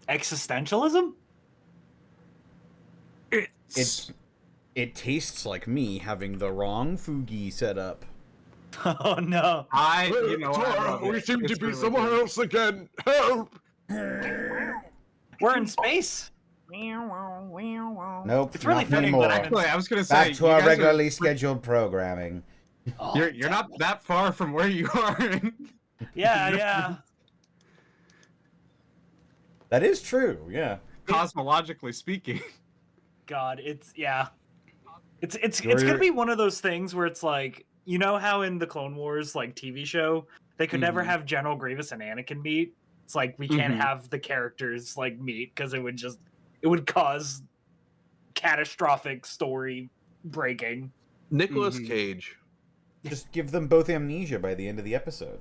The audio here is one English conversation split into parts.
Existentialism? It tastes like me having the wrong Fugi set up. Oh no! We seem to be somewhere else again. Help! We're in space. Nope, It's really not fitting anymore. that I'm Actually, I was gonna say Back to our regularly scheduled programming. Oh, You're not that far from where you are. Yeah. That is true, yeah. Cosmologically speaking. God, it's yeah. It's You're- gonna be one of those things where it's like, you know how in the Clone Wars like TV show they could never Mhm. have General Grievous and Anakin meet. It's like we can't Mhm. have the characters like meet because it would cause catastrophic story breaking. Nicolas Mhm. Cage. Just give them both amnesia by the end of the episode.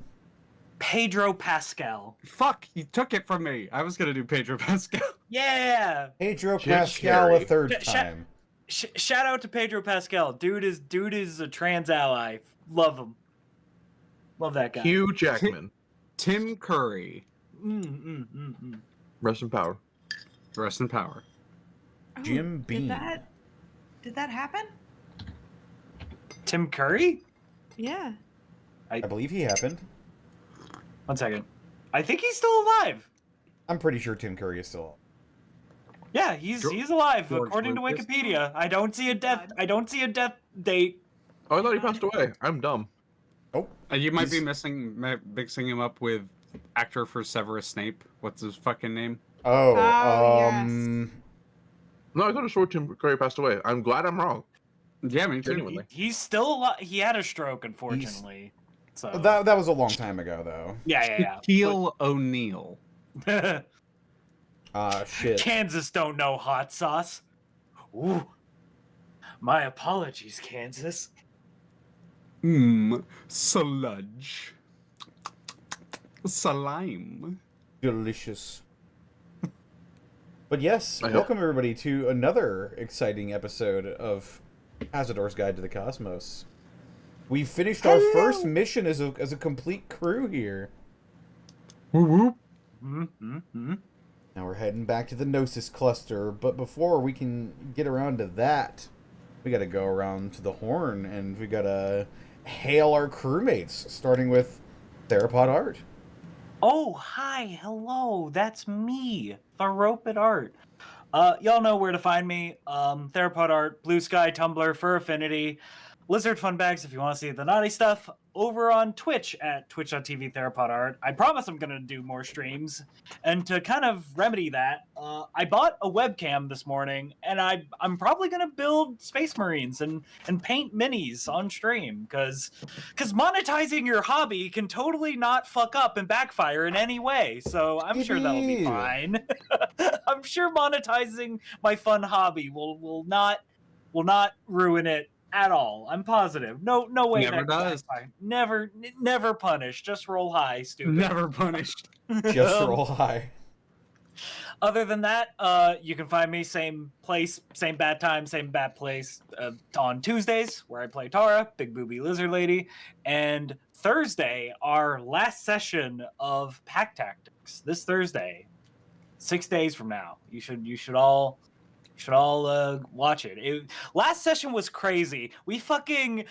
Pedro Pascal. Fuck, you took it from me. I was gonna do Pedro Pascal. Yeah. Pedro Jim Pascal a Carrey. third Sh- sh- time. Shout out to Pedro Pascal. Dude is a trans ally. Love him. Love that guy. Hugh Jackman. Tim Curry. Rest in power. Rest in power. Oh, Jim Beam. Did that happen? Tim Curry? Yeah. I believe he happened. 1 second. I think he's still alive. I'm pretty sure Tim Curry is still. Yeah, he's alive George according to Lucas? Wikipedia. I don't see a death date. Oh, I thought he passed away. I'm dumb. Oh, You might be he's- mixing him up with actor for Severus Snape. What's his fucking name? Oh, yes. No, I thought a Tim Curry passed away. I'm glad I'm wrong. Yeah, me too. Genuinely. He's still alive. He had a stroke, unfortunately. So that was a long time ago, though. yeah. Shaquille O'Neal. Shit. Kansas don't know hot sauce. Ooh. My apologies, Kansas. Sludge. Slime. Delicious. But yes, I hope- welcome everybody to another exciting episode of Kazador's Guide to the Cosmos. We finished our first mission as a complete crew here. Whoop whoop. Now we're heading back to the Gnosis cluster, but before we can get around to that, we gotta go around to the Horn, and we gotta hail our crewmates, starting with TheropodArt. Oh, hi, hello, that's me, TheropodArt. Y'all know where to find me. TheropodArt, Blue Sky, Tumblr, Fur Affinity, Lizard Fun Bags if you want to see the naughty stuff. Over on Twitch at twitch.tv TheropodArt. I promise I'm going to do more streams. And to kind of remedy that, I bought a webcam this morning, and I'm probably going to build Space Marines and paint minis on stream, because monetizing your hobby can totally not fuck up and backfire in any way. So I'm sure that'll be Indeed. fine. I'm sure monetizing my fun hobby will not ruin it at all. I'm positive. No way. Never that does. Never punish. Just roll high, stupid. Never punished. Just roll high. Other than that, you can find me same place, same bad time, same bad place on Tuesdays, where I play Tara, Big Booby Lizard Lady, and Thursday, our last session of Pack Tactics. This Thursday, 6 days from now. You should all watch it. Last session was crazy. We fucking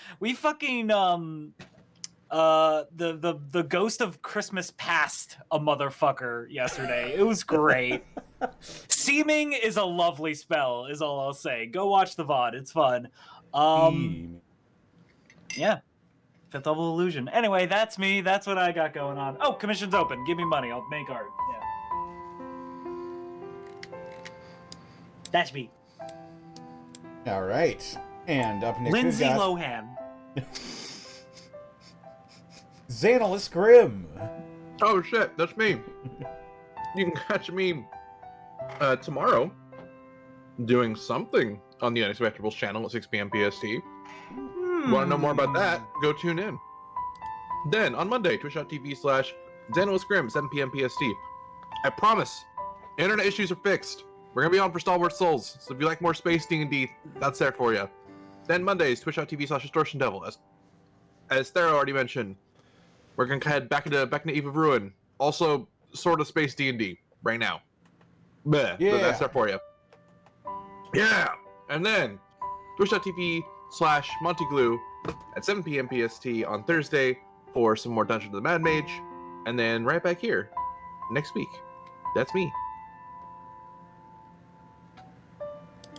the ghost of Christmas Past a motherfucker yesterday. It was great. Seeming is a lovely spell, is all I'll say. Go watch the VOD. It's fun. Yeah. Fifth level illusion. Anyway, that's me. That's what I got going on. Oh, commission's open. Give me money. I'll make art. Yeah. That's me. All right. And up next Lindsay we've got Lohan. XanillisGrimm. Oh shit, that's me. You can catch me tomorrow doing something on the Unexpectables channel at 6 p.m. PST. Want to know more about that? Go tune in. Then on Monday, twitch.tv/XanillisGrimm, 7 p.m. PST. I promise, internet issues are fixed. We're gonna be on for Stalwart Souls, so if you like more space D&D, that's there for you. Then Mondays, twitch.tv/DistortionDevil. As Thera already mentioned, we're gonna head back into Eve of Ruin. Also, sort of space D&D right now. Bleh, Yeah. so that's there for you. Yeah, and then twitch.tv/MontyGlue at 7 p.m. PST on Thursday for some more Dungeon of the Mad Mage, and then right back here next week. That's me.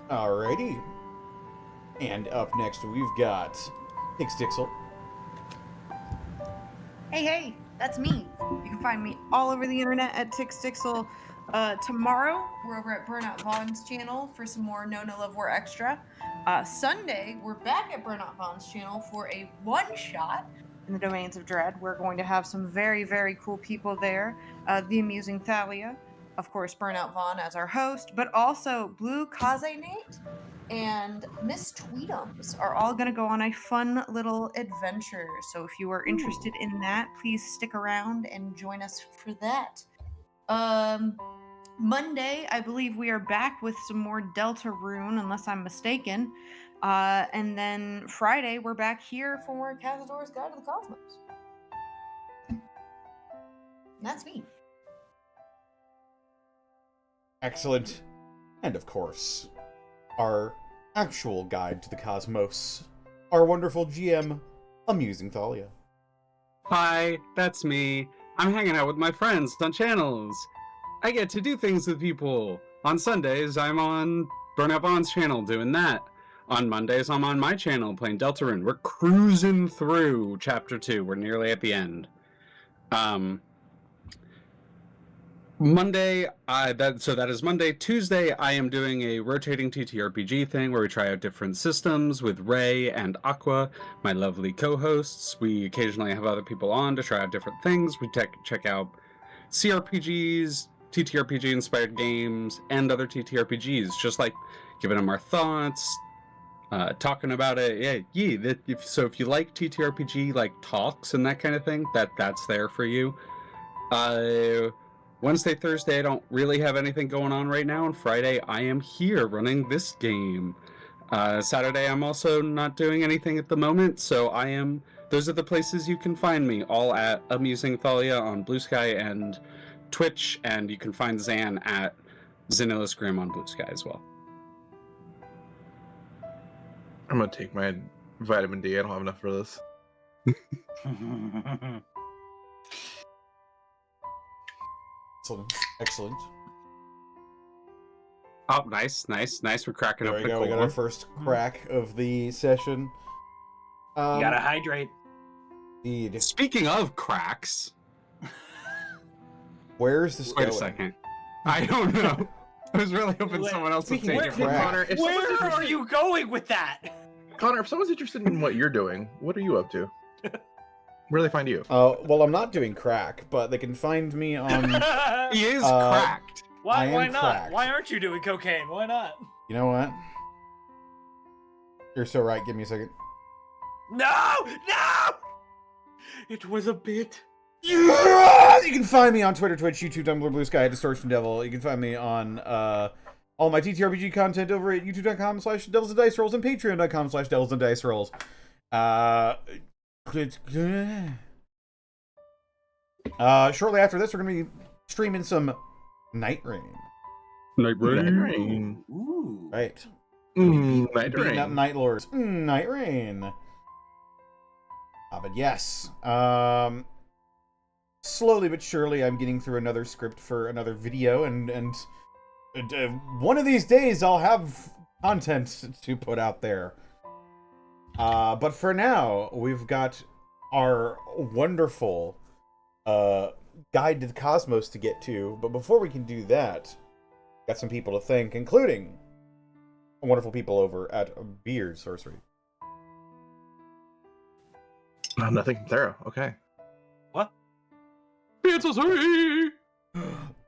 Alrighty. And up next we've got Tixdixl. Hey, that's me. You can find me all over the internet at Tixdixl. Tomorrow, we're over at Burnout Vaughn's channel for some more No No Love War Extra. Sunday, we're back at Burnout Vaughn's channel for a one-shot in the Domains of Dread. We're going to have some very, very cool people there. The Amusing Thalia, of course, Burnout Vaughn as our host, but also Blue Kaze Nate and Miss Tweetums are all going to go on a fun little adventure. So if you are interested in that, please stick around and join us for that. Monday, I believe we are back with some more Deltarune, unless I'm mistaken. And then Friday, we're back here for more Kazador's Guide to the Cosmos. And that's me. Excellent. And of course, our actual guide to the cosmos, our wonderful GM, Amusing Thalia. Hi, that's me. I'm hanging out with my friends on channels. I get to do things with people. On Sundays, I'm on Burnout Vaughn's channel doing that. On Mondays, I'm on my channel playing Deltarune. We're cruising through Chapter 2. We're nearly at the end. Monday, that is Monday. Tuesday, I am doing a rotating TTRPG thing where we try out different systems with Ray and Aqua, my lovely co-hosts. We occasionally have other people on to try out different things. We check out CRPGs, TTRPG-inspired games, and other TTRPGs, just like giving them our thoughts, talking about it. If you like TTRPG, like talks and that kind of thing, that's there for you. Wednesday, Thursday, I don't really have anything going on right now, and Friday, I am here running this game. Saturday, I'm also not doing anything at the moment, so those are the places you can find me, all at Amusing Thalia on Blue Sky and Twitch, and you can find Zan at XanillisGrimm on Blue Sky as well. I'm gonna take my vitamin D. I don't have enough for this. Excellent. Oh, nice. We're cracking There up we go. We got our first crack of the session. You gotta hydrate. Indeed. Speaking of cracks, Where's this wait going? a second. I don't know. I was really hoping someone else would Speaking take of it. crack. Connor, if someone's Where interested- are you going with that? Connor, if someone's interested in what you're doing, what are you up to? Where do they find you? Well, I'm not doing crack, but they can find me on... He is Uh, cracked. I Why am not? cracked. Why aren't you doing cocaine? Why not? You know what? You're so right. Give me a second. No! It was a bit. You can find me on Twitter, Twitch, YouTube, Tumblr, Blue Sky, DistortionDevil. You can find me on all my TTRPG content over at youtube.com/DevilsAndDiceRolls and patreon.com/DevilsAndDiceRolls. Shortly after this, we're going to be streaming some Night Rain. Night Rain. Ooh. Right. Night Beating up Rain. Night Lords. Night Rain. But yes. Slowly but surely, I'm getting through another script for another video, and one of these days, I'll have content to put out there. But for now, we've got our wonderful guide to the cosmos to get to. But before we can do that, got some people to thank, including wonderful people over at Beard Sorcery. Nothing from Thera. Okay. What? It's a sorry.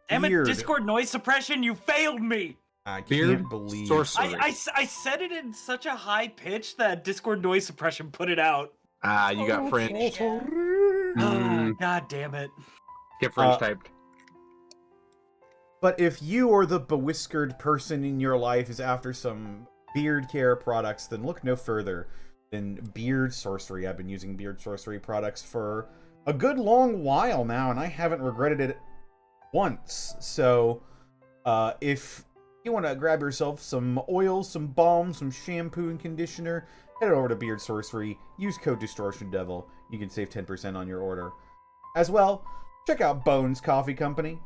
Damn it, Beard. Discord noise suppression, you failed me! I can't Beard believe... Sorcery. I said it in such a high pitch that Discord noise suppression put it out. You got French. God damn it. Get French typed. But if you or the bewhiskered person in your life is after some beard care products, then look no further than Beard Sorcery. I've been using Beard Sorcery products for a good long while now, and I haven't regretted it once. So, if you want to grab yourself some oil, some balm, some shampoo and conditioner, head over to Beard Sorcery, use code DistortionDevil. You can save 10% on your order. As well, check out Bones Coffee Company.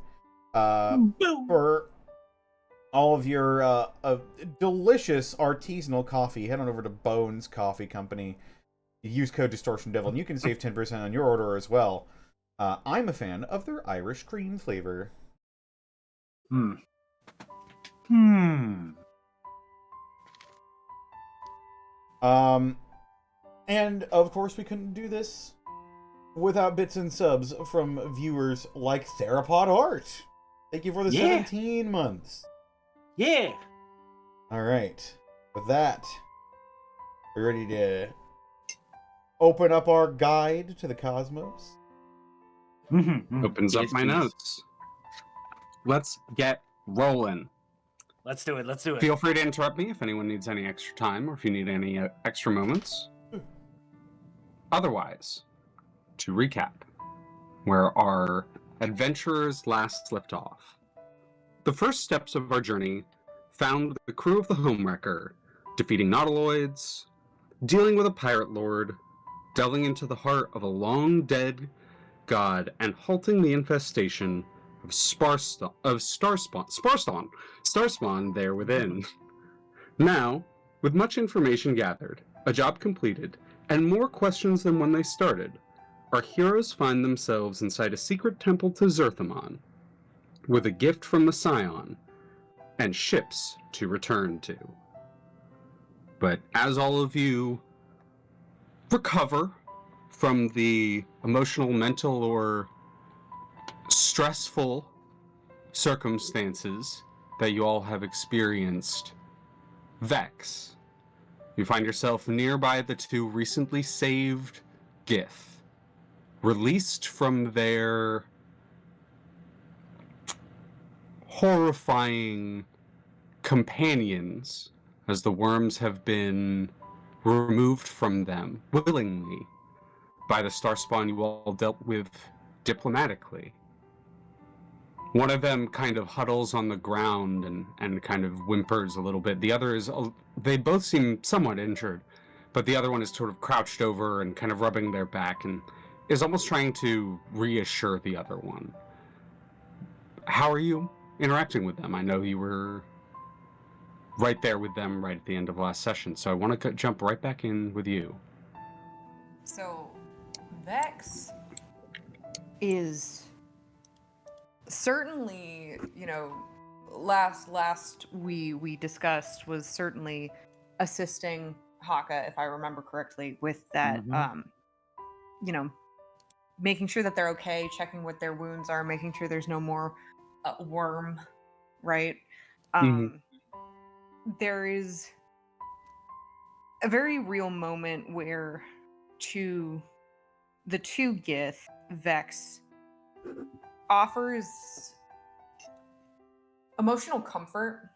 For all of your delicious artisanal coffee, head on over to Bones Coffee Company. Use code DistortionDevil, and you can save 10% on your order as well. I'm a fan of their Irish cream flavor. Hmm. Hmm. And of course we couldn't do this without bits and subs from viewers like TheropodArt. Thank you for the Yeah. 17 months. Yeah. All right. With that, we're ready to open up our guide to the cosmos. Opens up Yes, my please. notes. Let's get rolling. Let's do it. Let's do it. Feel free to interrupt me if anyone needs any extra time or if you need any extra moments. Otherwise, to recap, where our adventurers last left off. The first steps of our journey found the crew of the Homewrecker defeating nautiloids, dealing with a pirate lord, delving into the heart of a long-dead god, and halting the infestation of Starspawn there within. Now, with much information gathered, a job completed, and more questions than when they started, our heroes find themselves inside a secret temple to Zerthamon, with a gift from the Scion, and ships to return to. But as all of you recover from the emotional, mental, or stressful circumstances that you all have experienced, Vex, you find yourself nearby the two recently saved Gith, released from their horrifying companions, as the worms have been removed from them willingly by the Starspawn you all dealt with diplomatically. One of them kind of huddles on the ground and kind of whimpers a little bit. The other is, they both seem somewhat injured, but the other one is sort of crouched over and kind of rubbing their back and is almost trying to reassure the other one. How are you interacting with them? I know you were right there with them right at the end of last session, so I want to jump right back in with you. So, Vex is certainly, last we discussed was certainly assisting Hakka, if I remember correctly, with that, making sure that they're okay, checking what their wounds are, making sure there's no more worm, right? There is a very real moment where the two Gith, Vex, offers emotional comfort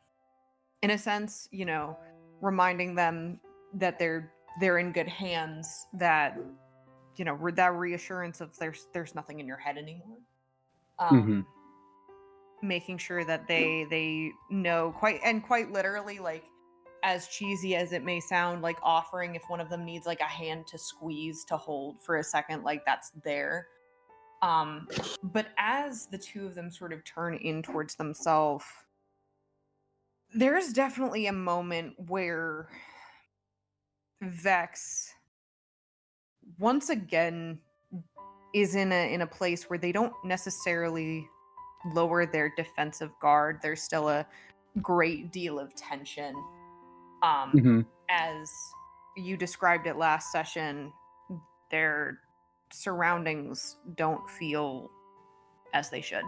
in a sense, reminding them that they're in good hands, that that reassurance of there's nothing in your head anymore. Making sure that they know quite literally, like, as cheesy as it may sound, like offering if one of them needs like a hand to squeeze to hold for a second, like that's there. But as the two of them sort of turn in towards themselves, there's definitely a moment where Vex once again is in a place where they don't necessarily lower their defensive guard. There's still a great deal of tension. As you described it last session, their surroundings don't feel as they should.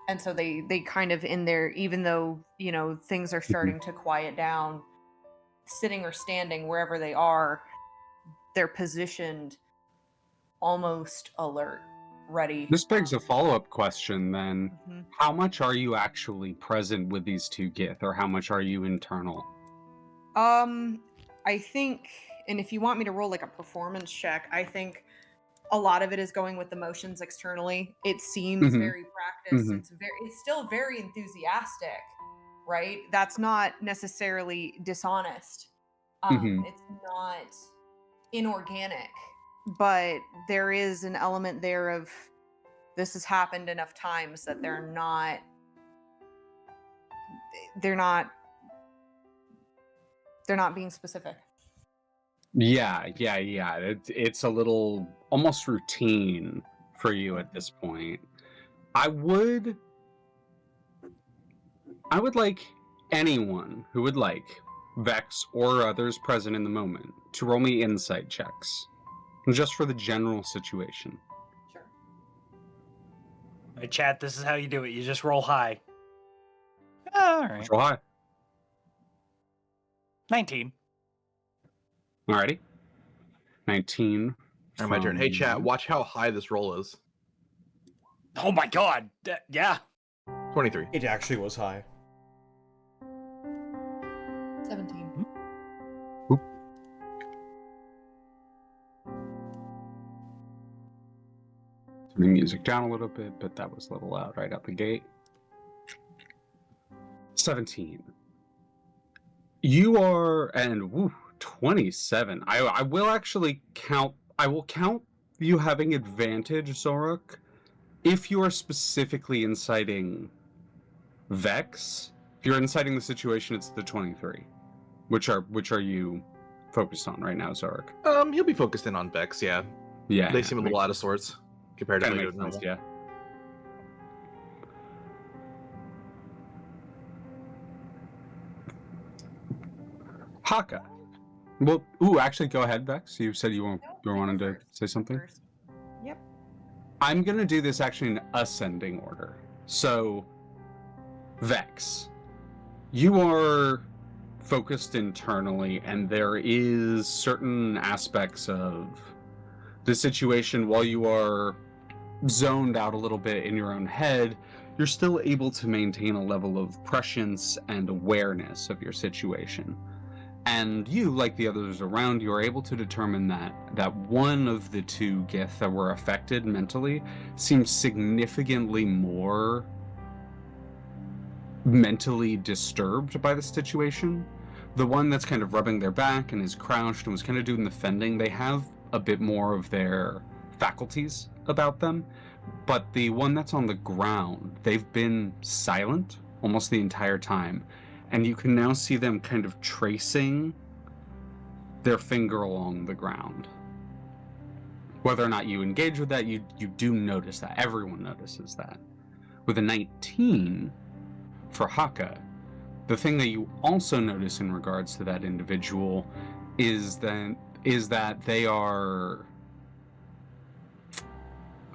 And so they kind of in there, even though, things are starting to quiet down, sitting or standing wherever they are, they're positioned almost alert, ready. This begs a follow-up question then. How much are you actually present with these two Gith, or how much are you internal? I think, and if you want me to roll like a performance check, I think a lot of it is going with emotions externally. It seems very practiced. It's still very enthusiastic, right? That's not necessarily dishonest. It's not inorganic, but there is an element there of this has happened enough times that they're not being specific. Yeah. It's a little almost routine for you at this point. I would I would like anyone who would like, Vex or others present in the moment, to roll me insight checks. Just for the general situation. Sure. All right, chat, this is how you do it. You just roll high. All right. Roll high. 19. Alrighty. 19. All right, my turn. Hey, from- chat, watch how high this roll is. Oh my god. Yeah. 23. It actually was high. 17. Turning music down a little bit, but that was a little loud right out the gate. 17. You are, and woo, 27. I will actually count, I will count you having advantage, Xoruk, if you are specifically inciting Vex. If you're inciting the situation, it's the 23. Which are you focused on right now, Xoruk? He'll be focused in on Vex, yeah. Yeah. They seem a little out of sorts compared to Kind what of they do makes sense, normal. yeah. Hakka. Well, actually, go ahead, Vex. You said you were wanting to say something. First. Yep. I'm gonna do this actually in ascending order. So, Vex, you are focused internally, and there is certain aspects of the situation while you are zoned out a little bit in your own head, you're still able to maintain a level of prescience and awareness of your situation. And you, like the others around you, are able to determine that one of the two Gith that were affected mentally seems significantly more mentally disturbed by the situation. The one that's kind of rubbing their back and is crouched and was kind of doing the fending, they have a bit more of their faculties about them. But the one that's on the ground, they've been silent almost the entire time. And you can now see them kind of tracing their finger along the ground. Whether or not you engage with that, you do notice that. Everyone notices that. With a 19 for Hakka, the thing that you also notice in regards to that individual is that they are,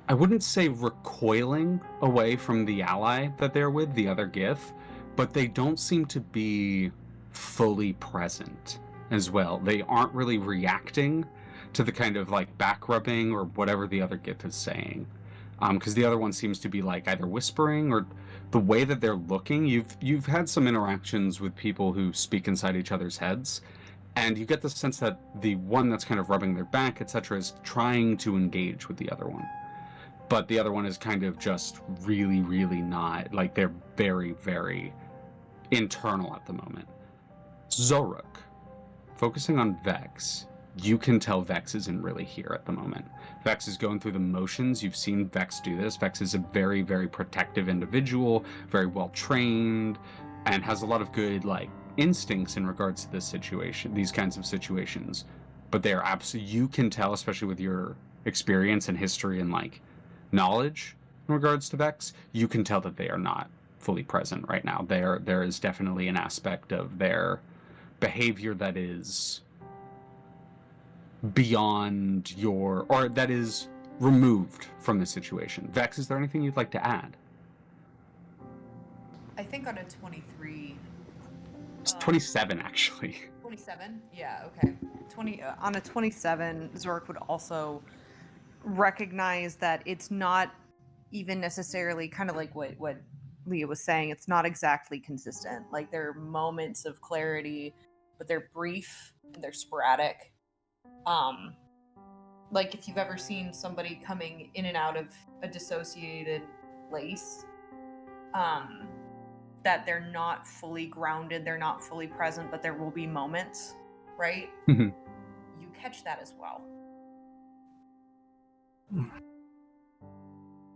I wouldn't say recoiling away from the ally that they're with, the other Gith, but they don't seem to be fully present as well. They aren't really reacting to the kind of like back rubbing or whatever the other Gith is saying. Because the other one seems to be like either whispering or the way that they're looking. You've had some interactions with people who speak inside each other's heads, and you get the sense that the one that's kind of rubbing their back, etc., is trying to engage with the other one. But the other one is kind of just really, really not. Like, they're very, very internal at the moment. Xoruk, focusing on Vex, you can tell Vex isn't really here at the moment. Vex is going through the motions. You've seen Vex do this. Vex is a very, very protective individual, very well trained, and has a lot of good, like, instincts in regards to this situation, these kinds of situations. But they're absolutely, you can tell, especially with your experience and history and, like, knowledge in regards to Vex, you can tell that they are not fully present right now. There is definitely an aspect of their behavior that is beyond your, or that is removed from the situation. Vex, is there anything you'd like to add? I think on a 23. It's 27, actually. 27? Yeah, okay. 20 on a 27, Xoruk would also recognize that it's not even necessarily kind of like what Leah was saying. It's not exactly consistent. Like, there are moments of clarity, but they're brief and they're sporadic. Like if you've ever seen somebody coming in and out of a dissociated place, that they're not fully grounded, they're not fully present, but there will be moments, right? Mhm. You catch that as well.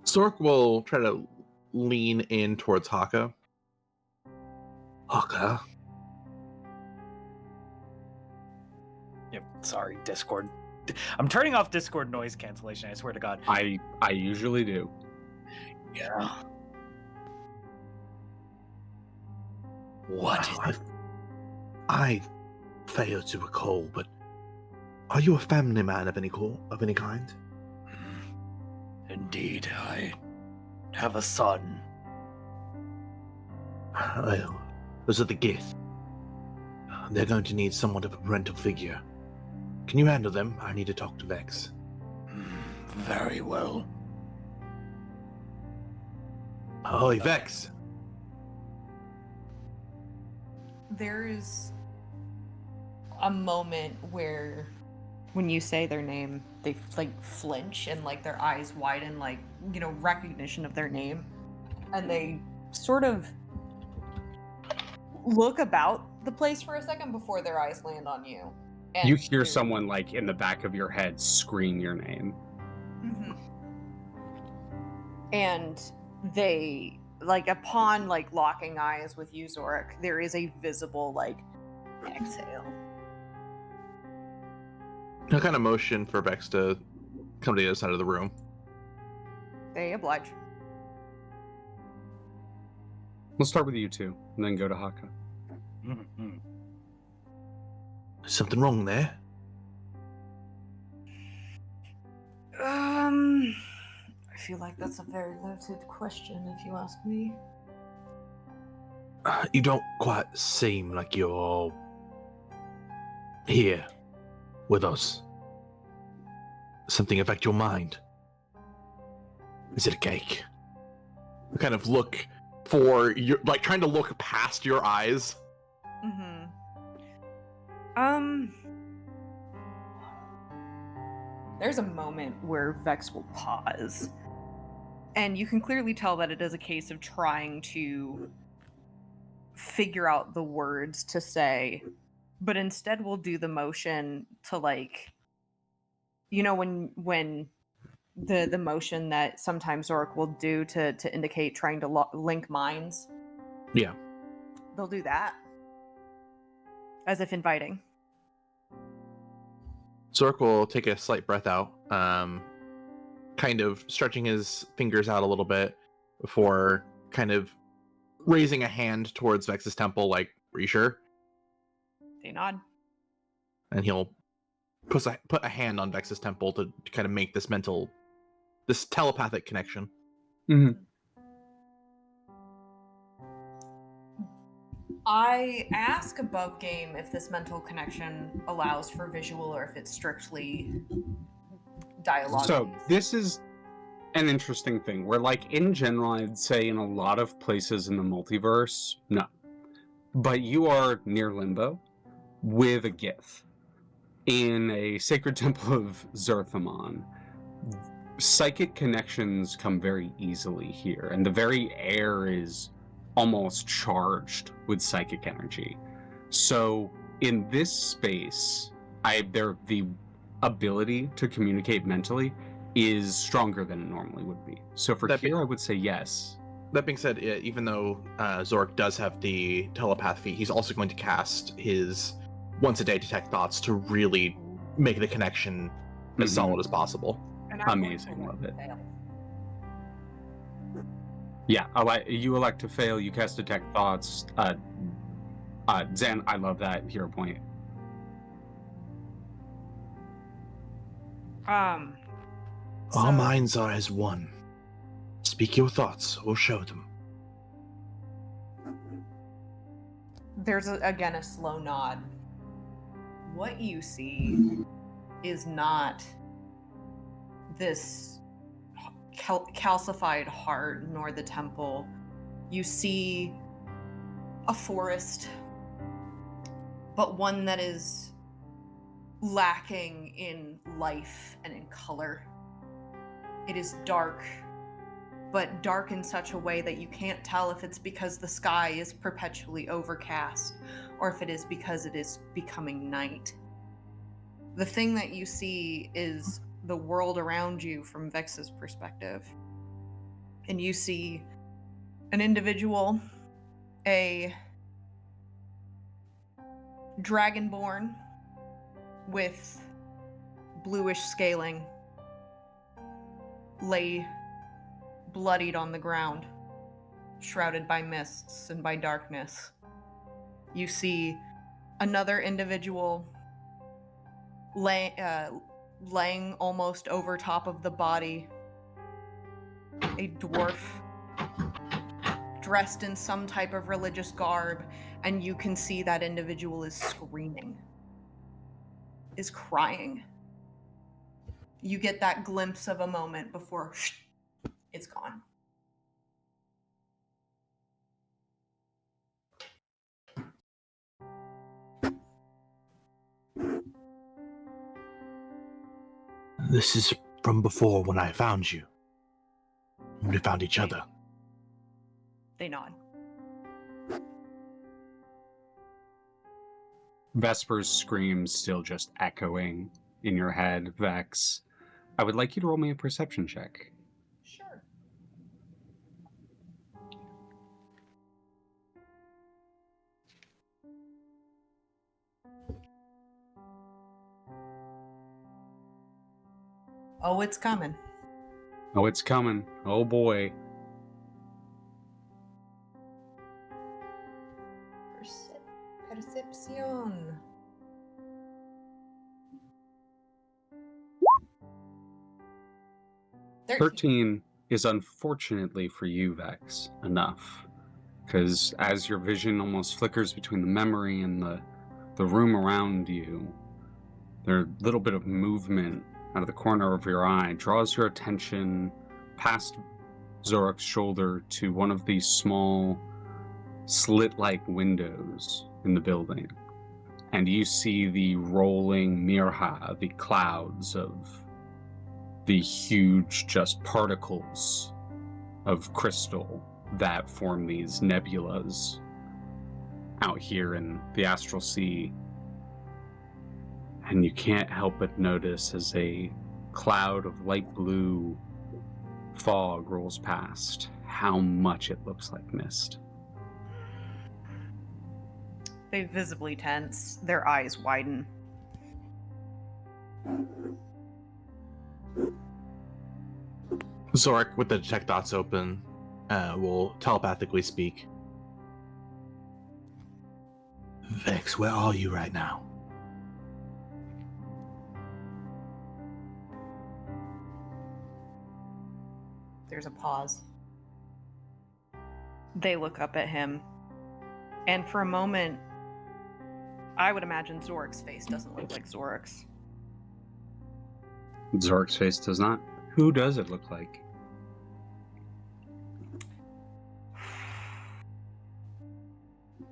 Sork will try to lean in towards Hakka. Hakka. Yep. Sorry, Discord. I'm turning off Discord noise cancellation. I swear to God. I usually do. Yeah. What is it? I fail to recall, but are you a family man of any kind? Indeed, I have a son. Well, those are the Gith. They're going to need somewhat of a parental figure. Can you handle them? I need to talk to Vex. Very well. Oi, Vex! There's a moment where when you say their name, they like flinch and like their eyes widen, like, you know, recognition of their name. And they sort of look about the place for a second before their eyes land on you. And You hear they're- someone like in the back of your head scream your name. Mhm. And they, like, upon like locking eyes with you, Xoruk, there is a visible like exhale. I kind of motion for Vex to come to the other side of the room. They oblige. We'll start with you two, and then go to Hakka. Mhm. Something wrong there? I feel like that's a very loaded question, if you ask me. You don't quite seem like you're here with us. Something affect your mind? Is it a cake? I kind of look for your, like, trying to look past your eyes. Mm-hmm. There's a moment where Vex will pause. And you can clearly tell that it is a case of trying to figure out the words to say, but instead we'll do the motion to, like, you know, when the motion that sometimes Xoruk will do to indicate trying to link minds. Yeah. They'll do that. As if inviting. Xoruk will take a slight breath out, kind of stretching his fingers out a little bit before kind of raising a hand towards Vex's temple, like, are you sure? They nod. And he'll put a hand on Vex's temple to kind of make this telepathic connection. Mm-hmm. I ask above game if this mental connection allows for visual or if it's strictly dialogue. So this is an interesting thing where, like, in general, I'd say in a lot of places in the multiverse, no. But you are near Limbo with a Gith in a sacred temple of Zerthamon. Psychic connections come very easily here, and the very air is almost charged with psychic energy. So in this space, the ability to communicate mentally is stronger than it normally would be. So for here, I would say yes. That being said, even though Xoruk does have the telepathy, he's also going to cast his once a day detect thoughts to really make the connection as solid as possible. And I'm going Amazing, to love it. fail. Yeah, you elect to fail, you cast detect thoughts. Zan, I love that hero point. Our So- minds are as one. Speak your thoughts or show them. There's again a slow nod. What you see is not this calcified heart nor the temple. You see a forest, but one that is lacking in life and in color. It is dark, but dark in such a way that you can't tell if it's because the sky is perpetually overcast or if it is because it is becoming night. The thing that you see is the world around you from Vex's perspective. And you see an individual, a dragonborn with bluish scaling, lay bloodied on the ground, shrouded by mists and by darkness. you see another individual laying almost over top of the body. A dwarf dressed in some type of religious garb, and you can see that individual is screaming, is crying. You get that glimpse of a moment before it's gone. This is from before when I found you. When we found each other. They nod. Vesper's screams still just echoing in your head, Vex. I would like you to roll me a perception check. Sure. Oh, it's coming. Oh, it's coming. Oh boy. Perception. Thirteen. 13 is unfortunately for you, Vex, enough. Because as your vision almost flickers between the memory and the room around you, there's a little bit of movement out of the corner of your eye draws your attention past Xoruk's shoulder to one of these small slit-like windows in the building. And you see the rolling mirha, the clouds of the huge just particles of crystal that form these nebulas out here in the astral sea. And you can't help but notice as a cloud of light blue fog rolls past how much it looks like mist. They visibly tense. Their eyes widen. Xoruk, with the detect dots open, will telepathically speak. Vex, where are you right now? There's a pause. They look up at him. And for a moment, I would imagine Xoruk's face doesn't look like Xoruk's. Xoruk's face does not. Who does it look like?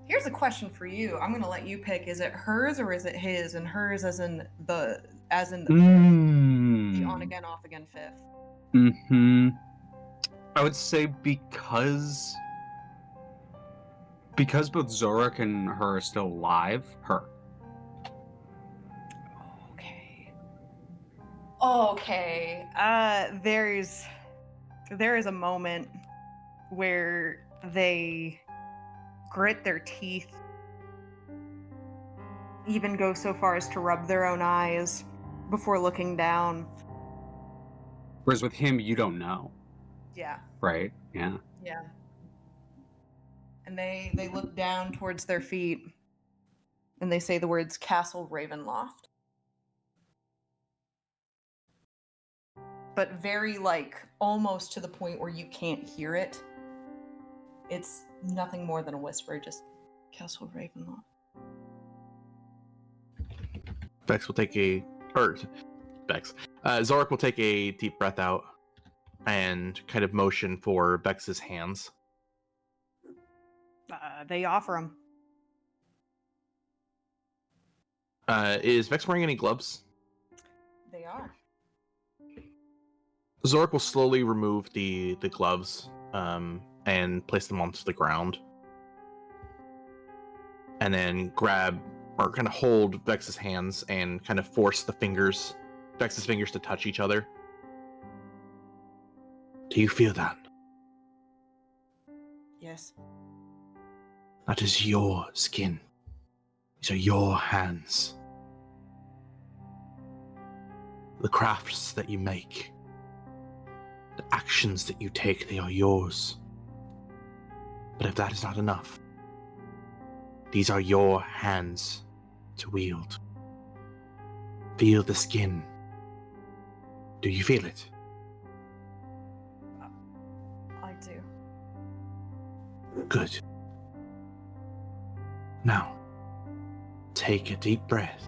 Here's a question for you. I'm gonna let you pick. Is it hers or is it his? And hers as in the the on again, off again fifth. Mm-hmm. I would say because both Xoruk and her are still alive, her. Okay. There is a moment where they grit their teeth, even go so far as to rub their own eyes before looking down. Whereas with him, you don't know. Yeah. Right? Yeah. Yeah. And they look down towards their feet and they say the words Castle Ravenloft. But very almost to the point where you can't hear it. It's nothing more than a whisper, just Castle Ravenloft. Vex will take Xoruk will take a deep breath out and kind of motion for Vex's hands. They offer him. Is Vex wearing any gloves? They are. Xoruk will slowly remove the gloves and place them onto the ground. And then grab or kind of hold Vex's hands and kind of force Vex's fingers to touch each other. Do you feel that? Yes. That is your skin. These are your hands. The crafts that you make, the actions that you take, they are yours. But if that is not enough, These are your hands to wield. Feel the skin. Do you feel it? I do. Good. Now, take a deep breath.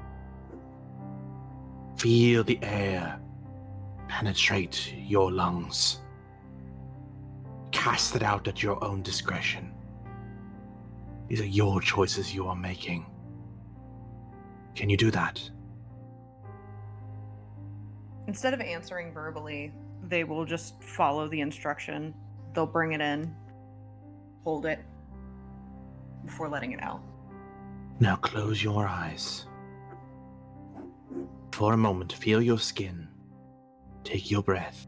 Feel the air penetrate your lungs. Cast it out at your own discretion. These are your choices you are making. Can you do that? Instead of answering verbally, they will just follow the instruction. They'll bring it in, hold it, before letting it out. Now close your eyes. For a moment, feel your skin. Take your breath.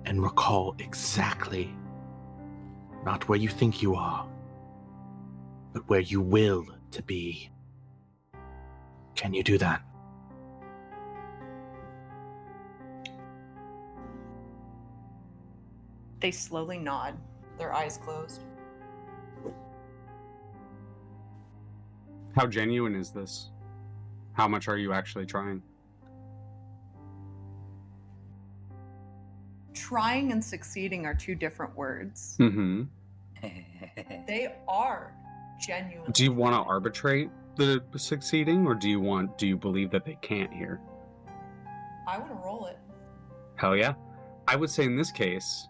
And recall exactly, not where you think you are, but where you will to be. Can you do that? They slowly nod, their eyes closed. How genuine is this? How much are you actually trying? Trying and succeeding are two different words. Mm-hmm. They are genuine. Do you want to arbitrate the succeeding, or do you believe that they can't here? I want to roll it. Hell yeah. I would say in this case,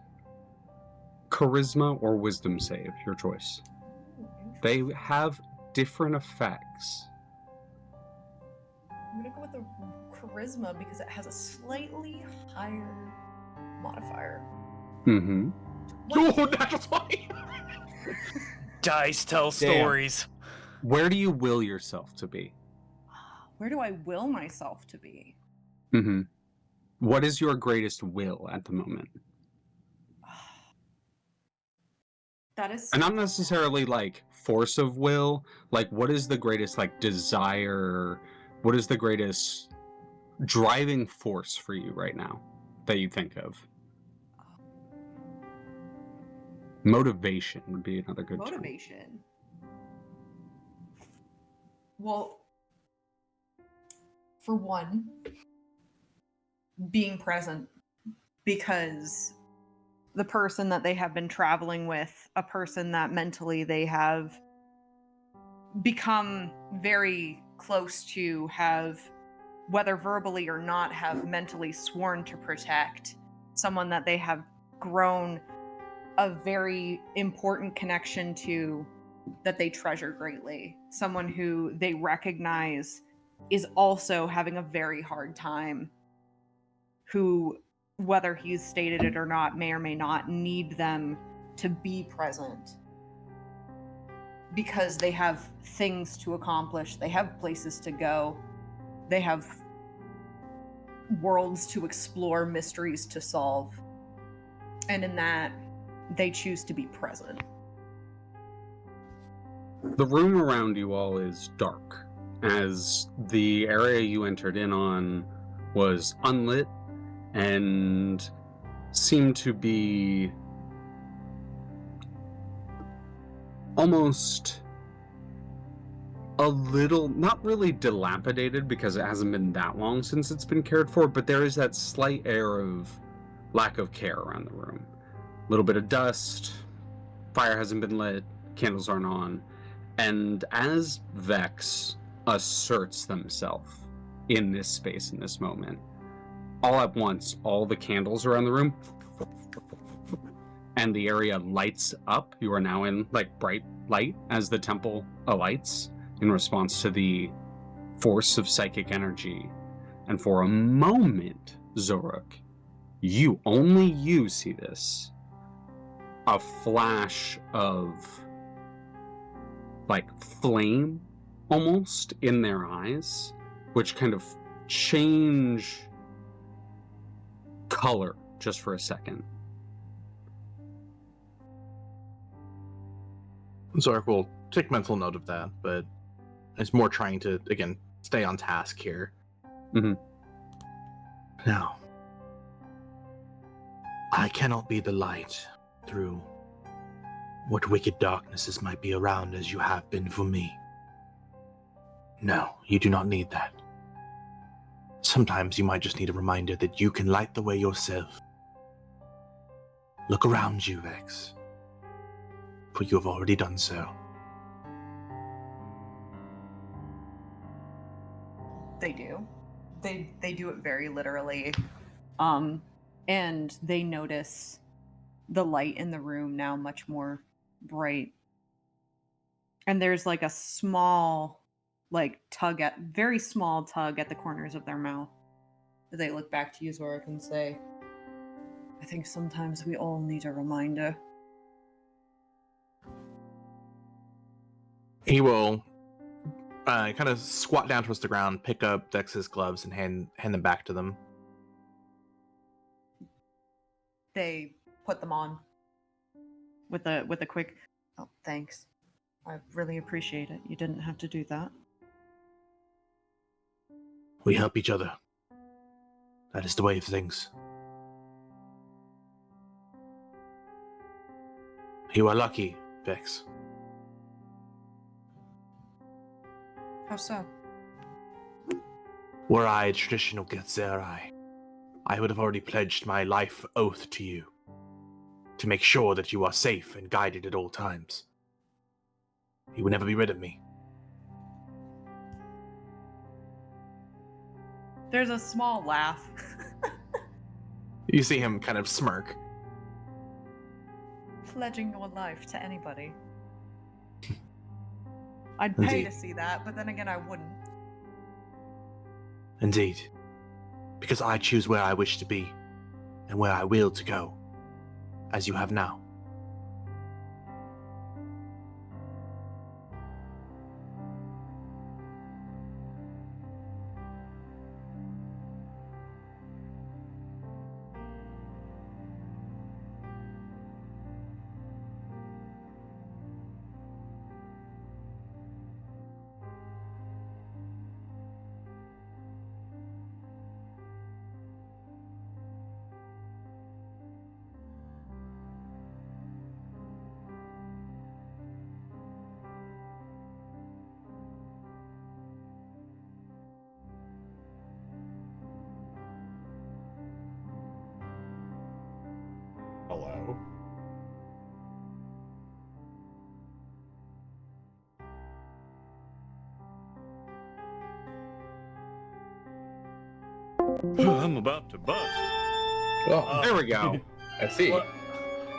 charisma or wisdom save, your choice. They have different effects. I'm gonna go with the charisma because it has a slightly higher modifier. Mm-hmm. Oh, natural 20! Dice tell stories. Where do you will yourself to be? Where do I will myself to be? Mm-hmm. What is your greatest will at the moment? That is. And not necessarily like force of will. Like, what is the greatest like desire? What is the greatest driving force for you right now that you think of? Motivation would be another good term. Motivation. Well, for one, being present, because the person that they have been traveling with, a person that mentally they have become very close to, have, whether verbally or not, have mentally sworn to protect, someone that they have grown a very important connection to, that they treasure greatly, someone who they recognize is also having a very hard time, who, whether he's stated it or not, may or may not need them to be present because they have things to accomplish, they have places to go, they have worlds to explore, mysteries to solve, and in that they choose to be present. The room around you all is dark, as the area you entered in on was unlit and seemed to be almost a little, not really dilapidated because it hasn't been that long since it's been cared for, but there is that slight air of lack of care around the room. A little bit of dust, fire hasn't been lit, candles aren't on, and as Vex asserts themselves in this space, in this moment, all at once, all the candles around the room, and the area lights up. You are now in like bright light as the temple alights in response to the force of psychic energy. And for a moment, Xoruk, only you see this. A flash of like flame almost in their eyes, which kind of change color just for a second. Xoruk will take mental note of that, but it's more trying to, again, stay on task here. Mm-hmm. Now, I cannot be the light through what wicked darknesses might be around as you have been for me. No, you do not need that. Sometimes you might just need a reminder that you can light the way yourself. Look around you, Vex, for you have already done so. They do. They do it very literally. And they notice the light in the room now much more bright. And there's like a small, very small tug at the corners of their mouth. They look back to you, Xoruk, and say, I think sometimes we all need a reminder. He will kind of squat down towards the ground, pick up Dex's gloves, and hand them back to them. They put them on with a quick, oh, thanks. I really appreciate it. You didn't have to do that. We help each other. That is the way of things. You are lucky, Vex. How so? Were I a traditional Githzerai, I would have already pledged my life oath to you, to make sure that you are safe and guided at all times. You would never be rid of me. There's a small laugh. You see him kind of smirk. Pledging your life to anybody. I'd pay to see that, but then again, I wouldn't. Indeed. Because I choose where I wish to be, and where I will to go, as you have now. Hello. I'm about to bust. Oh, There we go. I see. What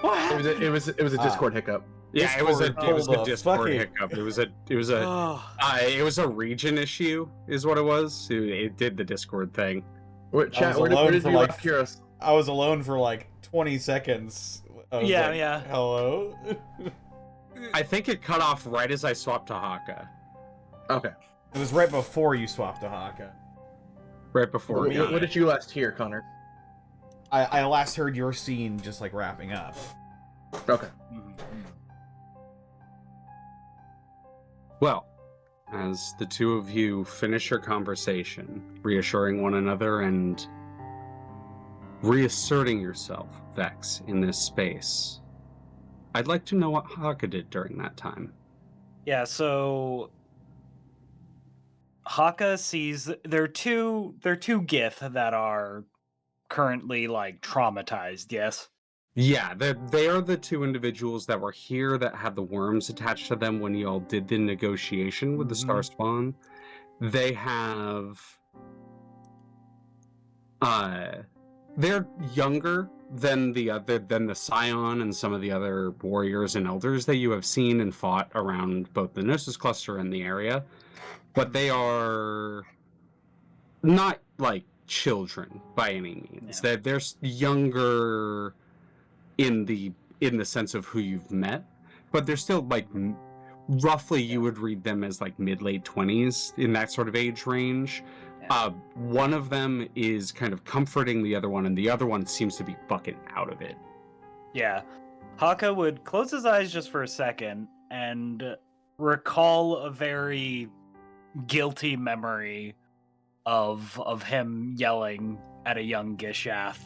It was a Discord hiccup. Yeah, it was a Discord, Discord fucking- hiccup. It was a region issue, is what it was. It did the Discord thing. Chat, was where alone did for you like- hear us? I was alone for like 20 seconds. I was Yeah, like, yeah. Hello? I think it cut off right as I swapped to Hakka. Okay. It was right before you swapped to Hakka. Right before What, we got what it. did you last hear, Connor? I last heard your scene just like wrapping up. Okay. Well, as the two of you finish your conversation, reassuring one another and reasserting yourself, Vex, in this space, I'd like to know what Hakka did during that time. Yeah, so Hakka sees there are two Gith that are currently like traumatized, yes? Yeah, they are the two individuals that were here that had the worms attached to them when y'all did the negotiation with the Star Spawn. They have they're younger than the Scion and some of the other warriors and elders that you have seen and fought around both the Gnosis cluster and the area. But they are not like children by any means. Yeah. They're younger in the sense of who you've met, but they're still like roughly you would read them as like mid-late 20s in that sort of age range. Yeah. One of them is kind of comforting the other one, and the other one seems to be bucking out of it. Yeah. Hakka would close his eyes just for a second and recall a very guilty memory of him yelling at a young Gishath.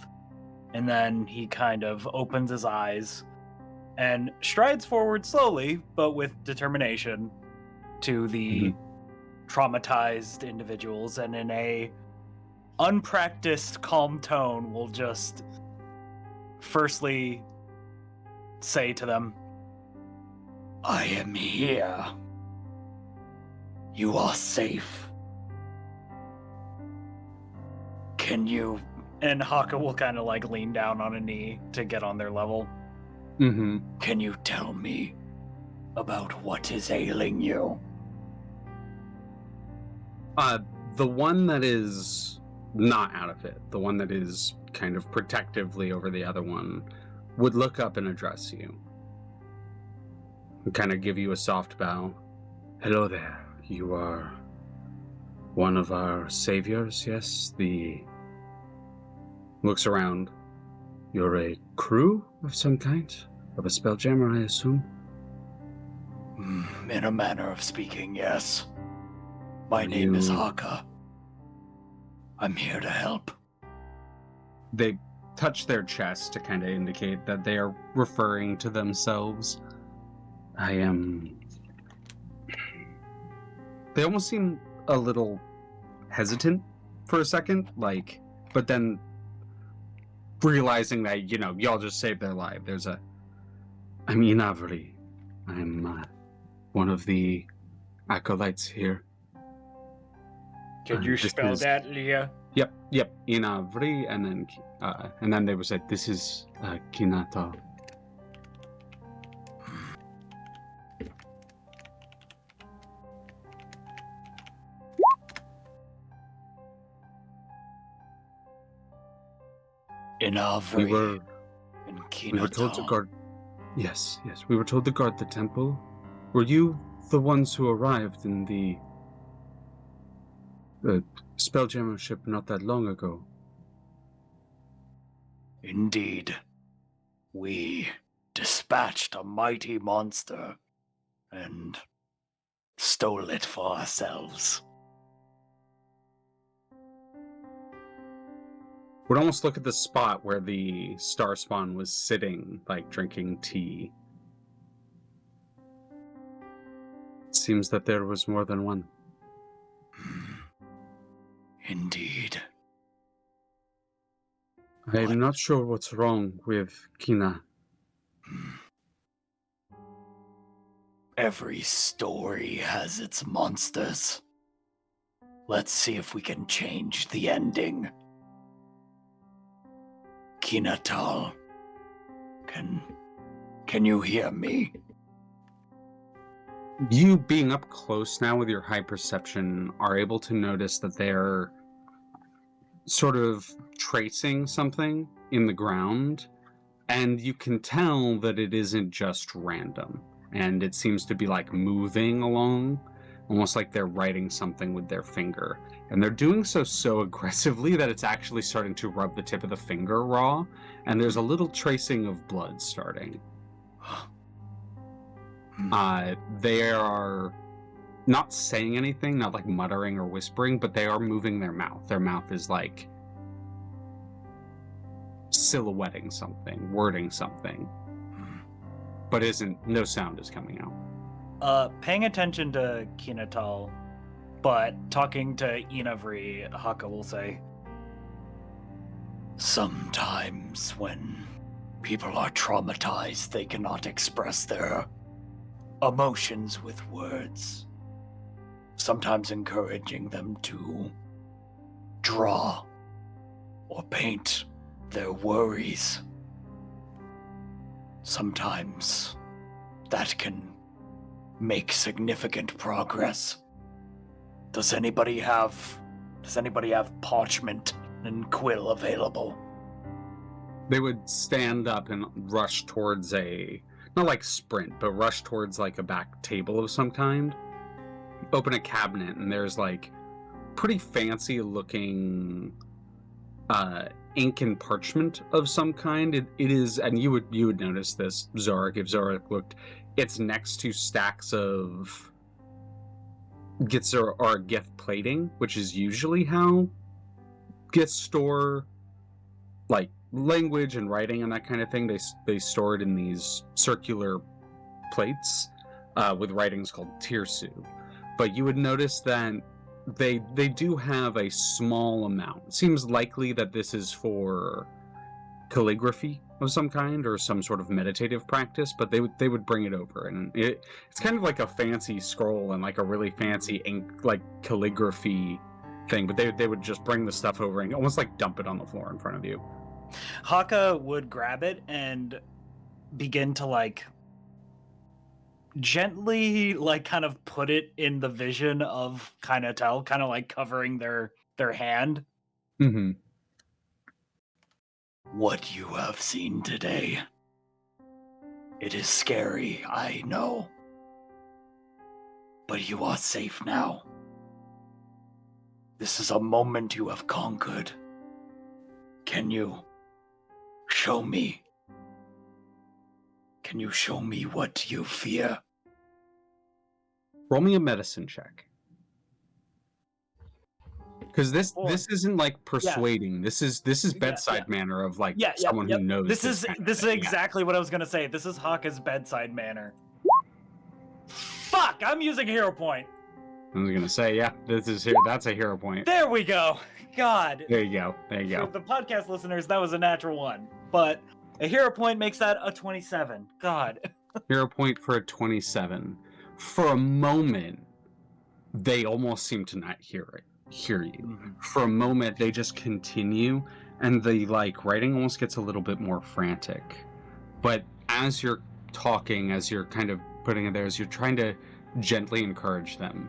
And then he kind of opens his eyes and strides forward slowly, but with determination, to the traumatized individuals, and in a unpracticed, calm tone will just firstly say to them, I am here. You are safe. Can you... And Hakka will kind of like lean down on a knee to get on their level. Mm-hmm. Can you tell me about what is ailing you? The one that is not out of it, the one that is kind of protectively over the other one, would look up and address you. And kind of give you a soft bow. Hello there. You are one of our saviors, yes? Looks around. You're a crew of some kind? Of a spelljammer, I assume? In a manner of speaking, yes. My name is Hakka. I'm here to help. They touch their chest to kind of indicate that they are referring to themselves. I am... They almost seem a little hesitant for a second, like, but then realizing that, y'all just saved their life. I'm Inavri. I'm one of the acolytes here. Can you spell that, Leah? Yep, Inavri, and then they would say, this is Kinata. Inavri. We were told to guard. Yes. We were told to guard the temple. Were you the ones who arrived in the Spelljammer ship not that long ago? Indeed. We dispatched a mighty monster and stole it for ourselves. Would almost look at the spot where the star spawn was sitting, like drinking tea. It seems that there was more than one. Indeed. I'm not sure what's wrong with Kina. Every story has its monsters. Let's see if we can change the ending. Kinatal, can you hear me? You being up close now with your high perception are able to notice that they're sort of tracing something in the ground, and you can tell that it isn't just random, and it seems to be like moving along, almost like they're writing something with their finger. And they're doing so aggressively that it's actually starting to rub the tip of the finger raw, and there's a little tracing of blood starting. They are not saying anything, not like muttering or whispering, but they are moving their mouth. Their mouth is like silhouetting something, wording something, but no sound is coming out. Paying attention to Kinatal, but talking to Inavri, Hakka will say, sometimes when people are traumatized, they cannot express their emotions with words. Sometimes encouraging them to draw or paint their worries. Sometimes that can make significant progress. Does anybody have parchment and quill available? They would stand up and rush towards not like sprint, but rush towards like a back table of some kind. Open a cabinet, and there's like pretty fancy looking ink and parchment of some kind. It is, and you would notice this, Xoruk, if Xoruk looked. It's next to stacks of Githzerai or Gith plating, which is usually how Giths store like language and writing and that kind of thing, they store it in these circular plates with writings called tirsu. But you would notice that they do have a small amount. It seems likely that this is for calligraphy of some kind or some sort of meditative practice, but they would bring it over, and it's kind of like a fancy scroll and like a really fancy ink like calligraphy thing, but they would just bring the stuff over and almost like dump it on the floor in front of you. Hakka would grab it and begin to like gently like kind of put it in the vision of Kainatel, kind of like covering their hand. Mm-hmm. What you have seen today, it is scary, I know. But you are safe now. This is a moment you have conquered. Can you show me? Can you show me what you fear? Roll me a medicine check. Because this isn't like persuading. This is bedside manner of like someone who knows. This is exactly what I was gonna say. This is Hakka's bedside manner. Fuck! I'm using hero point. I was gonna say, that's a hero point. There we go. God. There you go. For the podcast listeners, that was a natural one, but a hero point makes that a 27. God. Hero point for a 27. For a moment, they almost seem to not hear you. Mm-hmm. For a moment, they just continue, and the like writing almost gets a little bit more frantic. But as you're talking, as you're kind of putting it there, as you're trying to gently encourage them,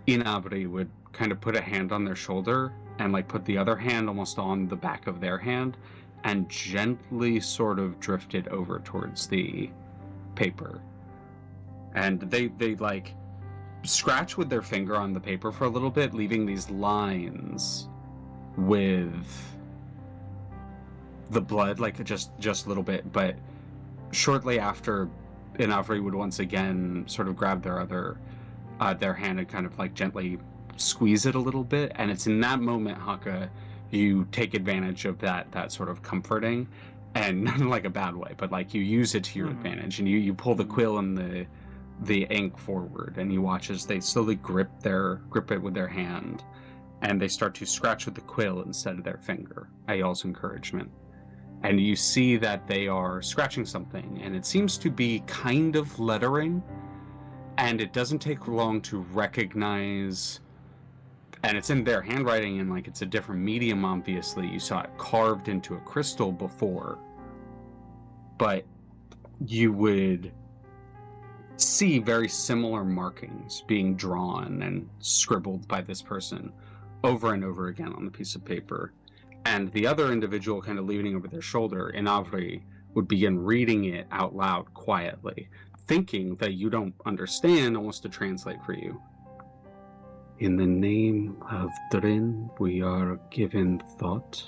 Inabri would kind of put a hand on their shoulder and like put the other hand almost on the back of their hand and gently sort of drift it over towards the paper. And they like scratch with their finger on the paper for a little bit, leaving these lines with the blood, like just a little bit. But shortly after, Inavri would once again sort of grab their other their hand and kind of like gently squeeze it a little bit. And it's in that moment, Hakka, you take advantage of that sort of comforting, and not in like a bad way, but like you use it to your advantage, and you pull the quill and the ink forward, and you watch as they slowly grip it with their hand, and they start to scratch with the quill instead of their finger at y'all's encouragement. And you see that they are scratching something, and it seems to be kind of lettering, and it doesn't take long to recognize, and it's in their handwriting, and like it's a different medium, obviously. You saw it carved into a crystal before, but you would see very similar markings being drawn and scribbled by this person over and over again on the piece of paper. And the other individual kind of leaning over their shoulder, Inavri, would begin reading it out loud quietly, thinking that you don't understand, almost to translate for you. In the name of Drin, we are given thought.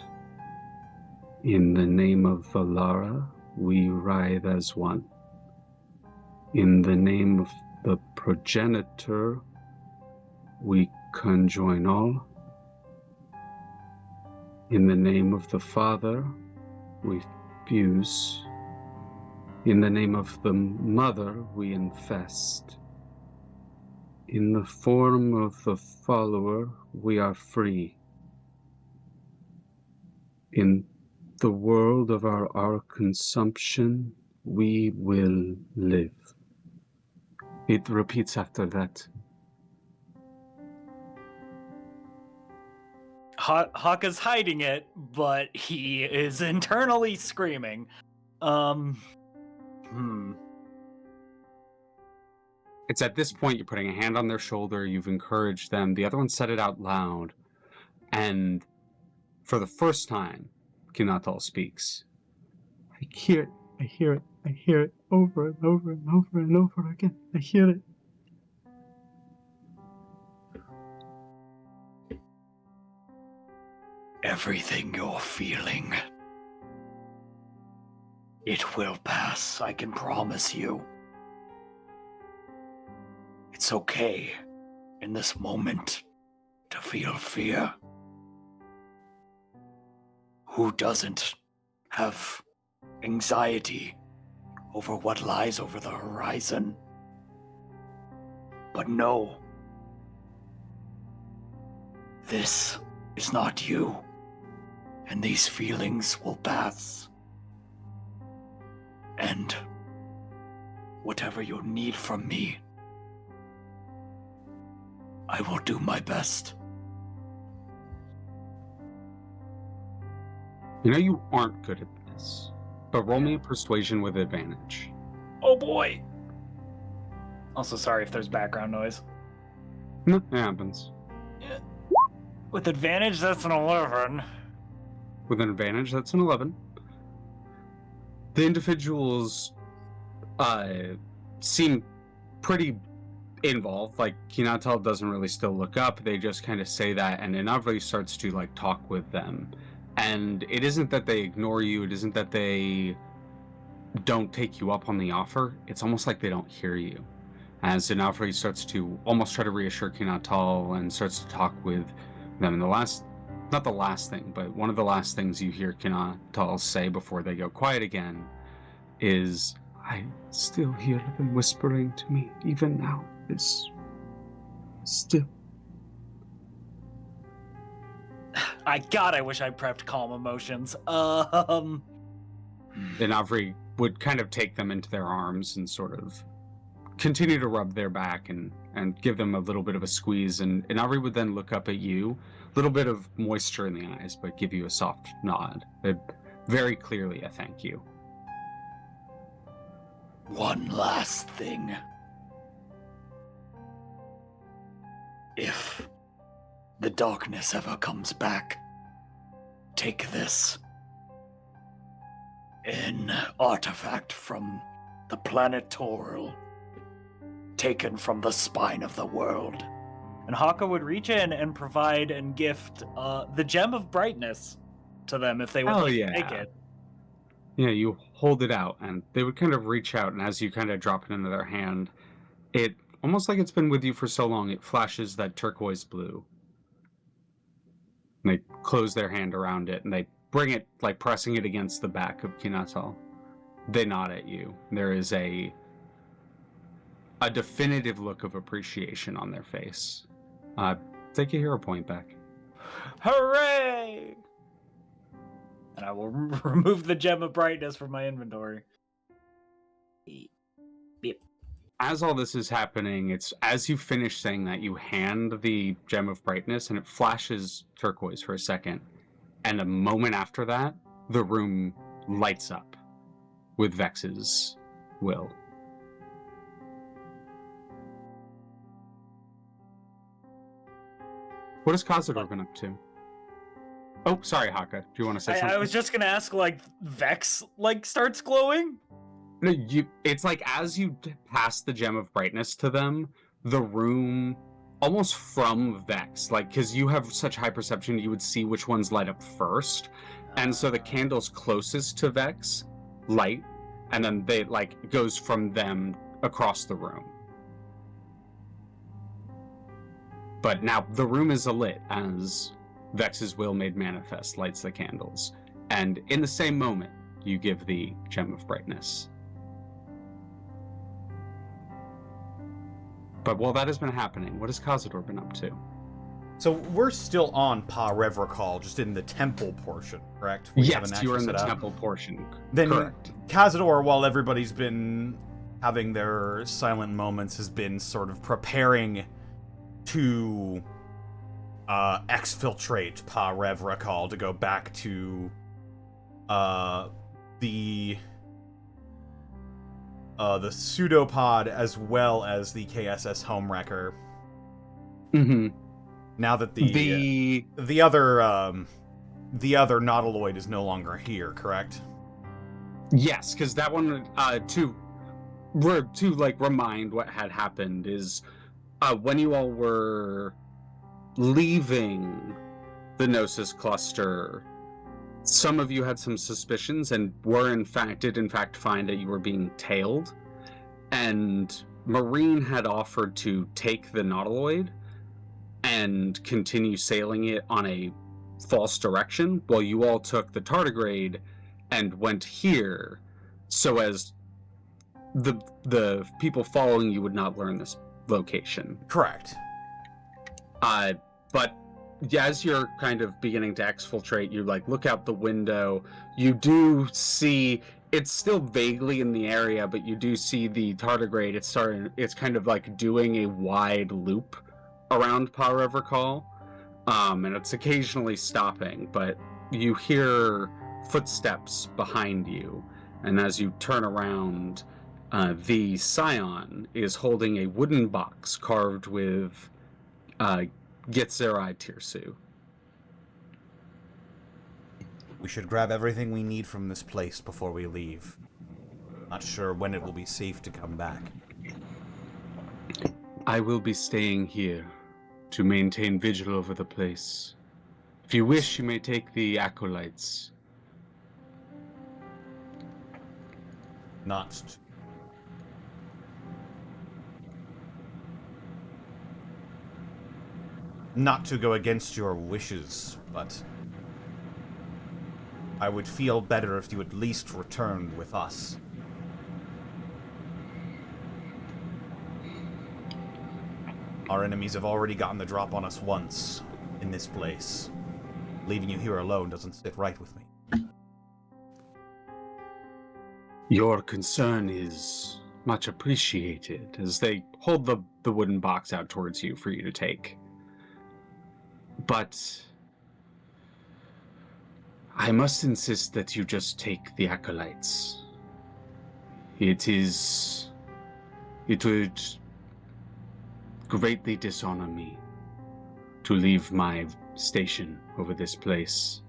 In the name of Valara, we writhe as one. In the name of the progenitor, we conjoin all. In the name of the Father, we fuse. In the name of the Mother, we infest. In the form of the follower, we are free. In the world of our consumption, we will live. It repeats after that. Hakka's hiding it, but he is internally screaming. It's at this point you're putting a hand on their shoulder, you've encouraged them, the other one said it out loud, and for the first time, Kinatal speaks. I hear it over and over and over and over again. I hear it. Everything you're feeling, it will pass, I can promise you. It's okay in this moment to feel fear. who doesn't have anxiety over what lies over the horizon. But no, this is not you, and these feelings will pass. And whatever you need from me, I will do my best. You know you aren't good at this, but roll me a persuasion with advantage. Oh boy! Also, sorry if there's background noise. No, it happens. With advantage, that's an 11. With an advantage, that's an 11. The individuals seem pretty involved. Like, Kinatal doesn't really still look up. They just kind of say that, and Inavri starts to, like, talk with them. And it isn't that they ignore you. It isn't that they don't take you up on the offer. It's almost like they don't hear you. As Inavri starts to almost try to reassure Kinatal and starts to talk with them. And not the last thing, but one of the last things you hear Kinatal say before they go quiet again is, I still hear them whispering to me, even now. It's still. I wish I prepped calm emotions. And Avri would kind of take them into their arms and sort of continue to rub their back and give them a little bit of a squeeze. And Avri would then look up at you, a little bit of moisture in the eyes, but give you a soft nod. Very clearly a thank you. One last thing. If the darkness ever comes back, take this. An artifact from the planet Toril, taken from the spine of the world. And Hakka would reach in and provide and gift the Gem of Brightness to them if they would like to take it. Yeah, you hold it out, and they would kind of reach out, and as you kind of drop it into their hand, it, almost like it's been with you for so long, it flashes that turquoise blue. And they close their hand around it, and they bring it, like pressing it against the back of Kinatal. They nod at you. There is a definitive look of appreciation on their face. Take a hero point back. Hooray! And I will remove the Gem of Brightness from my inventory. Beep. As all this is happening, it's as you finish saying that, you hand the Gem of Brightness, and it flashes turquoise for a second. And a moment after that, the room lights up with Vex's will. What has Kazador been up to? Oh, sorry, Hakka. Do you want to say something? I was just gonna ask, like, Vex, like, starts glowing? No, it's like as you pass the Gem of Brightness to them, the room, almost from Vex, like, because you have such high perception, you would see which ones light up first. And so the candles closest to Vex light, and then they, like, goes from them across the room. But now the room is alit as Vex's will made manifest lights the candles. And in the same moment, you give the Gem of Brightness. But while that has been happening, what has Kazador been up to? So we're still on Pa Revrakal, just in the temple portion, correct? Yes, you are in the temple portion. Then correct. Kazador, while everybody's been having their silent moments, has been sort of preparing to exfiltrate Pa Revrakal to go back to the pseudopod as well as the KSS Homewrecker. Mm-hmm. Now that the other Nautiloid is no longer here, correct? Yes, because that one to like remind what had happened is when you all were leaving the Gnosis cluster, some of you had some suspicions and did in fact find that you were being tailed, and Marine had offered to take the Nautiloid and continue sailing it on a false direction while you all took the tardigrade and went here so as the people following you would not learn this location. Correct. But as you're kind of beginning to exfiltrate, you like look out the window. You do see it's still vaguely in the area, but you do see the tardigrade. It's kind of like doing a wide loop around Pa River Call, and it's occasionally stopping. But you hear footsteps behind you, and as you turn around, the Scion is holding a wooden box carved with Githzerai Tirsu. We should grab everything we need from this place before we leave. Not sure when it will be safe to come back. I will be staying here to maintain vigil over the place. If you wish, you may take the acolytes. Not to go against your wishes, but I would feel better if you at least returned with us. Our enemies have already gotten the drop on us once in this place. Leaving you here alone doesn't sit right with me. Your concern is much appreciated, as they hold the wooden box out towards you for you to take. But I must insist that you just take the acolytes. It would greatly dishonor me to leave my station over this place.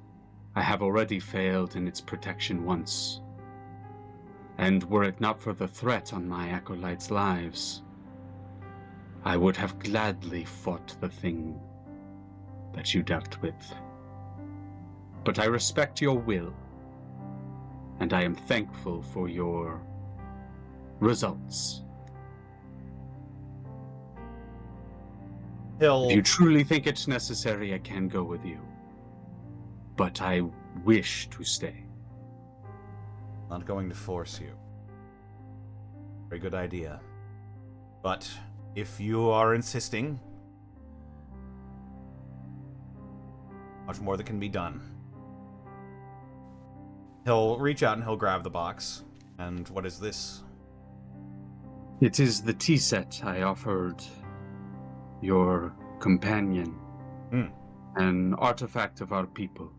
I have already failed in its protection once. And were it not for the threat on my acolytes' lives, I would have gladly fought the thing that you dealt with. But I respect your will, and I am thankful for your results. If you truly think it's necessary, I can go with you. But I wish to stay. Not going to force you. Very good idea. But if you are insisting, much more that can be done. He'll reach out and he'll grab the box. And what is this? It is the tea set I offered your companion. An artifact of our people.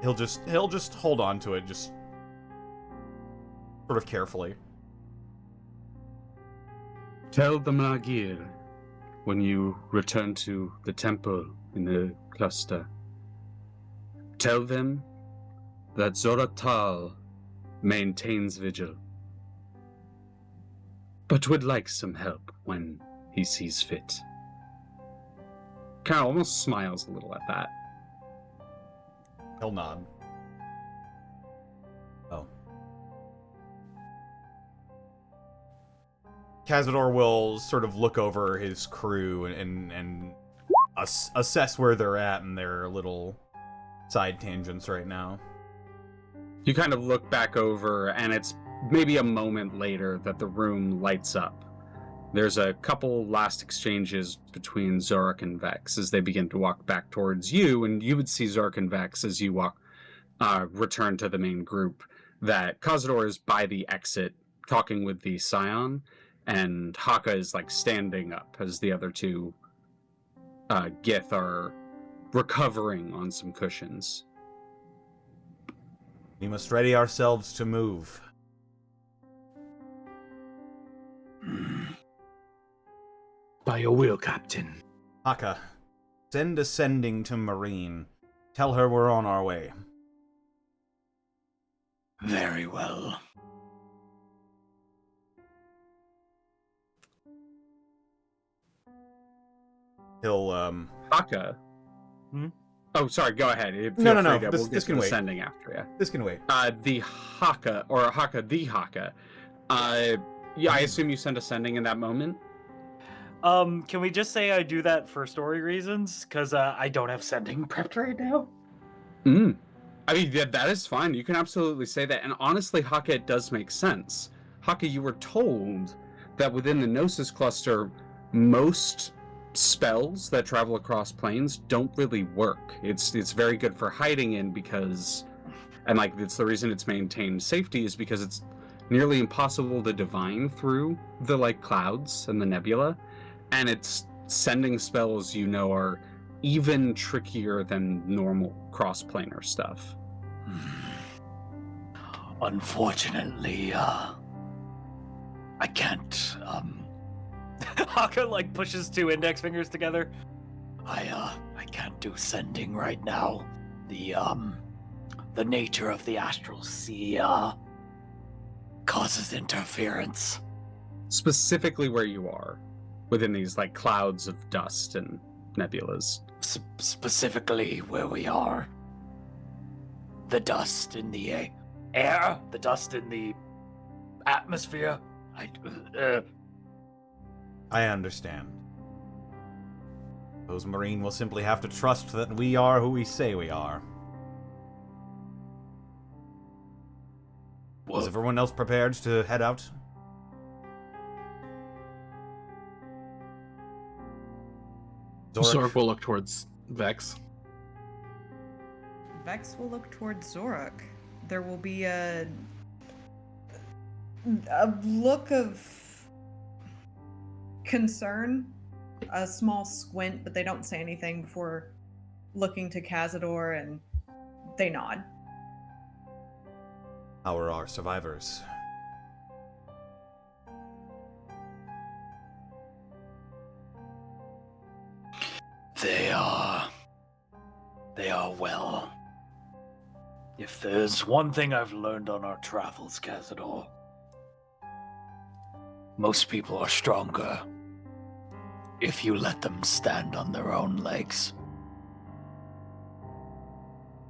He'll just hold on to it, just sort of carefully. Tell the Magir, when you return to the temple in the cluster, tell them that Zoratal maintains vigil, but would like some help when he sees fit. Kind of almost smiles a little at that. He'll nod. Oh. Kazador will sort of look over his crew and assess where they're at in their little side tangents right now. You kind of look back over, and it's maybe a moment later that the room lights up. There's a couple last exchanges between Xoruk and Vex as they begin to walk back towards you, and you would see Xoruk and Vex as you return to the main group, that Kazador is by the exit talking with the Scion, and Hakka is like standing up as the other two Gith are recovering on some cushions. We must ready ourselves to move. By your will, Captain. Hakka, send a sending to Marine. Tell her we're on our way. Very well. He'll, Hakka? Oh, sorry, go ahead. No. We'll This get can to wait. sending after, yeah. This can wait. The Hakka. Yeah, I assume you send a sending in that moment? Can we just say I do that for story reasons? Because I don't have sending prepped right now. I mean, yeah, that is fine. You can absolutely say that. And honestly, Hakka, it does make sense. Hakka, you were told that within the Gnosis cluster, most spells that travel across planes don't really work. It's very good for hiding in because, and like it's the reason it's maintained safety is because it's nearly impossible to divine through the like clouds and the nebula, and it's sending spells you know are even trickier than normal cross-planar stuff. Unfortunately, I can't. Hakka like pushes two index fingers together. I can't do sending right now. The nature of the astral sea causes interference. Specifically where you are, within these like clouds of dust and nebulas. Specifically where we are. The dust in the air, the dust in the atmosphere. I understand. Those Marine will simply have to trust that we are who we say we are. Is everyone else prepared to head out? Xoruk will look towards Vex. Vex will look towards Xoruk. There will be a look of concern, a small squint, but they don't say anything before looking to Kazador, and they nod. How are our survivors? They are well. If there's one thing I've learned on our travels, Kazador, most people are stronger if you let them stand on their own legs.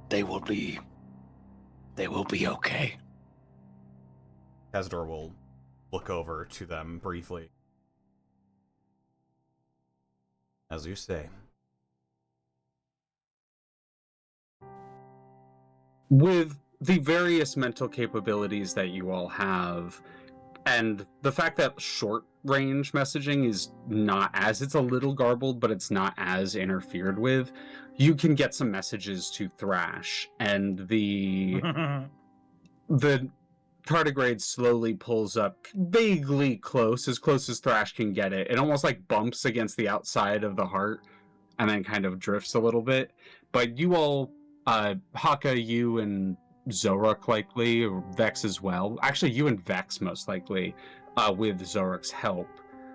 They will be okay. Kazador will look over to them briefly. As you say. With the various mental capabilities that you all have, and the fact that short range messaging is not as, it's a little garbled, but it's not as interfered with, you can get some messages to Thrash, and the tardigrade slowly pulls up vaguely close as Thrash can get it. It almost like bumps against the outside of the heart and then kind of drifts a little bit. But you all, Hakka, you and Xoruk likely, or Vex as well. Actually, you and Vex most likely, with Xoruk's help,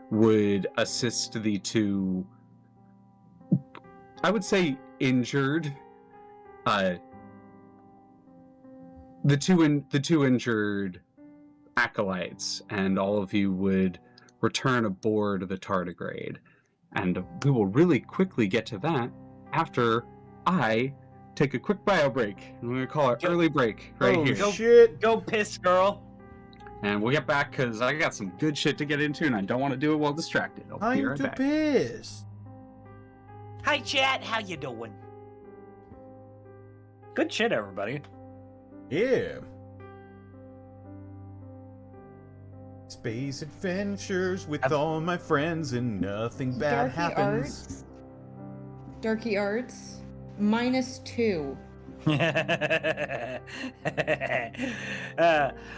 would assist the two, I would say, injured, the two injured acolytes, and all of you would return aboard the tardigrade. And we will really quickly get to that after I take a quick bio break. I'm going to call it early break right Oh, here. shit! Go piss, girl. And we'll get back because I got some good shit to get into and I don't want to do it while distracted. I'll be Time right to back. piss! Hi, chat. How you doing? Good shit, everybody. Yeah. Space adventures with all my friends and nothing bad happens. Darky Arts, -2.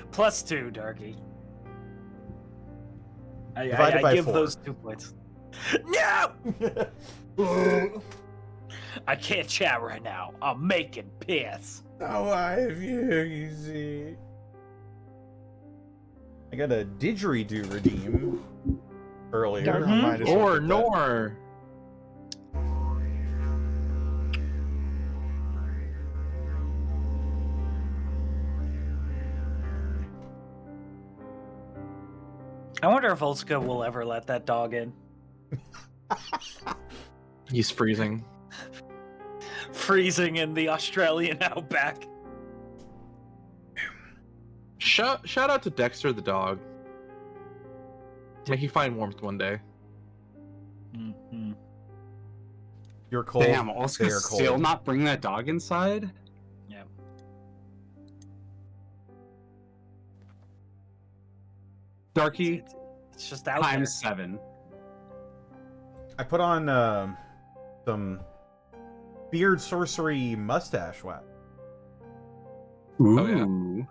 +2, Darky. Divided I by give 4. those 2 points. No! I can't chat right now. I'm making piss. Oh, I have you see. I got a didgeridoo redeem earlier. Mhm. I might as well Or get that. nor. I wonder if Ulska will ever let that dog in. He's freezing. Freezing in the Australian outback. Shout out to Dexter the dog. Make you find warmth one day. Mhm. You're cold. Damn, also they're still cold. not bring that dog inside? Yeah. Darky, It's just out times 7. I put on some beard sorcery mustache wax. Ooh. Oh, yeah.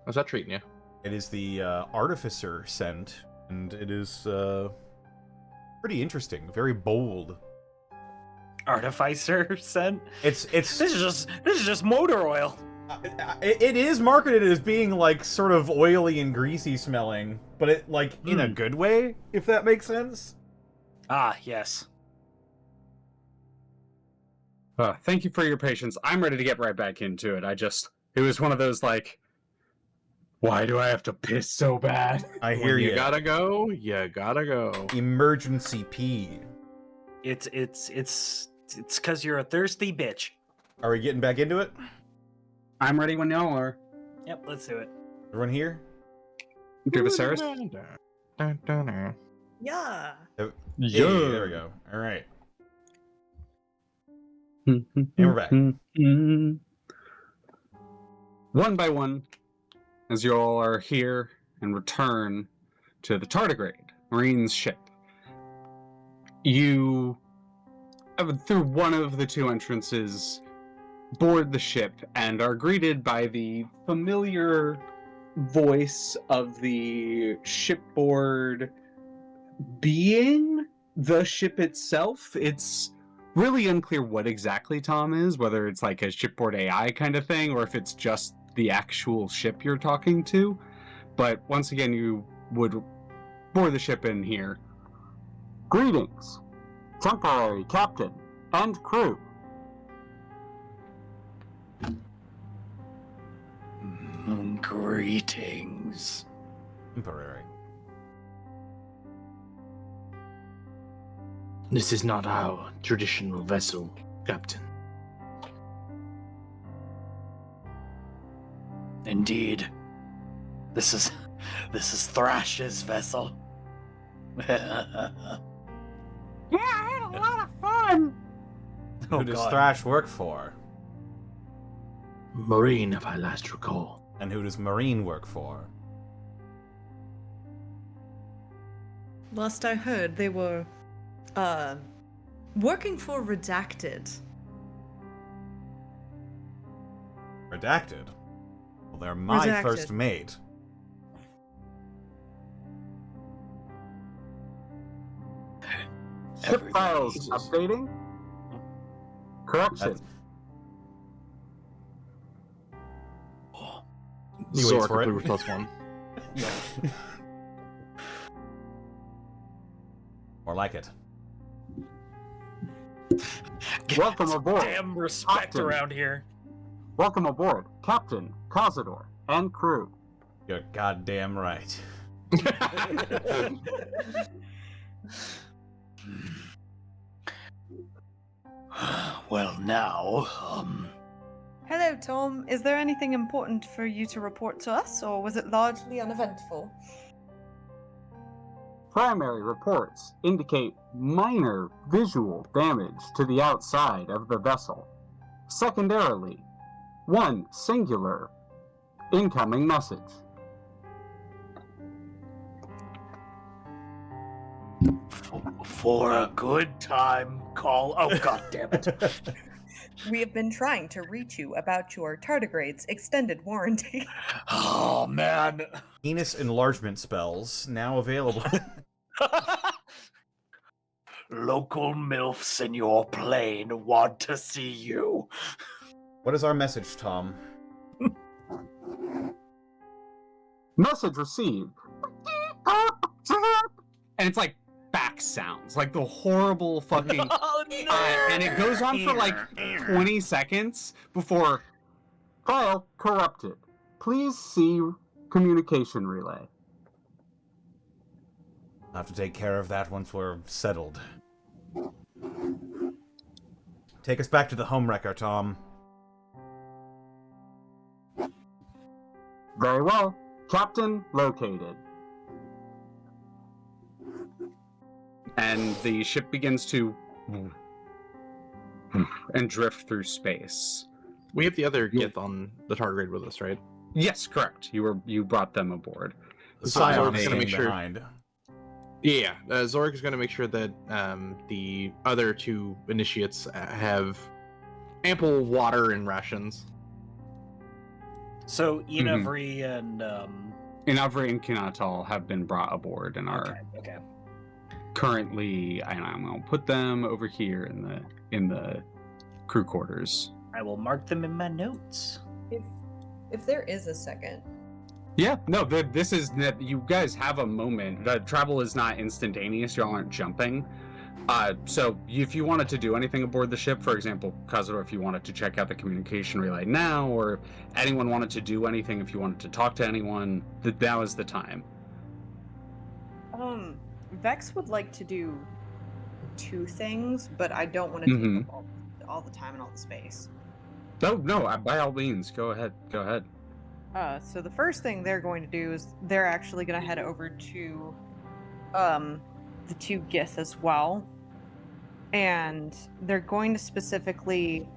How's that treating you? It is the artificer scent, and it is pretty interesting, very bold. Artificer scent. It's This is just motor oil. it is marketed as being like sort of oily and greasy smelling, but it like in a good way, if that makes sense. Ah, yes. Thank you for your patience. I'm ready to get right back into it. It was one of those like, why do I have to piss so bad? I hear When you. you gotta go, you gotta go. Emergency pee. It's because you're a thirsty bitch. Are we getting back into it? I'm ready when y'all are. Yep, let's do it. Everyone here? Githzerai? Yeah. Hey, there we go. All right. And we're back. One by one, as you all are here and return to the tardigrade, Marine's ship, you, through one of the two entrances, board the ship and are greeted by the familiar voice of the shipboard being the ship itself. It's really unclear what exactly Tom is, whether it's like a shipboard AI kind of thing or if it's just the actual ship you're talking to. But once again, you would board the ship in here. Greetings, temporary captain and crew. Greetings. Temporary. This is not our traditional vessel, Captain. Indeed. This is Thrash's vessel. Yeah, I had a lot of fun. Oh, Who does God. Thrash work for? Marine, if I last recall. And who does Marine work for? Last I heard, they were, working for Redacted. Redacted? Well, they're my Redacted. first mate. Ship files updating. Correction. That's- He waits Xoruk for it. approves +1. More like it. Welcome aboard. Damn respect Captain. around here. Welcome aboard, Captain, Kazador, and crew. You're goddamn right. Well, now, Hello, Tom. Is there anything important for you to report to us, or was it largely uneventful? Primary reports indicate minor visual damage to the outside of the vessel. Secondarily, one singular incoming message. for a good time, call. Oh, God damn it. We have been trying to reach you about your tardigrade's extended warranty. Oh, man. Penis enlargement spells now available. Local MILFs in your plane want to see you. What is our message, Tom? Message received. And it's like back sounds, like the horrible fucking. Oh, And it goes on for like 20 seconds before file corrupted. Please see communication relay. I'll have to take care of that once we're settled. Take us back to the home wrecker, Tom. Very well. Captain located. and the ship begins to and drift through space. We have the other Gith on the tardigrade with us, right? Yes, correct. You brought them aboard. Scion Zork is is gonna make staying sure. behind. Yeah, Xoruk is going to make sure that the other two initiates have ample water and rations. So Inavri and Inavri and Kinatal have been brought aboard and are okay. currently, and I'm going to put them over here in the crew quarters. I will mark them in my notes. If there is a second. Yeah, no, this is, you guys have a moment. The travel is not instantaneous. Y'all aren't jumping. So if you wanted to do anything aboard the ship, for example, Kazador, if you wanted to check out the communication relay now, or anyone wanted to do anything, if you wanted to talk to anyone, that was the time. Vex would like to do 2 things, but I don't want to take up all the time and all the space. Oh, no, by all means, go ahead. So the first thing they're going to do is they're actually going to head over to the 2 Gith as well, and they're going to specifically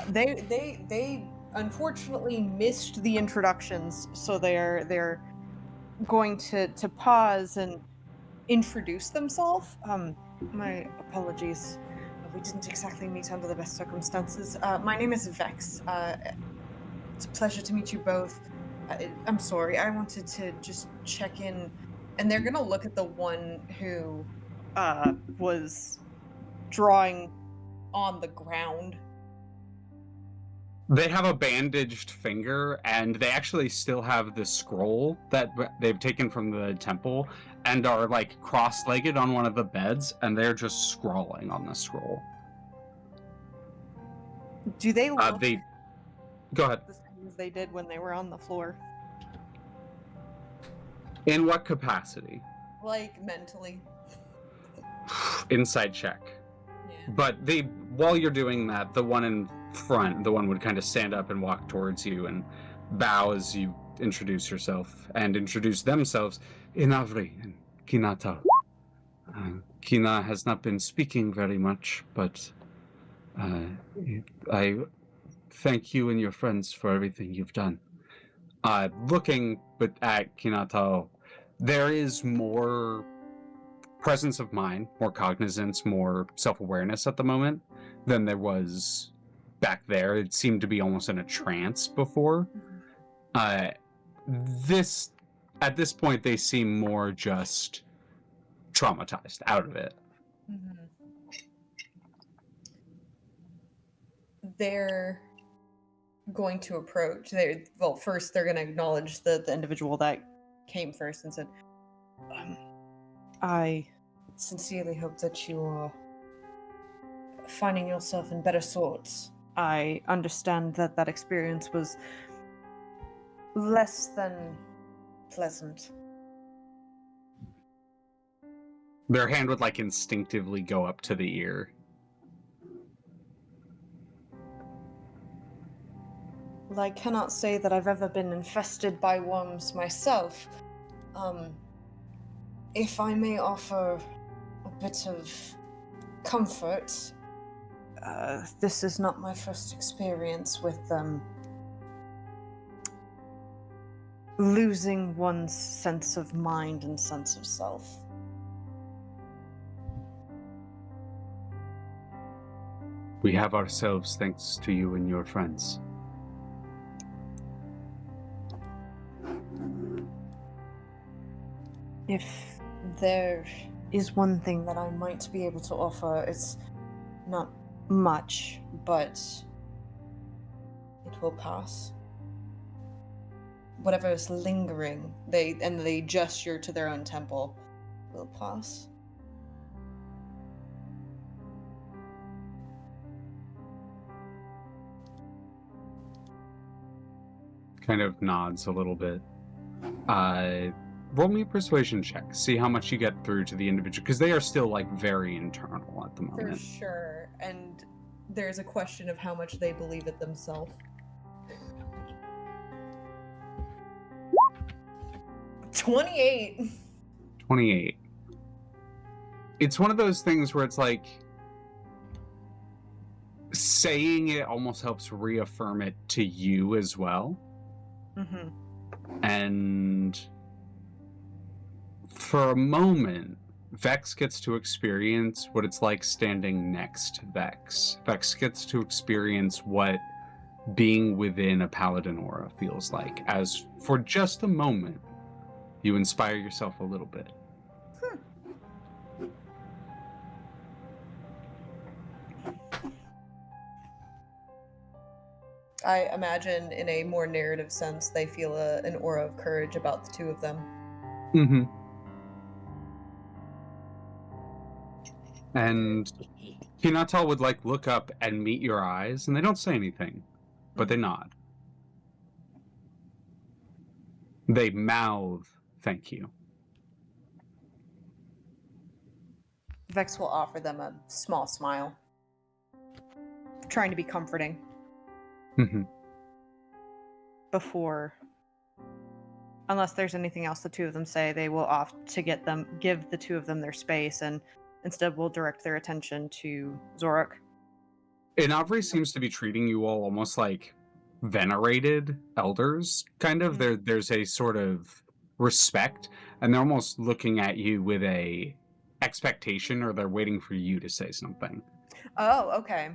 they unfortunately missed the introductions, so they're going to pause and introduce themselves. My apologies, we didn't exactly meet under the best circumstances. My name is Vex. It's a pleasure to meet you both. I'm sorry, I wanted to just check in. And they're gonna look at the one who was drawing on the ground. They have a bandaged finger, and they actually still have the scroll that they've taken from the temple, and are like cross-legged on one of the beds, and they're just scrawling on the scroll. Do they look Go ahead. the same as they did when they were on the floor? In what capacity? Like mentally. Inside check. Yeah. But while you're doing that, the one in front, the one would kind of stand up and walk towards you and bow as you introduce yourself and introduce themselves. Inavri and Kinata. Kina has not been speaking very much, but I thank you and your friends for everything you've done. Looking at Kinata, there is more presence of mind, more cognizance, more self-awareness at the moment than there was back there. It seemed to be almost in a trance before. At this point, they seem more just traumatized out of it. Mm-hmm. They're going to approach. First they're going to acknowledge the individual that came first and said, I sincerely hope that you are finding yourself in better sorts. I understand that experience was less than pleasant. Their hand would like instinctively go up to the ear. Well, I cannot say that I've ever been infested by worms myself. If I may offer a bit of comfort, this is not my first experience with losing one's sense of mind and sense of self. We have ourselves thanks to you and your friends. If there is one thing that I might be able to offer, it's not much, but it will pass. Whatever is lingering, they gesture to their own temple, will pass. Kind of nods a little bit. Roll me a persuasion check. See how much you get through to the individual, because they are still like very internal at the For moment. sure, and there's a question of how much they believe it themselves. 28. 28. it's one of those things where it's like saying it almost helps reaffirm it to you as well. Mm-hmm. And for a moment, Vex gets to experience what it's like standing next to Vex. Vex gets to experience what being within a Paladin aura feels like, as for just a moment, you inspire yourself a little bit. I imagine in a more narrative sense, they feel an aura of courage about the two of them. Mm-hmm. And Hinatal would like look up and meet your eyes, and they don't say anything, but they nod. They mouth thank you. Vex will offer them a small smile, trying to be comforting Mm-hmm. before. Unless there's anything else the two of them say, they will off to give the two of them their space, and instead will direct their attention to Xoruk. Inavri seems to be treating you all almost like venerated elders, kind of. There's a sort of respect, and they're almost looking at you with a expectation, or they're waiting for you to say something. Oh, okay.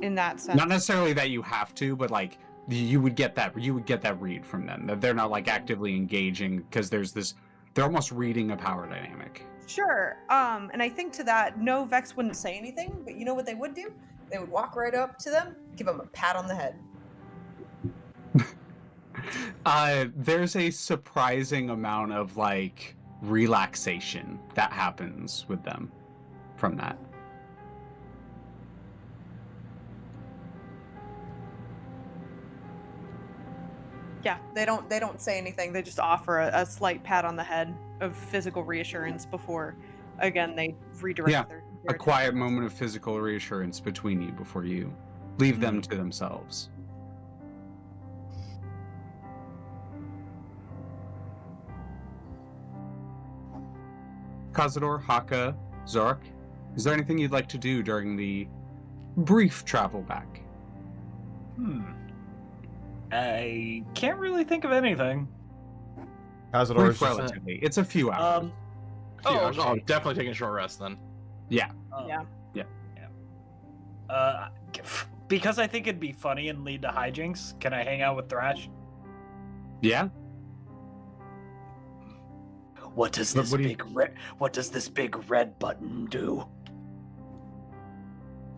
In that sense. Not necessarily that you have to, but like you would get that read from them, that they're not like actively engaging, because they're almost reading a power dynamic. Sure. And I think to that, no, Vex wouldn't say anything, but you know what they would do? They would walk right up to them, give them a pat on the head. There's a surprising amount of like relaxation that happens with them from that. Yeah, they don't say anything. They just offer a slight pat on the head of physical reassurance before, again, they redirect their a quiet moment of physical reassurance between you before you leave them to themselves. Kazador, Hakka, Xoruk, is there anything you'd like to do during the brief travel back? I can't really think of anything. Kazador Brief is just relatively. It's a few hours. Oh, I'm definitely taking a short rest then. Yeah. Yeah. Because I think it'd be funny and lead to hijinks, can I hang out with Thrash? Yeah? What does But this what do you- what does this big red button do?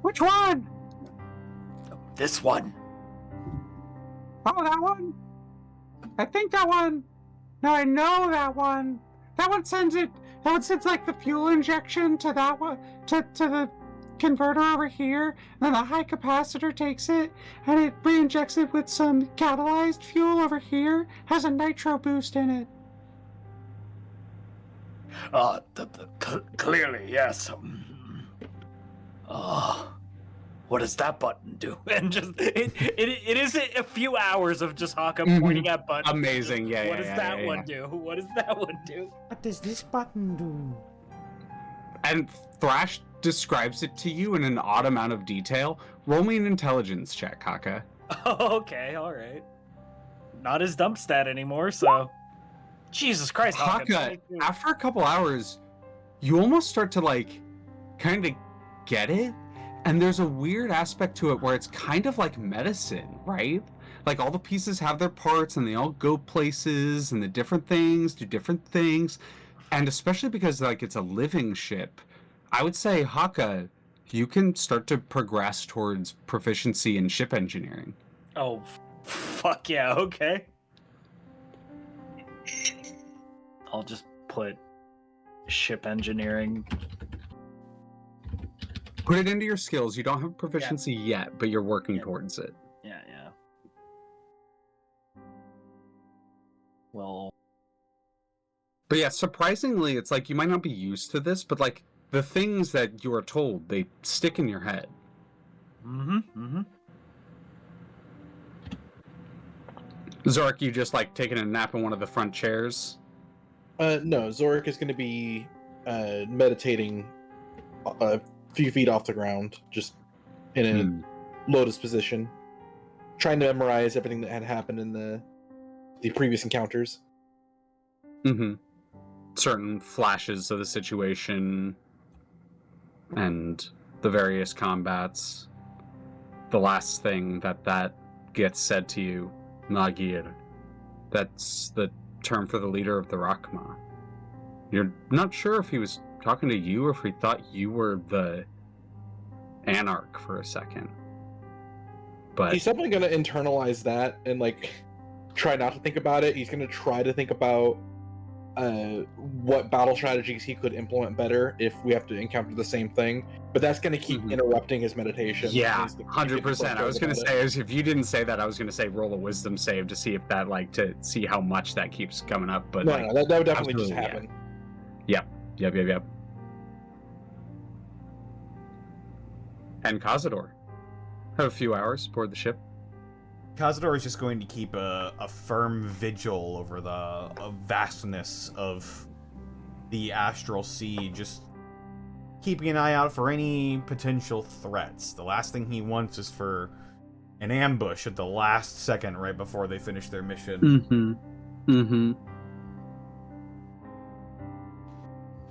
Which one? This one. Oh, that one? I think that one. No, I know that one. That one sends like the fuel injection to that one, to the converter over here. And then the high capacitor takes it and it re-injects it with some catalyzed fuel over here. Has a nitro boost in it. Clearly, yes. What does that button do? And just it is a few hours of just Hakka pointing at buttons. Amazing, yeah. What does that one do? What does that one do? What does this button do? And Thrash describes it to you in an odd amount of detail. Roll me an intelligence check, Hakka. Okay, all right. Not his dump stat anymore, so. Jesus Christ, Hakka, after a couple hours, you almost start to like kind of get it. And there's a weird aspect to it where it's kind of like medicine, right? Like all the pieces have their parts and they all go places, and the different things do different things. And especially because like it's a living ship, I would say, Hakka, you can start to progress towards proficiency in ship engineering. Oh, fuck yeah, okay. I'll just put ship engineering. Put it into your skills. You don't have proficiency yet, but you're working towards it. Yeah. Well. But yeah, surprisingly, it's like you might not be used to this, but like the things that you are told, they stick in your head. Xoruk, you just like taking a nap in one of the front chairs? No, Xoruk is going to be meditating a few feet off the ground, just in a lotus position, trying to memorize everything that had happened in the previous encounters. Mm-hmm. Certain flashes of the situation and the various combats. The last thing that gets said to you, Magir, that's the term for the leader of the Rakma. You're not sure if he was talking to you or if he thought you were the Anarch for a second. But He's definitely going to internalize that and like try not to think about it. He's going to try to think about what battle strategies he could implement better if we have to encounter the same thing. But that's going to keep interrupting his meditation. Yeah, He's gonna keep 100%. I was going to frustrated say, if you didn't say that, I was going to say roll a wisdom save to see if that, like, to see how much that keeps coming up. But about it. No, that would definitely just absolutely, happen. Yep. And Kazador. Have a few hours aboard the ship. Kazador is just going to keep a firm vigil over the vastness of the astral sea, just keeping an eye out for any potential threats. The last thing he wants is for an ambush at the last second right before they finish their mission.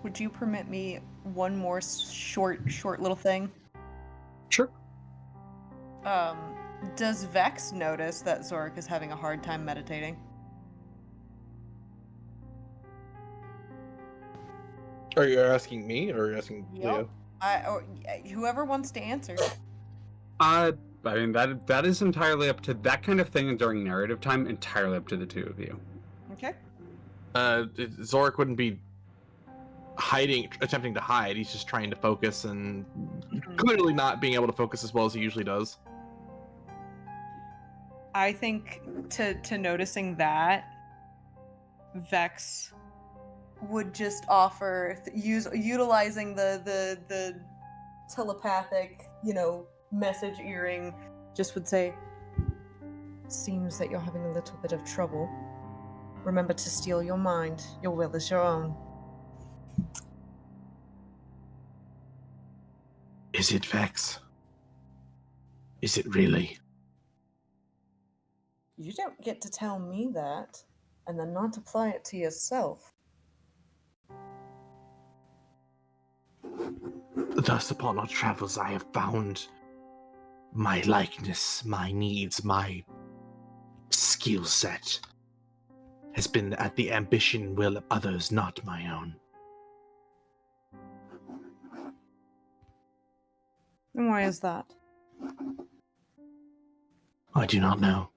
Would you permit me one more short little thing? Sure. Does Vex notice that Xoruk is having a hard time meditating? Are you asking me or are you asking Yep. Leo? Whoever wants to answer. I mean, that is entirely up to that kind of thing during narrative time, entirely up to the two of you. Okay. Xoruk wouldn't be attempting to hide. He's just trying to focus and clearly not being able to focus as well as he usually does. I think to noticing that, Vex would just offer utilizing the telepathic, message earring, just would say, "Seems that you're having a little bit of trouble. Remember to steel your mind. Your will is your own." Is it Vex? Is it really? You don't get to tell me that, and then not apply it to yourself. Thus, upon our travels, I have found my likeness, my needs, my skill set has been at the ambition and will of others, not my own. And why is that? I do not know.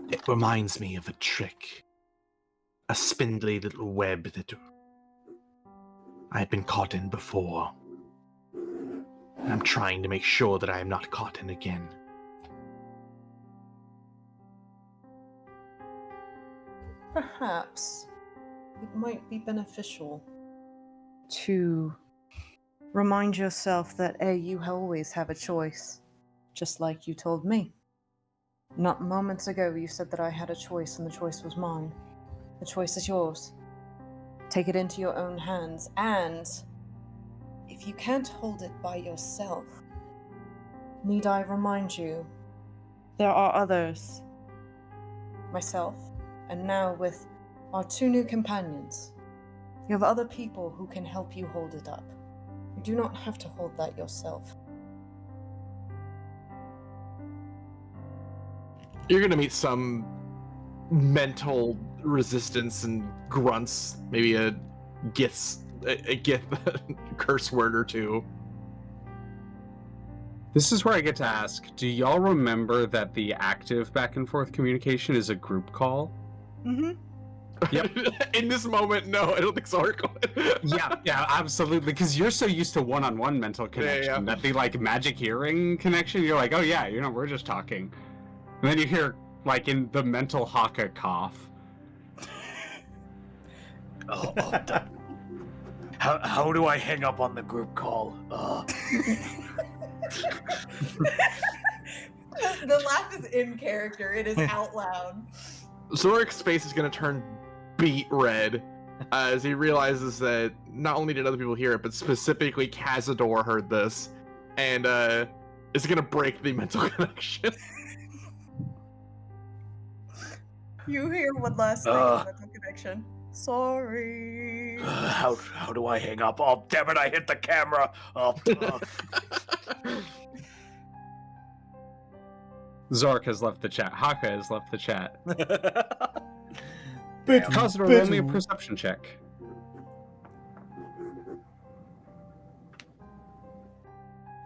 It reminds me of a trick, a spindly little web that I had been caught in before. And I'm trying to make sure that I am not caught in again. Perhaps it might be beneficial to remind yourself that you always have a choice, just like you told me. Not moments ago you said that I had a choice and the choice was mine. The choice is yours. Take it into your own hands, and if you can't hold it by yourself, need I remind you, there are others. Myself, and now with our 2 new companions. You have other people who can help you hold it up. You do not have to hold that yourself. You're gonna meet some mental resistance and grunts, maybe a gith curse word or two. This is where I get to ask, do y'all remember that the active back and forth communication is a group call? Mm-hmm. Yep. In this moment, no, I don't think so. Yeah, absolutely. Because you're so used to one-on-one mental connection that the magic hearing connection, you're like, oh yeah, we're just talking. And then you hear, in the mental Hakka cough. How do I hang up on the group call? The laugh is in character. It is out loud. Xoruk's face is gonna turn beet red as he realizes that not only did other people hear it, but specifically Kazador heard this, and is gonna break the mental connection. You hear one last thing, mental connection. Sorry. How do I hang up? Oh, damn it, I hit the camera. Oh, Xoruk has left the chat. Hakka has left the chat. Bit- Kazador, bit- roll me a perception check.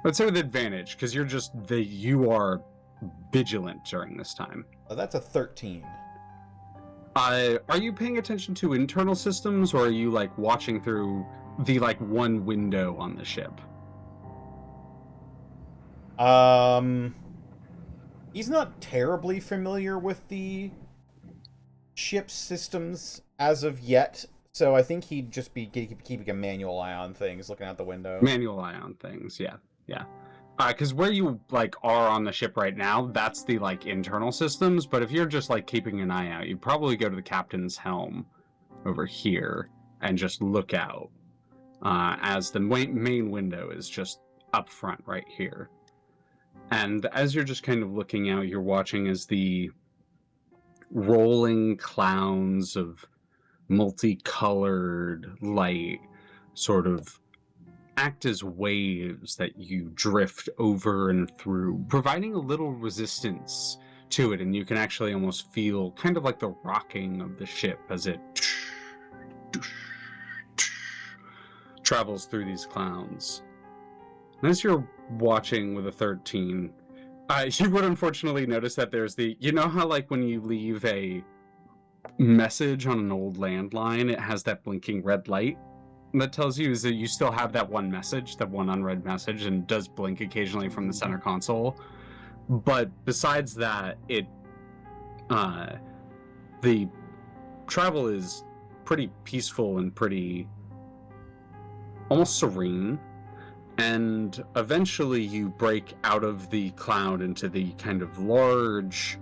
Let's say with advantage, because you are vigilant during this time. That's a 13. Are you paying attention to internal systems, or are you like watching through the like one window on the ship? He's not terribly familiar with the ship's systems as of yet, so I think he'd just be keeping a manual eye on things, looking out the window. Manual eye on things, yeah. Because where you like are on the ship right now, that's the like internal systems. But if you're just like keeping an eye out, you'd probably go to the captain's helm over here and just look out, as the main window is just up front right here. And as you're just kind of looking out, you're watching as the rolling clouds of multicolored light sort of act as waves that you drift over and through, providing a little resistance to it, and you can actually almost feel kind of like the rocking of the ship as it travels through these clouds. And as you're watching with a 13, you would unfortunately notice that there's you know how like when you leave a message on an old landline, it has that blinking red light that tells you is that you still have that one message, that one unread message, and does blink occasionally from the center console. But besides that, the travel is pretty peaceful and pretty almost serene. And eventually you break out of the cloud into the kind of large,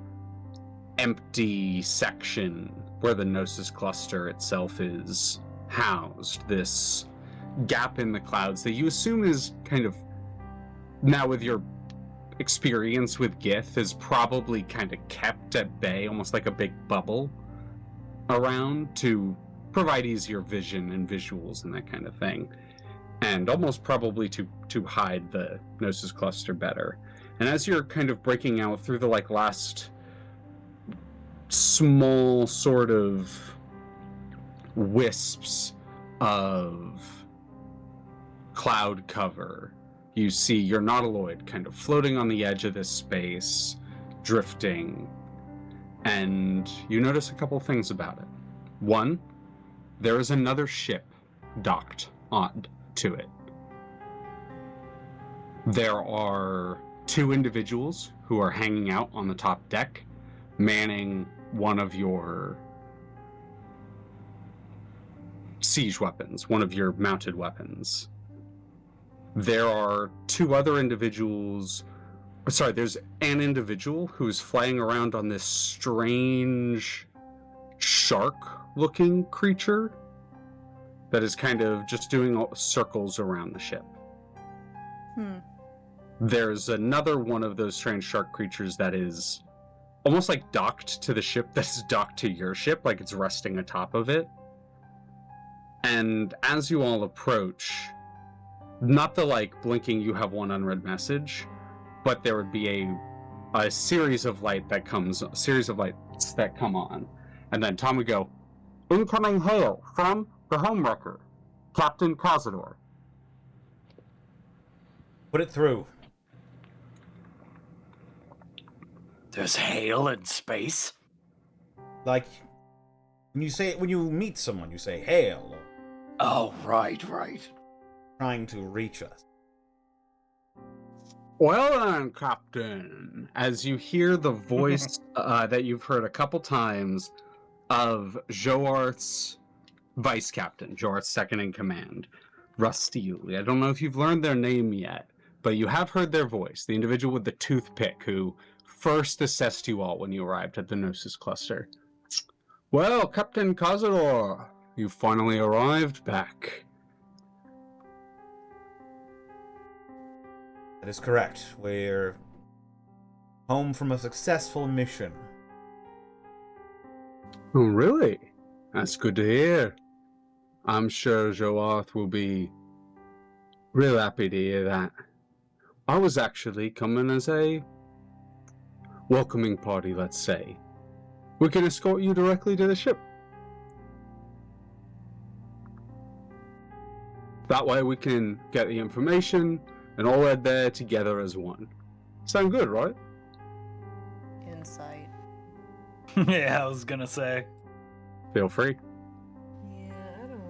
empty section where the Gnosis cluster itself is housed. This gap in the clouds that you assume is kind of, now with your experience with Gith, is probably kind of kept at bay, almost like a big bubble around to provide easier vision and visuals and that kind of thing. And almost probably to hide the Gnosis cluster better. And as you're kind of breaking out through the like last small sort of wisps of cloud cover, you see your nautiloid kind of floating on the edge of this space, drifting, and you notice a couple things about it. One, there is another ship docked on to it. There are two individuals who are hanging out on the top deck, manning one of your siege weapons, one of your mounted weapons. There are two other individuals. Sorry, there's an individual who's flying around on this strange shark-looking creature that is kind of just doing circles around the ship. There's another one of those strange shark creatures that is almost like docked to the ship that's docked to your ship, like it's resting atop of it. And as you all approach, not the like blinking you have one unread message, but there would be a series of lights that come on. And then Tom would go, "Incoming hail from the homewrecker, Captain Kazador." Put it through. There's hail in space? Like, when you meet someone, you say, "Hail," or Oh, right. trying to reach us. Well then, Captain, as you hear the voice that you've heard a couple times of Joarth's vice captain, Joarth's second in command, Rusty. I don't know if you've learned their name yet, but you have heard their voice, the individual with the toothpick who first assessed you all when you arrived at the Gnosis cluster. Well, Captain Kazador, you finally arrived back. That is correct. We're home from a successful mission. Oh, really? That's good to hear. I'm sure Joarth will be real happy to hear that. I was actually coming as a welcoming party, let's say. We can escort you directly to the ship. That way we can get the information and all head there together as one. Sound good, right? Insight. Yeah, I was gonna say. Feel free. Yeah, I don't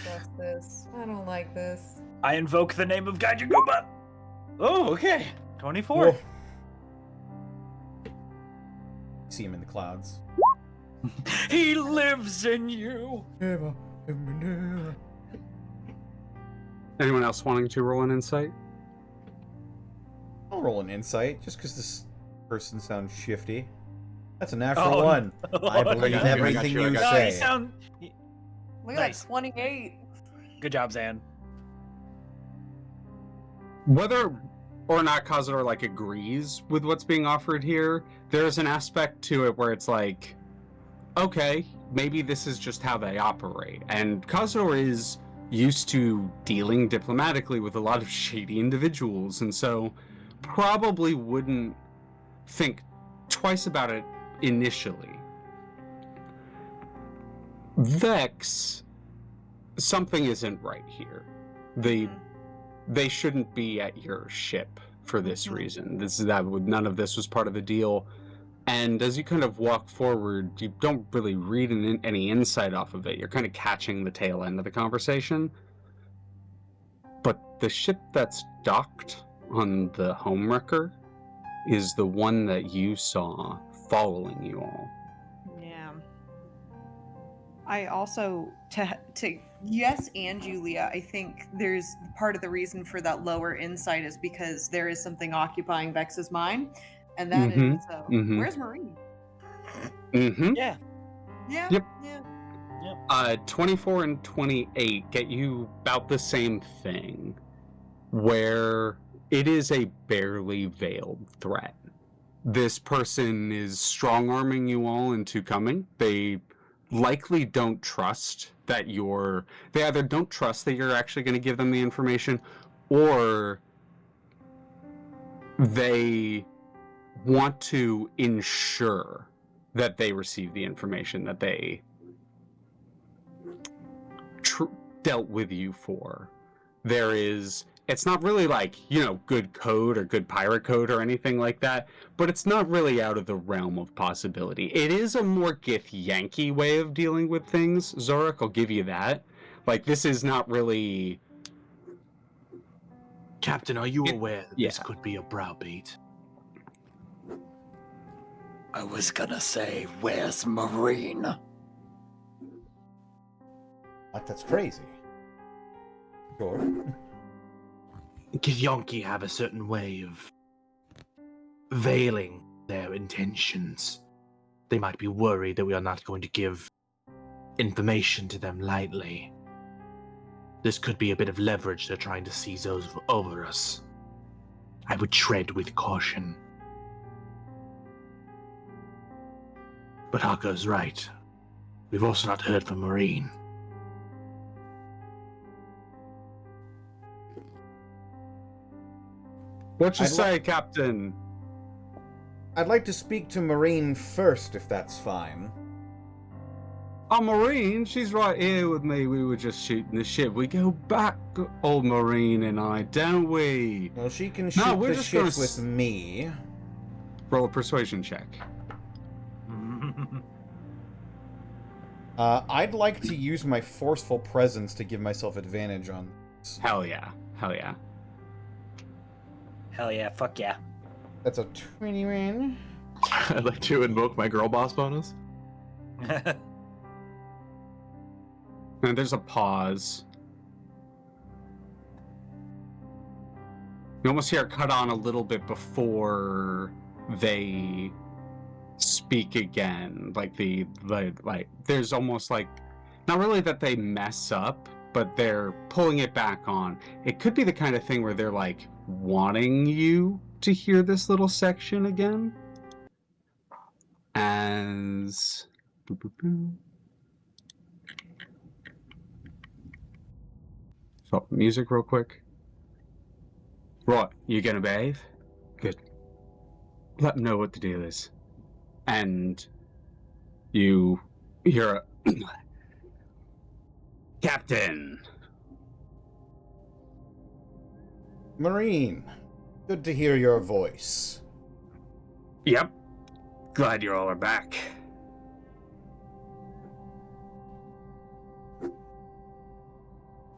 trust this. I don't like this. I invoke the name of Gajaguba. Oh, okay. 24. Whoa. See him in the clouds. He lives in you. Anyone else wanting to roll an insight? I'll roll an insight, just because this person sounds shifty. That's a natural Oh, one. I no. believe I got you, everything I you got No, say. you sound. Look Nice. at that 28. Good job, Zan. Whether or not Kazador like agrees with what's being offered here, there's an aspect to it where it's like, okay, maybe this is just how they operate. And Kazador is used to dealing diplomatically with a lot of shady individuals, and so probably wouldn't think twice about it initially. Vex, something isn't right here. They shouldn't be at your ship for this reason. None of this was part of the deal. And as you kind of walk forward, you don't really read any insight off of it. You're kind of catching the tail end of the conversation. But the ship that's docked on the homewrecker is the one that you saw following you all. Yeah. I also, to yes, and Julia, I think there's part of the reason for that lower insight is because there is something occupying Vex's mind, and that is, where's Marine? Mm-hmm. Yeah. Yeah. Yep. Yeah. 24 and 28 get you about the same thing, where it is a barely veiled threat. This person is strong-arming you all into coming. They likely don't trust that they either don't trust that you're actually going to give them the information, or they want to ensure that they receive the information that they dealt with you for. It's not really like, good code or good pirate code or anything like that, but it's not really out of the realm of possibility. It is a more Gith-Yankee way of dealing with things, Xoruk, I'll give you that. Like, this is not really... Captain, are you aware that this yeah. could be a browbeat? I was gonna say, where's Marine? That's crazy. Sure. Githyanki have a certain way of veiling their intentions. They might be worried that we are not going to give information to them lightly. This could be a bit of leverage they're trying to seize over us. I would tread with caution. But Hakka's right. We've also not heard from Marine. What you I'd say, Captain? I'd like to speak to Marine first, if that's fine. Oh, Marine, she's right here with me. We were just shooting the ship. We go back, old Marine and I, don't we? Well, she can shoot we're the just ship gonna with me. Roll a persuasion check. I'd like to use my forceful presence to give myself advantage on this. Hell yeah. Hell yeah. Hell yeah, fuck yeah. That's a 21. I'd like to invoke my girl boss bonus. And there's a pause. You almost hear it cut on a little bit before they speak again. Like there's almost like not really that they mess up, but they're pulling it back on. It could be the kind of thing where they're like wanting you to hear this little section again. As so, music real quick. What, you gonna bathe? Good. Let them know what the deal is. And you hear a Captain. Marine, good to hear your voice. Yep. Glad you all are back.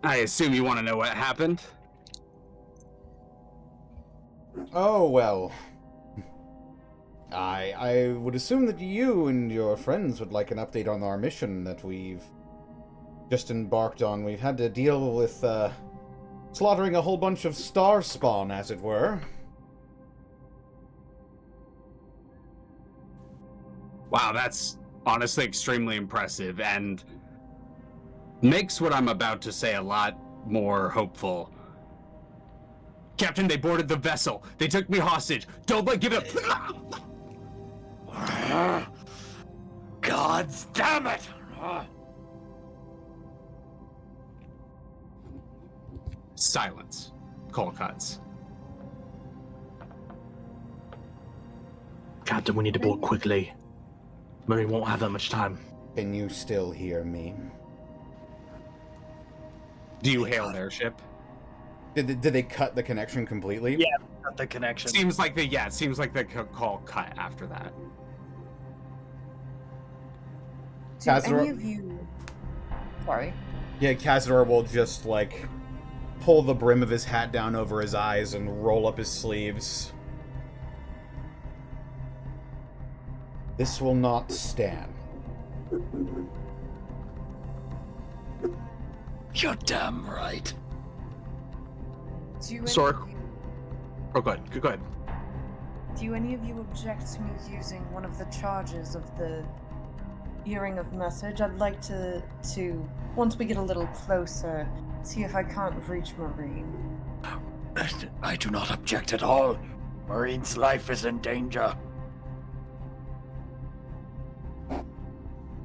I assume you want to know what happened? Oh, well. I would assume that you and your friends would like an update on our mission that we've just embarked on. We've had to deal with, slaughtering a whole bunch of star spawn, as it were. Wow, that's honestly extremely impressive and makes what I'm about to say a lot more hopeful. Captain, they boarded the vessel. They took me hostage. Don't give it. God damn it! Silence. Call cuts. Captain, we need to board quickly. Marine won't have that much time. Can you still hear me? Do you hail their ship? Did they cut the connection completely? Yeah, cut the connection. Seems like it seems like the call cut after that. Do Kazador- any of you... Sorry. Yeah, Kazador will just, like, pull the brim of his hat down over his eyes and roll up his sleeves. This will not stand. You're damn right. Do any Sork. of you- Oh, go ahead. Go ahead. Do any of you object to me using one of the charges of the Earring of Message? I'd like to once we get a little closer, see if I can't reach Marine. I do not object at all. Marine's life is in danger.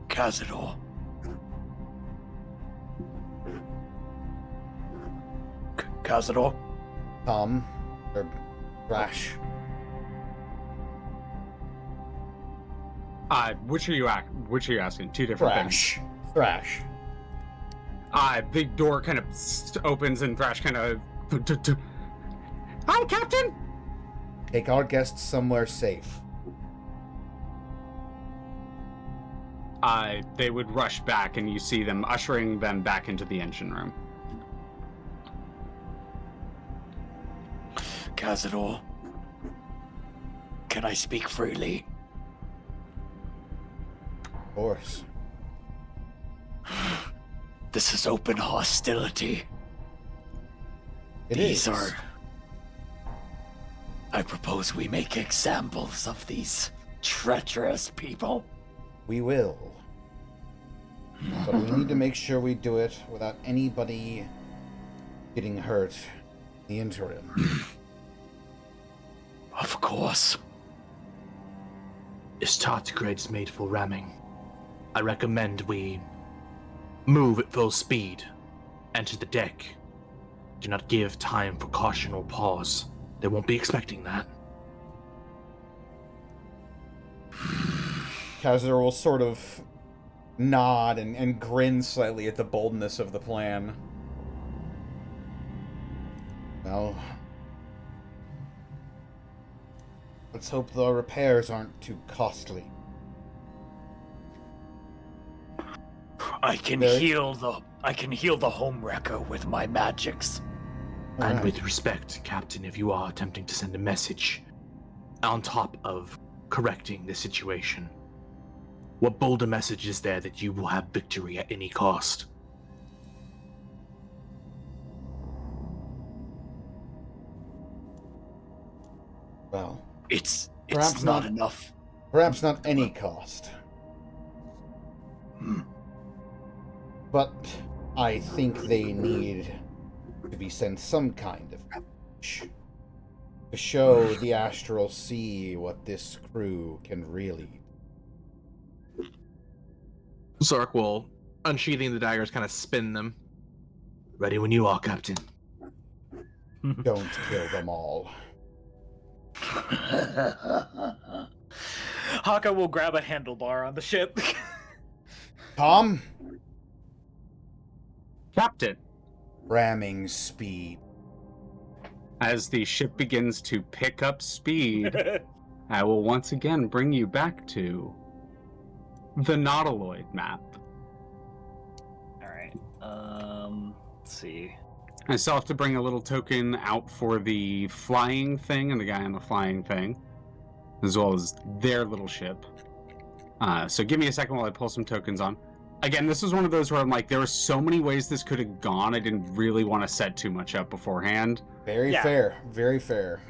Kazador. Kazador? Tom, or Rash. Which are you asking? Two different things. Thrash. The door kind of opens and Thrash kind of. Hi, Captain. Take our guests somewhere safe. They would rush back, and you see them ushering them back into the engine room. Kazador. Can I speak freely? Of course. This is open hostility. These are... I propose we make examples of these treacherous people. We will. But we need to make sure we do it without anybody getting hurt in the interim. Of course. This tardigrade's made for ramming. I recommend we move at full speed. Enter the deck. Do not give time for caution or pause. They won't be expecting that. Kazador will sort of nod and grin slightly at the boldness of the plan. Well, let's hope the repairs aren't too costly. I can heal the home wrecker with my magics. And Alright. with respect, Captain, if you are attempting to send a message on top of correcting the situation, what bolder message is there that you will have victory at any cost? Well, It's Perhaps not not. enough. perhaps not any cost. But I think they need to be sent some kind of message to show the Astral Sea what this crew can really. Xoruk will, unsheathing the daggers, kind of spin them. Ready when you are, Captain. Don't kill them all. Hakka will grab a handlebar on the ship. Tom, Captain, ramming speed. as the ship begins to pick up speed, I will once again bring you back to the Nautiloid map. All right. Let's see. I still have to bring a little token out for the flying thing and the guy on the flying thing, as well as their little ship. So give me a second while I pull some tokens on. Again, this is one of those where I'm like, there were so many ways this could have gone. I didn't really want to set too much up beforehand. Very fair. Very fair.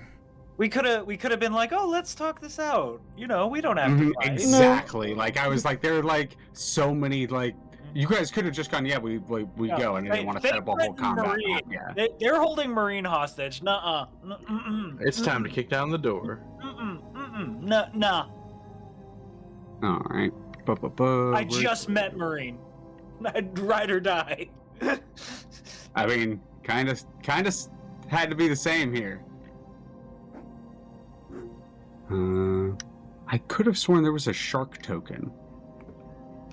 We could have been like, oh, let's talk this out. You know, we don't have to fight. Exactly. Like I was like, there are like so many like. You guys could have just gone, yeah, we No, go, and I didn't want to set up a whole combat. Marine. Yeah. They're holding Marine hostage. Nuh-uh. It's time to kick down the door. Nah. All right. I just met Marine. I'd ride or die. I mean, kind of had to be the same here. I could have sworn there was a shark token.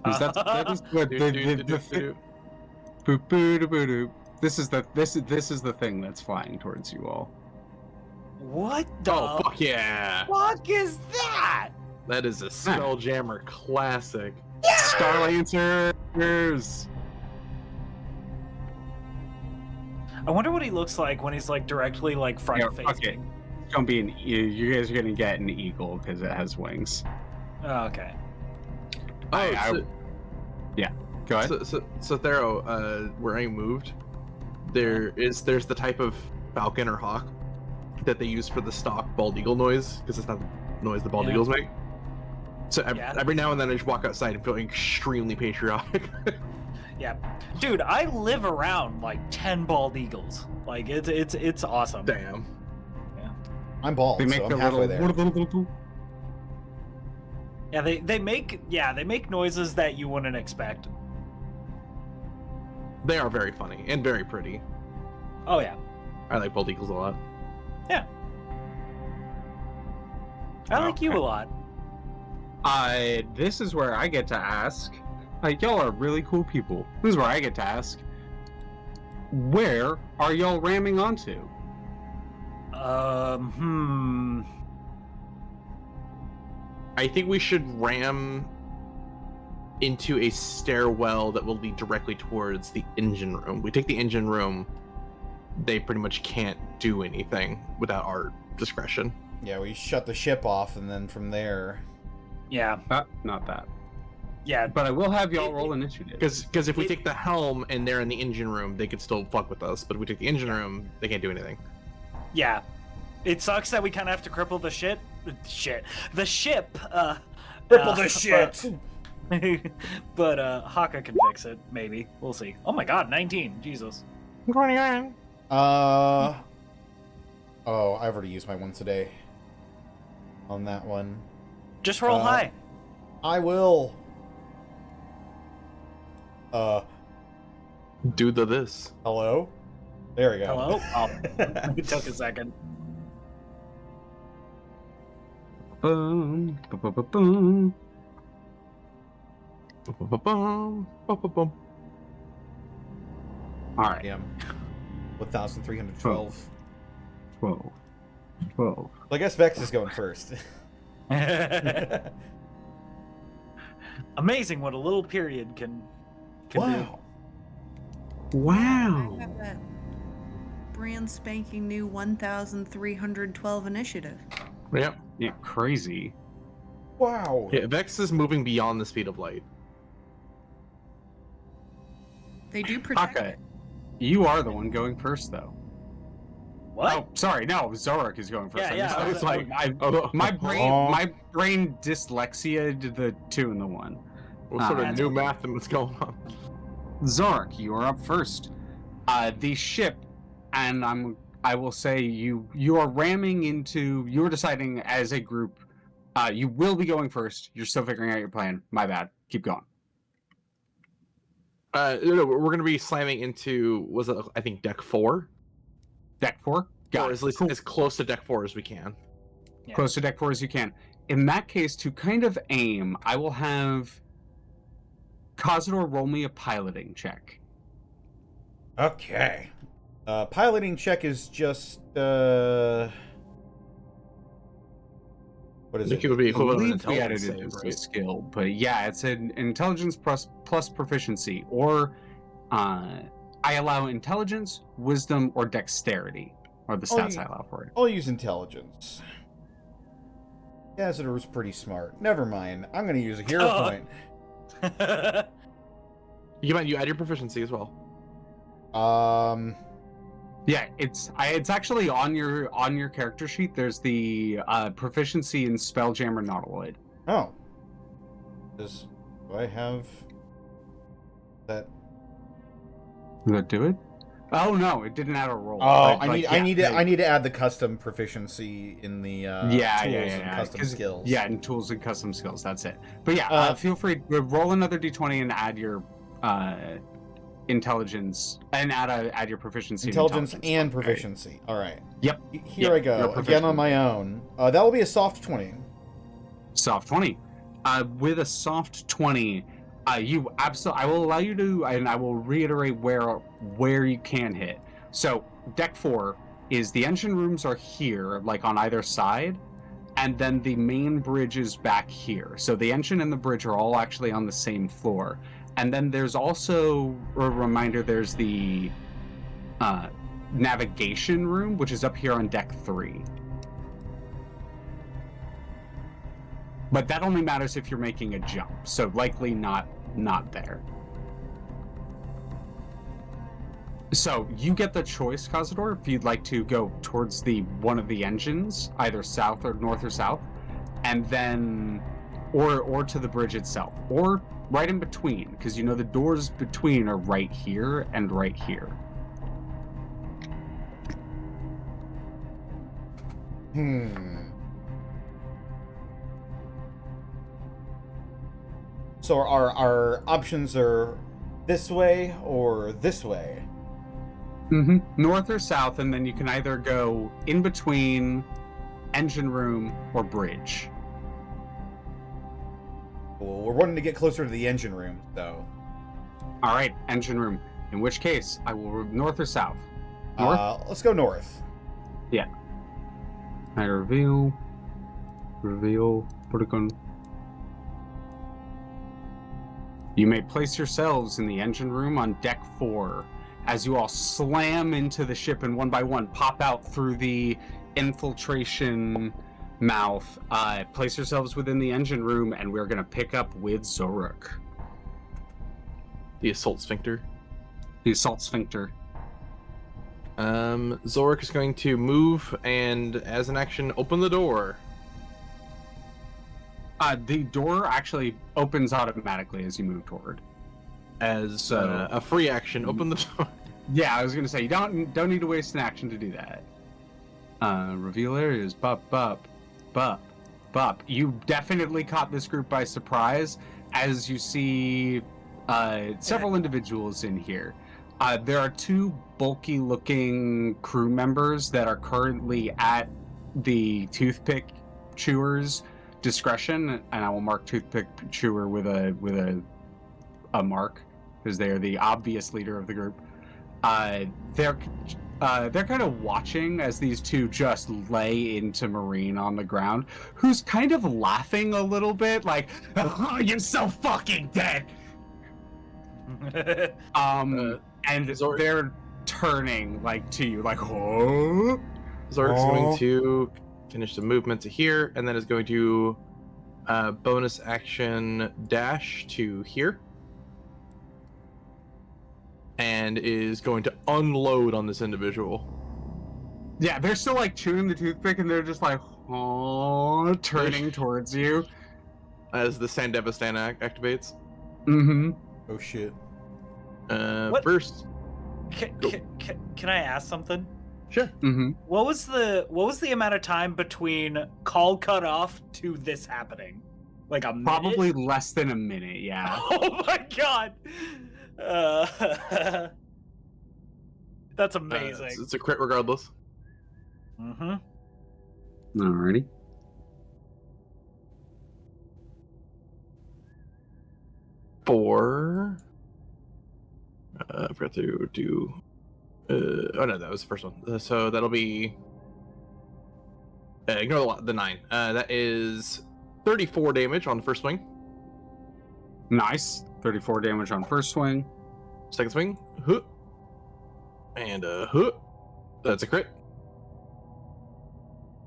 That is what this is the thing that's flying towards you all. What the Oh, fuck yeah! fuck is that? That is a Spelljammer classic. Starlancers. I wonder what he looks like when he's like directly like front facing. Okay. It's gonna be you guys are gonna get an eagle because it has wings. Oh, okay. Yeah, go ahead. So Thero, where I moved, there's the type of falcon or hawk that they use for the stock bald eagle noise, because it's not the noise the bald eagles make. So every now and then I just walk outside and feel extremely patriotic. Yeah, dude, I live around like 10 bald eagles. Like it's awesome. Damn. Yeah. I'm bald, They make so I'm the halfway there. Yeah, they make noises that you wouldn't expect. They are very funny and very pretty. Oh yeah. I like bald eagles a lot. Yeah. I like you a lot. This is where I get to ask. Like, y'all are really cool people. This is where I get to ask. Where are y'all ramming onto? I think we should ram into a stairwell that will lead directly towards the engine room. We take the engine room, they pretty much can't do anything without our discretion. Yeah, we shut the ship off, and then from there. Yeah. Not that. Yeah. But I will have y'all roll initiative. Because if we take the helm and they're in the engine room, they could still fuck with us. But if we take the engine room, they can't do anything. Yeah. It sucks that we kind of have to cripple the ship. The ship. Cripple the shit! But Hakka can fix it, maybe. We'll see. Oh my god, 19. Jesus. Oh, I've already used my once a day on that one. Just roll high. I will. Do this. Hello? There we go. Hello? Oh, it took a second. Boom, boom, boom, boom. Ba-ba-bum. All right. Damn. 1,312. 12. Well, I guess Vex is going first. Amazing what a little period can do. Wow. Wow. I have that brand spanking new 1,312 initiative. Yep. Yeah, crazy. Wow. Yeah, Vex is moving beyond the speed of light. They do protect Okay. it. You are the one going first, though. What? Oh, sorry. No, Xoruk is going first. Yeah, I yeah, was like, my brain dyslexia did the 2 and the 1. What sort of that's new okay. math and what's going on? Xoruk, you are up first. The ship, and I will say you are ramming into. You're deciding as a group. You will be going first. You're still figuring out your plan. My bad. Keep going. No, we're going to be slamming into, was it, I think, deck 4? Deck 4? Got or it. at least Cool. as close to deck 4 as we can. Yeah. Close to deck 4 as you can. In that case, to kind of aim, I will have Kazador roll me a piloting check. Okay. Piloting check is just what I is think it? it would be I equivalent to an believe we added intelligence it save, as a right? skill, but yeah, it's an intelligence plus proficiency, or I allow intelligence, wisdom, or dexterity, are the stats I allow for it. I'll use intelligence. Kazador was pretty smart. Never mind. I'm going to use a hero point. You mind you add your proficiency as well. Yeah, it's actually on your character sheet. There's the proficiency in Spelljammer Nautiloid. Oh. Do I have that? Did that do it? Oh no, it didn't add a roll. Oh, But, I need to add the custom proficiency in the tools and custom skills. Yeah, and tools and custom skills. That's it. But yeah, feel free to roll another d20 and add your intelligence and add your proficiency. Intelligence in and proficiency. All right. Yep. Here I go again on my own. That will be a soft 20. Soft 20. With a soft 20, you absolutely. I will allow you to, and I will reiterate where you can hit. So deck 4 is the engine rooms are here, like on either side, and then the main bridge is back here. So the engine and the bridge are all actually on the same floor. And then there's also a reminder. There's the navigation room, which is up here on deck 3. But that only matters if you're making a jump, so likely not there. So you get the choice, Kazador, if you'd like to go towards one of the engines, either south or north or south, and then or to the bridge itself, or right in between, because you know the doors between are right here and right here. So our options are this way or this way. Mm-hmm. North or south, and then you can either go in between engine room or bridge. Well, we're wanting to get closer to the engine room, though. All right, engine room. In which case, I will north or south. North. Let's go north. Yeah. I reveal. Put it on. You may place yourselves in the engine room on deck 4 as you all slam into the ship and one by one pop out through the infiltration mouth. Place yourselves within the engine room, and we're going to pick up with Xoruk. The assault sphincter. The assault sphincter. Xoruk is going to move and, as an action, open the door. The door actually opens automatically as you move toward. As a free action, open the door. Yeah, I was going to say, you don't need to waste an action to do that. Reveal areas. Bup. You definitely caught this group by surprise as you see several individuals in here. There are 2 bulky-looking crew members that are currently at the toothpick chewer's discretion, and I will mark toothpick chewer with a mark because they are the obvious leader of the group. They're kind of watching as these 2 just lay into Marine on the ground, who's kind of laughing a little bit, like, "Oh, you're so fucking dead." And they're turning like to you, like, "Oh." Xoruk's going to finish the movement to here, and then is going to bonus action dash to here, and is going to unload on this individual. Yeah, they're still like chewing the toothpick, and they're just like, "Oh," turning towards you As the Sandevistan activates. Mm-hmm. Oh shit. What? First, Can I ask something? sure. Mm-hmm. What was the amount of time between call cut off to this happening? Like a minute? Probably less than a minute, yeah. Oh my god! That's amazing. It's a crit regardless. Mm-hmm. Alrighty. For I forgot to do. Oh no, that was the first one. So that'll be. Ignore the 9. That is 34 damage on the first swing. Nice. 34 damage on first swing. Second swing, huh. And huh. That's a crit.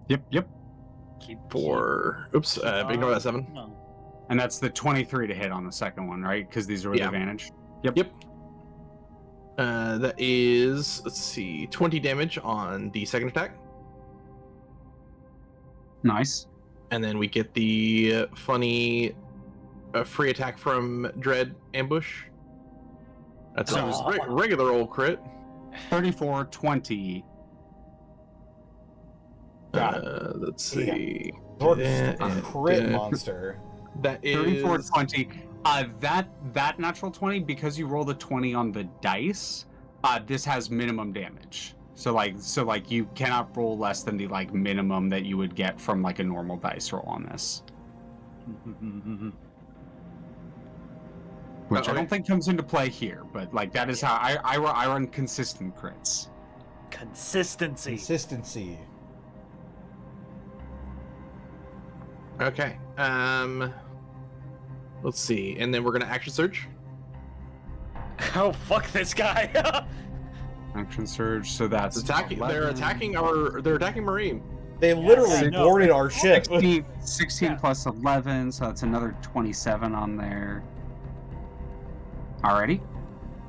Yep. For oops, ignore that 7. No. And that's the 23 to hit on the second one, right? Because these are with Yeah. advantage. Yep. That is, let's see, 20 damage on the second attack. Nice. And then we get the funny free attack from Dread Ambush. That's a regular old crit. 34, 20. Let's see. Zork's a crit monster. That is 34, 20. That natural 20, because you rolled a 20 on the dice, this has minimum damage. So you cannot roll less than the like minimum that you would get from like a normal dice roll on this. Which I don't think comes into play here, but like that is how I run consistent crits. Consistency. Okay. Let's see. And then we're gonna action surge. Oh fuck this guy! Action surge. So that's Attacking. 11. They're attacking Marine. They literally I know. boarded our ship. 16 Yeah. plus 11, so that's another 27 on there. Alrighty. You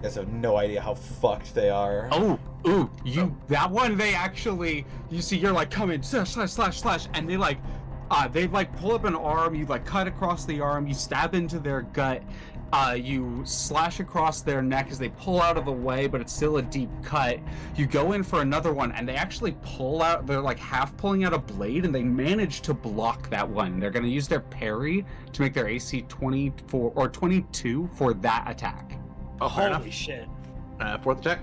guys have no idea how fucked they are. That one they actually, you see, you're like coming slash, and they like pull up an arm, you like cut across the arm, you stab into their gut, you slash across their neck as they pull out of the way, but it's still a deep cut. You go in for another one, and they actually pull out, they're like half pulling out a blade, and they manage to block that one. They're gonna use their parry to make their AC 24 or 22 for that attack. Oh, fair Holy enough. shit! Fourth attack.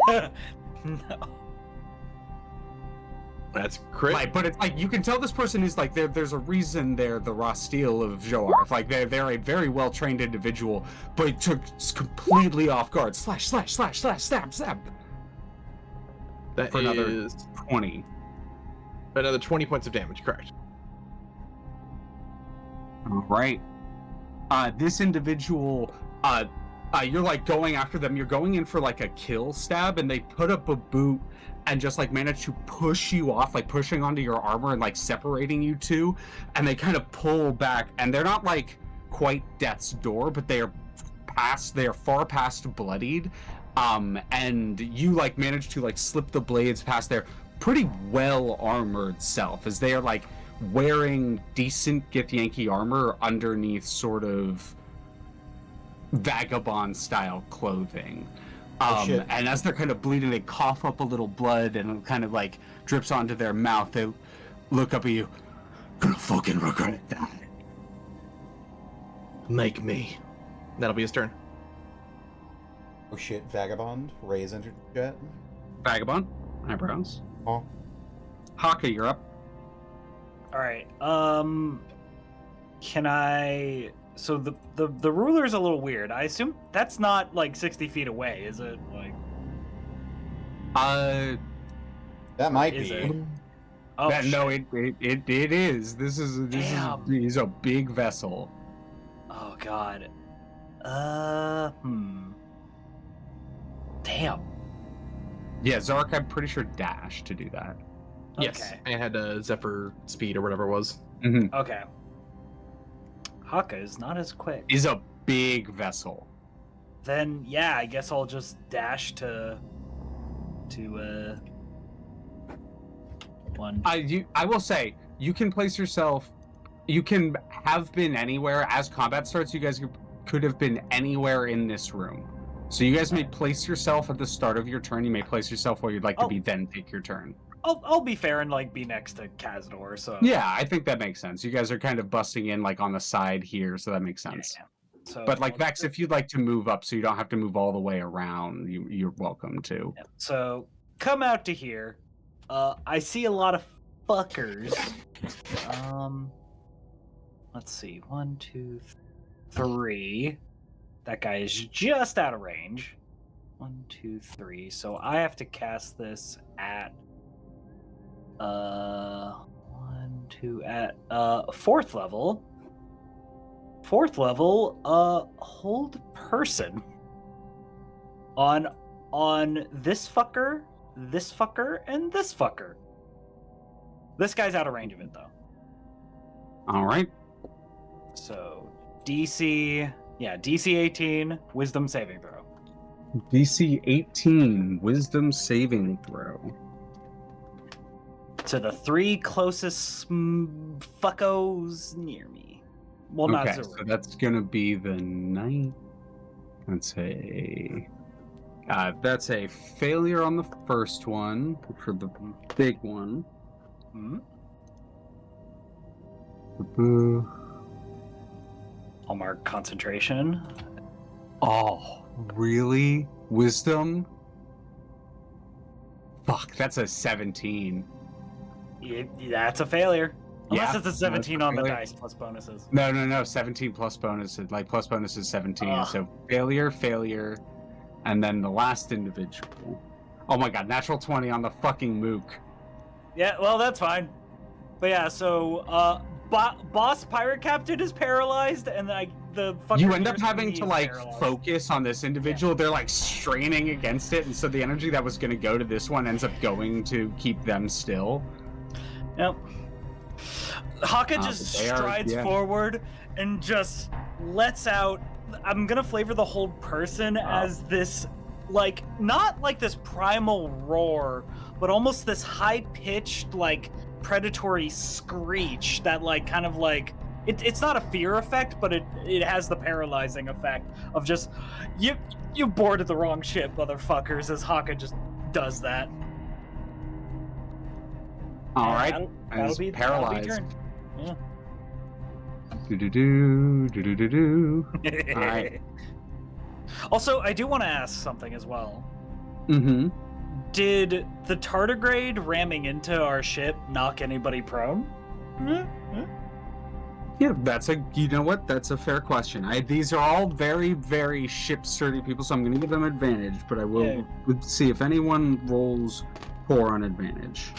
No. That's crit. Like, but it's like you can tell this person is like there's a reason they're the Rasteel of Xoruk. Like they're a very well trained individual, but it took completely off guard. Slash, stab. That For another is 20. another 20 points of damage. Correct. All right. This individual, you're like going after them. You're going in for like a kill stab, and they put up a boot and just like manage to push you off, like pushing onto your armor and like separating you two. And they kind of pull back, and they're not like quite death's door, but they are far past bloodied. And you like manage to like slip the blades past their pretty well armored self, as they are like wearing decent Githyanki armor underneath sort of vagabond style clothing. Shit. And as they're kind of bleeding, they cough up a little blood, and it kind of like drips onto their mouth. They look up at you. Gonna fucking regret that. Make me. That'll be his turn. Oh shit, Vagabond. Ray's entered the chat. Vagabond, eyebrows. Oh. Hakka, you're up. All right. Can I? So the ruler's a little weird. I assume that's not like 60 feet away, is it? Like. That might Is be. it? Oh No, shit. it is. This is he's a big vessel. Oh god. Damn. Yeah, Xoruk, I'm pretty sure dash to do that. Yes. Okay. And had Zephyr speed or whatever it was. Mm-hmm. Okay. Hakka is not as quick. Is a big vessel. Then yeah, I guess I'll just dash to one. I will say, you can place yourself, you can have been anywhere as combat starts. You guys could have been anywhere in this room. So you guys may place yourself at the start of your turn. You may place yourself where you'd like to be, then take your turn. I'll be fair and like be next to Kazador. So Yeah, I think that makes sense. You guys are kind of busting in like on the side here, so that makes sense. Yeah. So, But like Vex, if you'd like to move up so you don't have to move all the way around, you're welcome to. yeah. So come out to here. I see a lot of fuckers. Let's see. 1, 2, 3. That guy is just out of range. 1, 2, 3. So I have to cast this at 1, 2 at 4th level. 4th level, hold person on this fucker, and this fucker. This guy's out of range of it though. All right. So DC 18, Wisdom saving throw. DC 18, Wisdom saving throw. To the 3 closest fuckos near me. Well, not Okay, Xoruk. so that's gonna be the 9. That's a failure on the first one for the big one. Hmm? I'll mark concentration. Oh, really? Wisdom? Fuck, that's a 17. That's a failure. Unless Yeah, it's a 17 on the failure. dice plus bonuses. No, 17 plus bonuses. Like, plus bonus is 17. Ugh. So failure, and then the last individual. Oh my god, natural 20 on the fucking mook. Yeah, well, that's fine. But yeah, so boss pirate captain is paralyzed, and the fucker You end up nearest to having me to is like paralyzed. focus on this individual. They're like straining against it, and so the energy that was going to go to this one ends up going to keep them still. Yep. Hakka just but they are- strides yeah. forward and just lets out. I'm gonna flavor the whole person as this, like, not like this primal roar, but almost this high-pitched, like, predatory screech that, like, kind of like it's not a fear effect, but it has the paralyzing effect of just you boarded the wrong ship, motherfuckers. As Hakka just does that. All And right, that'll and be it's paralyzed. That'll be turn. Yeah. Do. All right. Also, I do want to ask something as well. Mm-hmm. Did the tardigrade ramming into our ship knock anybody prone? Yeah, that's a fair question. These are all very, very ship sturdy people, so I'm going to give them advantage, but I will see if anyone rolls poor on advantage.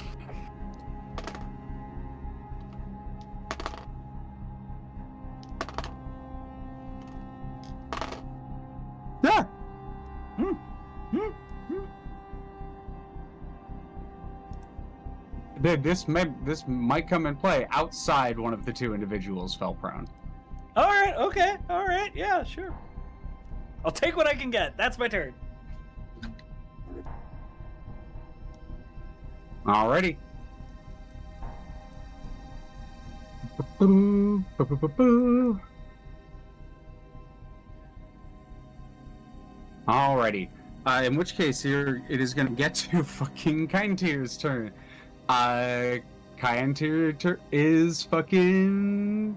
Yeah. This might come in play. Outside, one of the 2 individuals fell prone. All right, okay, all right, yeah, sure. I'll take what I can get. That's my turn. Alrighty. Alrighty. In which case, here it is going to get to fucking Kaintir's turn. Kaintir is fucking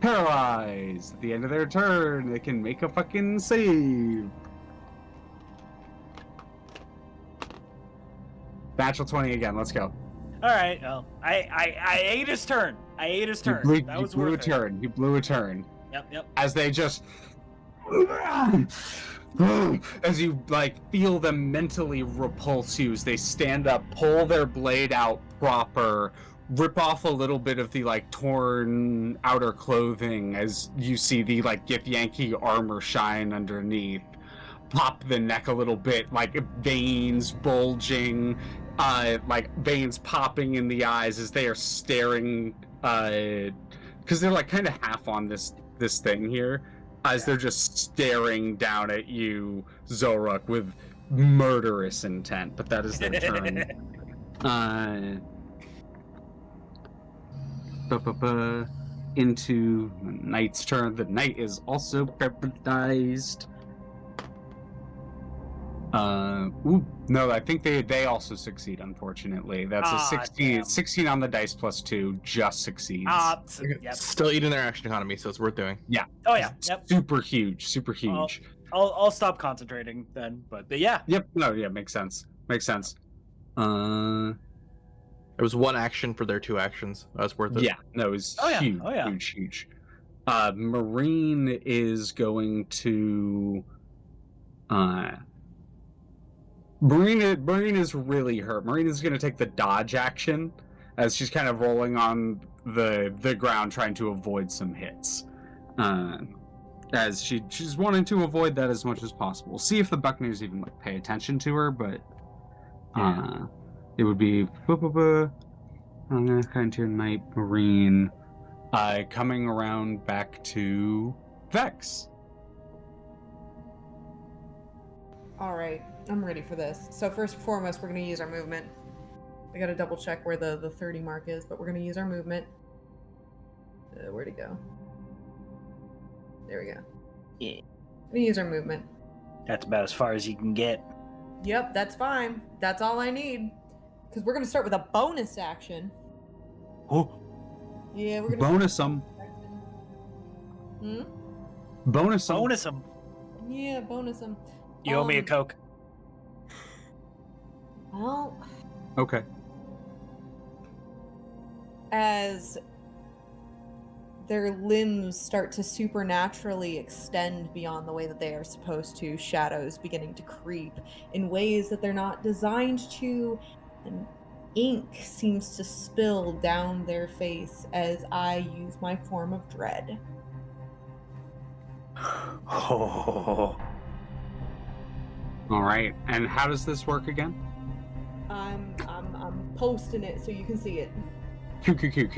paralyzed. At the end of their turn, they can make a fucking save. Natural 20 again. Let's go. All right. Well, I ate his turn. That was blew a worth it. turn. You blew a turn. Yep. As they just as you like feel them mentally repulse you as they stand up, pull their blade out proper, rip off a little bit of the like torn outer clothing as you see the like Githyanki armor shine underneath, pop the neck a little bit, like veins bulging, like veins popping in the eyes as they are staring, because they're like kind of half on this thing here, as they're just staring down at you, Xoruk, with murderous intent. But that is their turn. Into Knight's turn. The Knight is also paralyzed. No, I think they also succeed, unfortunately. That's a 16. Damn. 16 on the dice plus 2 just succeeds. Yep. Still eating their action economy, so it's worth doing. Oh yeah. Yep. Super huge, super huge. I'll stop concentrating then. But yeah. Yep. No, yeah, makes sense. Makes sense. It was 1 action for their 2 actions. That's worth it. Yeah, no, it was Oh, yeah. huge, Oh, yeah. huge. Marine is going to Marine is really hurt. Marine is going to take the dodge action as she's kind of rolling on the ground trying to avoid some hits. As she's wanting to avoid that as much as possible. See if the Buccaneers even like pay attention to her, but it would be I'm gonna kind of Knight Marine coming around back to Vex. All right, I'm ready for this. So first and foremost, we're going to use our movement. I got to double check where the 30 mark is, but we're going to use our movement. Where'd it go? There we go. Yeah. We use our movement. That's about as far as you can get. Yep, that's fine. That's all I need. Because we're going to start with a bonus action. Oh. Yeah, we're going to Bonus them. Bonus them. Bonus them. Yeah, bonus them. You owe me a Coke. Well, Okay. as their limbs start to supernaturally extend beyond the way that they are supposed to, shadows beginning to creep in ways that they're not designed to, and ink seems to spill down their face as I use my form of dread. Oh. All right. And how does this work again? I'm posting it so you can see it. Using your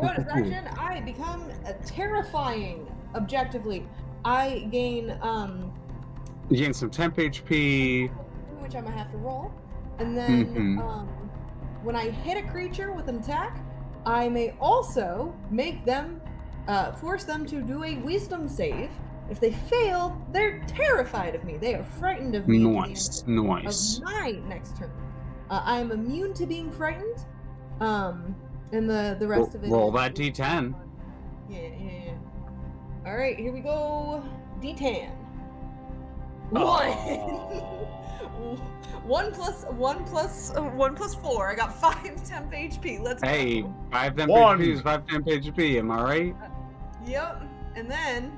bonus action, I become terrifying. Objectively, I gain You gain some temp HP. which I'm gonna have to roll, and then Mhm. When I hit a creature with an attack, I may also make them force them to do a Wisdom save. If they fail, they're terrified of me. They are frightened of me. to the Nice. end Nice. Of my next turn. I am immune to being frightened. And the rest of it. Roll is- that D10. Yeah. All right, here we go. D10. Oh. One plus 4. I got 5 temp HP. Let's Hey, go. 5 temp One. HP is 5 temp HP. Am I right? Yep. And then,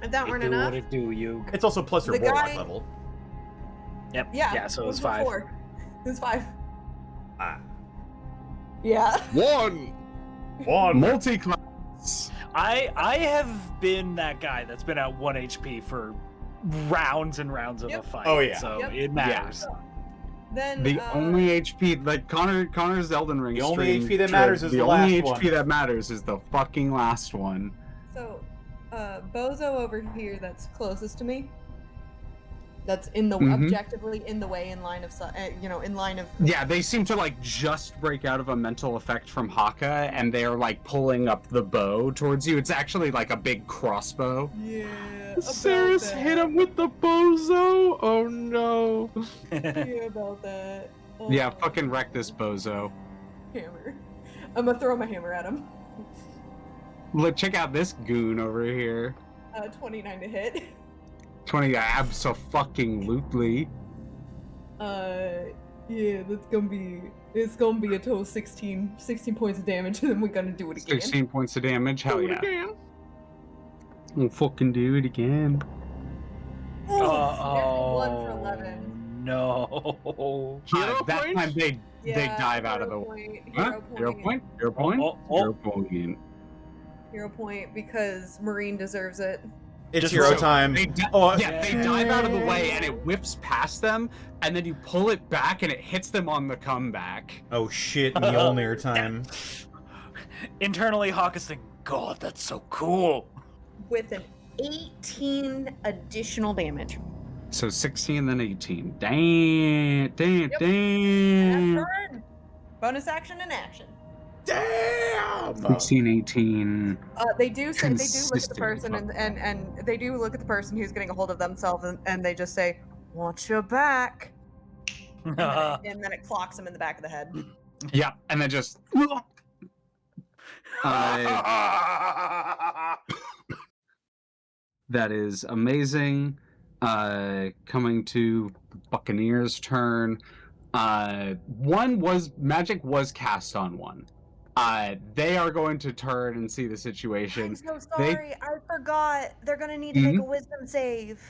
if that weren't do enough, what it do, you. It's also plus your The warlock guy- level. Yep. yeah. So it was 1 plus 5. 4. It was 5. Ah. Yeah. 1! One. Multi-class. I have been that guy that's been at 1 HP for rounds and rounds of Yep. a fight. Oh, yeah. So Yep. it matters. Then The only HP, like Connor's Elden Ring The only stream HP that showed matters is the only last HP one. that matters is the fucking last one. So, Bozo over here, that's closest to me. That's in the Mhm. objectively in the way, in line of in line of. Yeah, they seem to like just break out of a mental effect from Hakka, and they're like pulling up the bow towards you. It's actually like a big crossbow. Yeah. Saris hit him with the bozo! Oh no. Yeah, about that. Yeah, Oh, fucking wreck this bozo. hammer. I'm gonna throw my hammer at him. Look, check out this goon over here. 29 to hit. 20 abso-fucking-lutely. Yeah, it's gonna be a total 16 points of damage, and then we're gonna do it again. 16 points of damage. Hell Do it yeah. again. We'll fucking do it again. Natural 1 for 11. No. Hero that points? time they Yeah, dive out of the hero way. point, Huh? Hero point? Hero point? Hero point. Hero point because Marine deserves it. It's Just hero so- time. They Oh, yeah, they dive out of the way and it whips past them, and then you pull it back and it hits them on the comeback. Oh shit, Mjolnir time. Internally, Hawk is thinking, God, that's so cool. With an 18 additional damage. So 16, then 18. Damn. That's turn. Bonus action and action. Damn! 16, 18. They do say they do look at the Consistently person fuck and they do look at the person who's getting a hold of themselves and they just say, "Watch your back," and then it clocks them in the back of the head. Yeah, and then just. That is amazing. Coming to Buccaneers' turn. Magic was cast on one. They are going to turn and see the situation. I'm so sorry, I forgot. They're gonna need to make a wisdom save.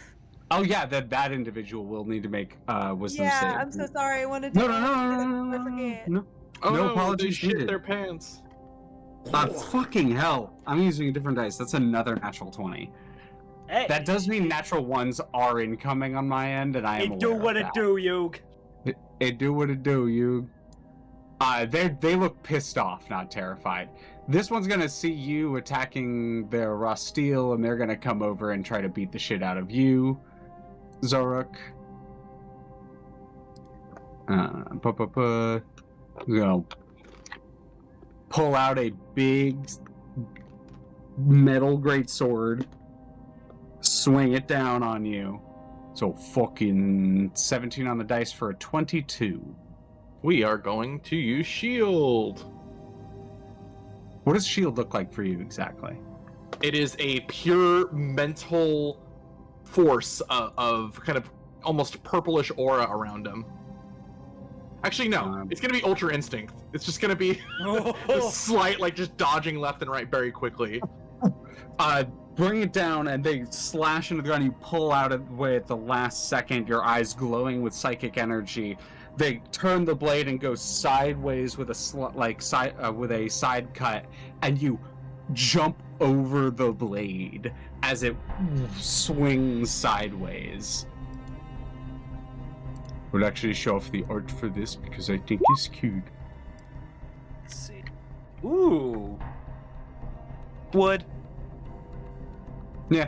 Oh yeah, that individual will need to make wisdom save. Yeah, I'm so sorry. I wanted to. No. I forget. No Oh, apologies they shit needed. their pants. Fucking hell! I'm using a different dice. That's another natural 20. Hey, That does mean natural ones are incoming on my end, and I am it do aware what of it that. do, Yug. It do what it do, you. They look pissed off, not terrified. This one's gonna see you attacking their raw steel, and they're gonna come over and try to beat the shit out of you, Xoruk. You know, pull out a big metal greatsword, swing it down on you. So fucking 17 on the dice for a 22. We are going to use shield. What does shield look like for you exactly? It is a pure mental force of kind of almost purplish aura around him. Actually, no. It's going to be Ultra Instinct. It's just going to be a slight, like, just dodging left and right very quickly. Bring it down, and they slash into the ground. You pull out of the way at the last second, your eyes glowing with psychic energy. They turn the blade and go sideways with a side cut, and you jump over the blade as it swings sideways. Would actually show off the art for this because I think it's cute. Let's see. Ooh. Wood. Yeah.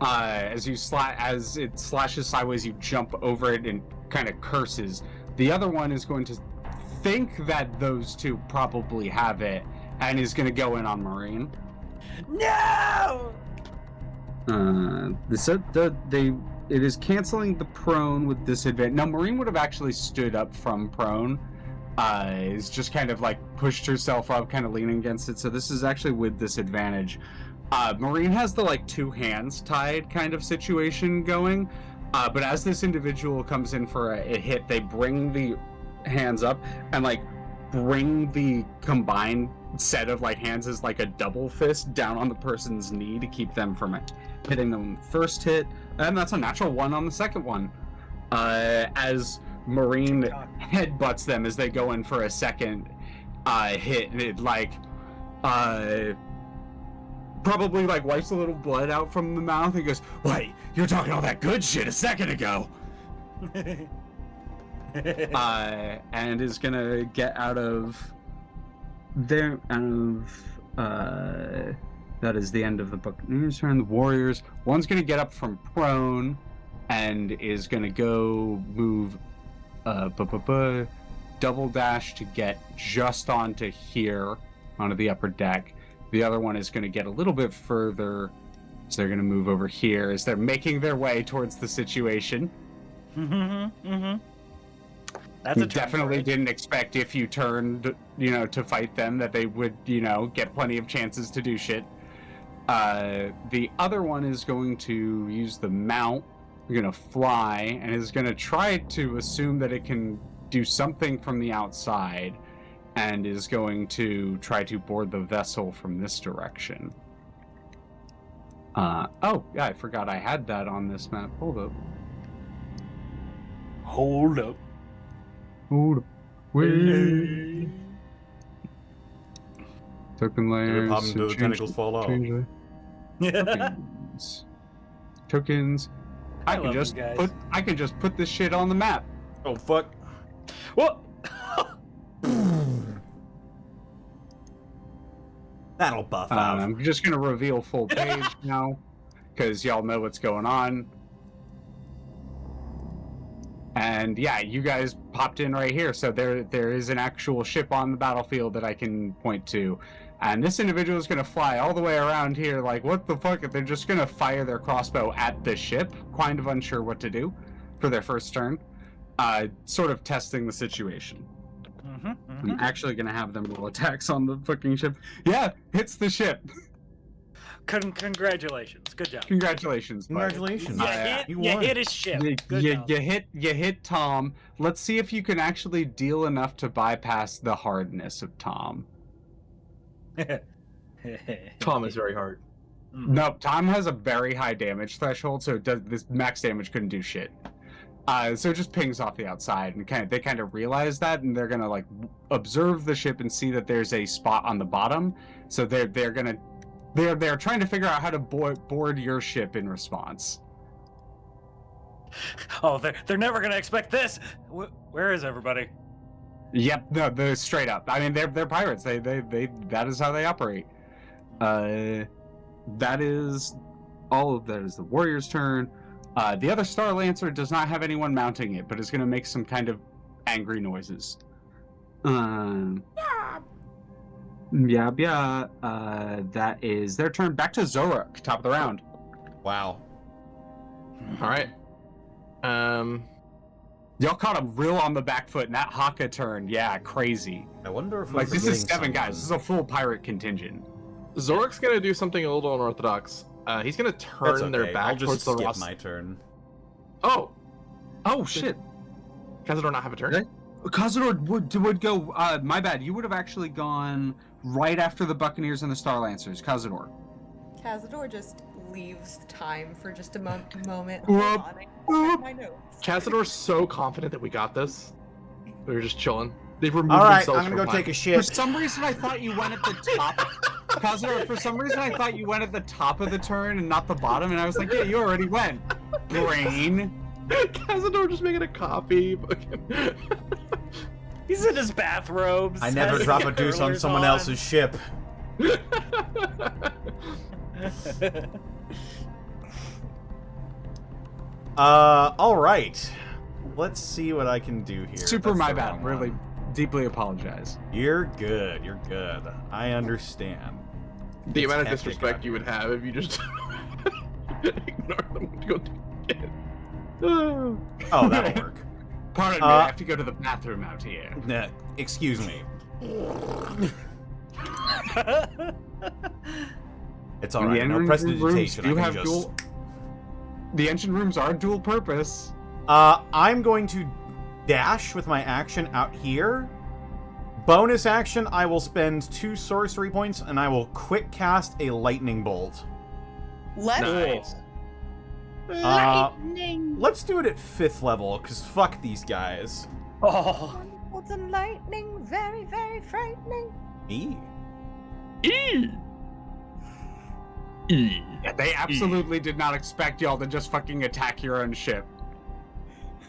As it slashes sideways, you jump over it and kind of curses. The other one is going to think that those two probably have it and is going to go in on Marine. No! It is canceling the prone with disadvantage. Now, Marine would have actually stood up from prone. Is just kind of like pushed herself up, kind of leaning against it. So this is actually with disadvantage. Marine has the like two hands tied kind of situation going. But as this individual comes in for a hit, they bring the hands up and like bring the combined set of like hands as like a double fist down on the person's knee to keep them from hitting them first hit. And that's a natural 1 on the second one. As Marine headbutts them as they go in for a second hit, and it like probably like wipes a little blood out from the mouth and goes, "Wait, you're talking all that good shit a second ago." And is gonna get out of there. That is the end of the Buccaneers turn. The Warriors. One's gonna get up from prone and is gonna go move double dash to get just onto here, onto the upper deck. The other one is going to get a little bit further, so they're going to move over here as they're making their way towards the situation. That's a definitely didn't expect if you turned, to fight them that they would, get plenty of chances to do shit. The other one is going to use the mount. We're going to fly and is going to try to assume that it can do something from the outside and is going to try to board the vessel from this direction. Oh, yeah, I forgot I had that on this map. Hold up. Wait. Token layers. Pop into the tentacles fall out. Tokens. I can just put this shit on the map. Oh fuck. What? That'll buff out. I'm just gonna reveal full page now, because y'all know what's going on. And yeah, you guys popped in right here. So there is an actual ship on the battlefield that I can point to. And this individual is going to fly all the way around here like, what the fuck? They're just going to fire their crossbow at the ship, kind of unsure what to do for their first turn. Sort of testing the situation. I'm actually going to have them roll attacks on the fucking ship. Yeah, hits the ship. Congratulations. Good job. Congratulations. Congratulations. You won. hit his ship. Good job. You hit Tom. Let's see if you can actually deal enough to bypass the hardness of Tom. Tom is very hard. No, Tom has a very high damage threshold, so this max damage couldn't do shit. So it just pings off the outside, and they kind of realize that, and they're gonna like observe the ship and see that there's a spot on the bottom. So they're trying to figure out how to board your ship in response. Oh, they're never gonna expect this. Where is everybody? Yep, no, they're straight up. I mean, they're pirates. They that is how they operate. That is all of that is the warrior's turn. The other Star Lancer does not have anyone mounting it, but is going to make some kind of angry noises. That is their turn. Back to Xoruk, top of the round. Wow. All right. Y'all caught him real on the back foot in that Hakka turn. Yeah, crazy. I wonder if Like, we're this is forgetting 7 guys. This is a full pirate contingent. Xoruk's gonna do something a little unorthodox. He's gonna turn That's their okay. back I'll just towards the skip Ross. my turn. Oh, Oh, shit. Kazador not have a turn? Okay. Kazador would go, my bad. You would have actually gone right after the Buccaneers and the Star Lancers. Kazador. Cazador just leaves time for just a moment. Whoop. Hold on, I have my notes. Kazador's so confident that we got this. We were just chilling. They've removed All right, themselves I'm gonna from go line. take a For shit. some reason, I thought you went at the top. Kazador, for some reason, I thought you went at the top of the turn and not the bottom, and I was like, yeah, you already went. Brain. Cazador just making a copy. He's in his bathrobes. I never has drop his a deuce on curlers someone on. else's ship. All right. Let's see what I can do here. Super That's my the bad. wrong Really one. deeply apologize. You're good. You're good. I understand. The It's amount of hectic disrespect out you would here. have if you just ignore them to go do it. Oh, that'll work. Pardon me, I have to go to the bathroom out here. Nah, excuse me. It's all right. The No engine prestidigitation. rooms do I have can just. The engine rooms are dual purpose. I'm going to dash with my action out here. Bonus action, I will spend 2 sorcery points, and I will quick cast a lightning bolt. Let's Nice. Let's do it at 5th level, because fuck these guys. Oh. Thunderbolts and lightning, very, very frightening. Me? Yeah, they absolutely did not expect y'all to just fucking attack your own ship.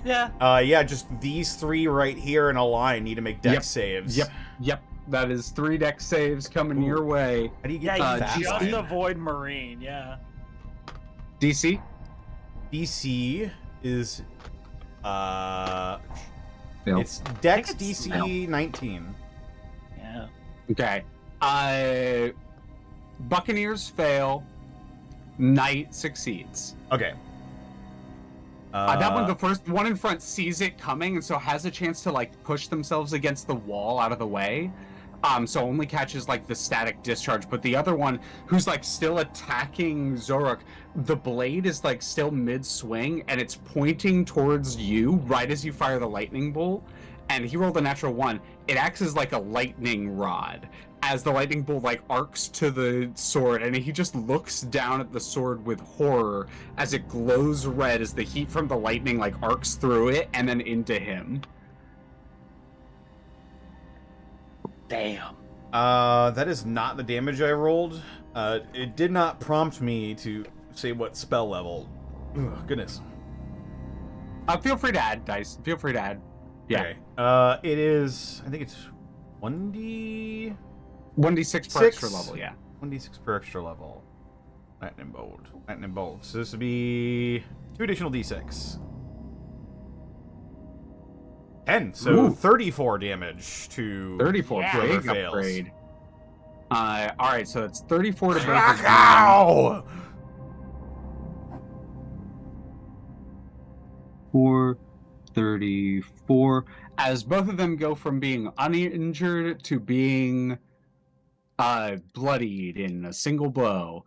Yeah. Yeah, just these 3 right here in a line need to make dex Yep. saves. Yep. That is 3 dex saves coming your way. How do you Yeah, get you that? just line? avoid marine. Yeah. DC? DC is Fail. it's Dex I think it's DC 19. Yeah. Okay. Buccaneers fail. Knight succeeds. Okay. That one, the first one in front sees it coming, and so has a chance to like push themselves against the wall out of the way. So only catches like the static discharge, but the other one, who's like still attacking Xoruk, the blade is like still mid-swing, and it's pointing towards you right as you fire the lightning bolt. And he rolled a natural 1. It acts as like a lightning rod as the lightning bolt like arcs to the sword, and he just looks down at the sword with horror as it glows red as the heat from the lightning like arcs through it and then into him. Damn. That is not the damage I rolled. It did not prompt me to say what spell level. Ugh, goodness. Feel free to add dice. Feel free to add. Yeah. Okay. It is. I think it's 1d 1d6 per extra level. Yeah. 1d6 per extra level. Lightning bolt. So this would be 2 additional d6. 10, so Ooh. 34 damage to 34, Yeah. whoever big fails. upgrade. All right, so it's 34 to both of them. Ow! 34. As both of them go from being uninjured to being bloodied in a single blow.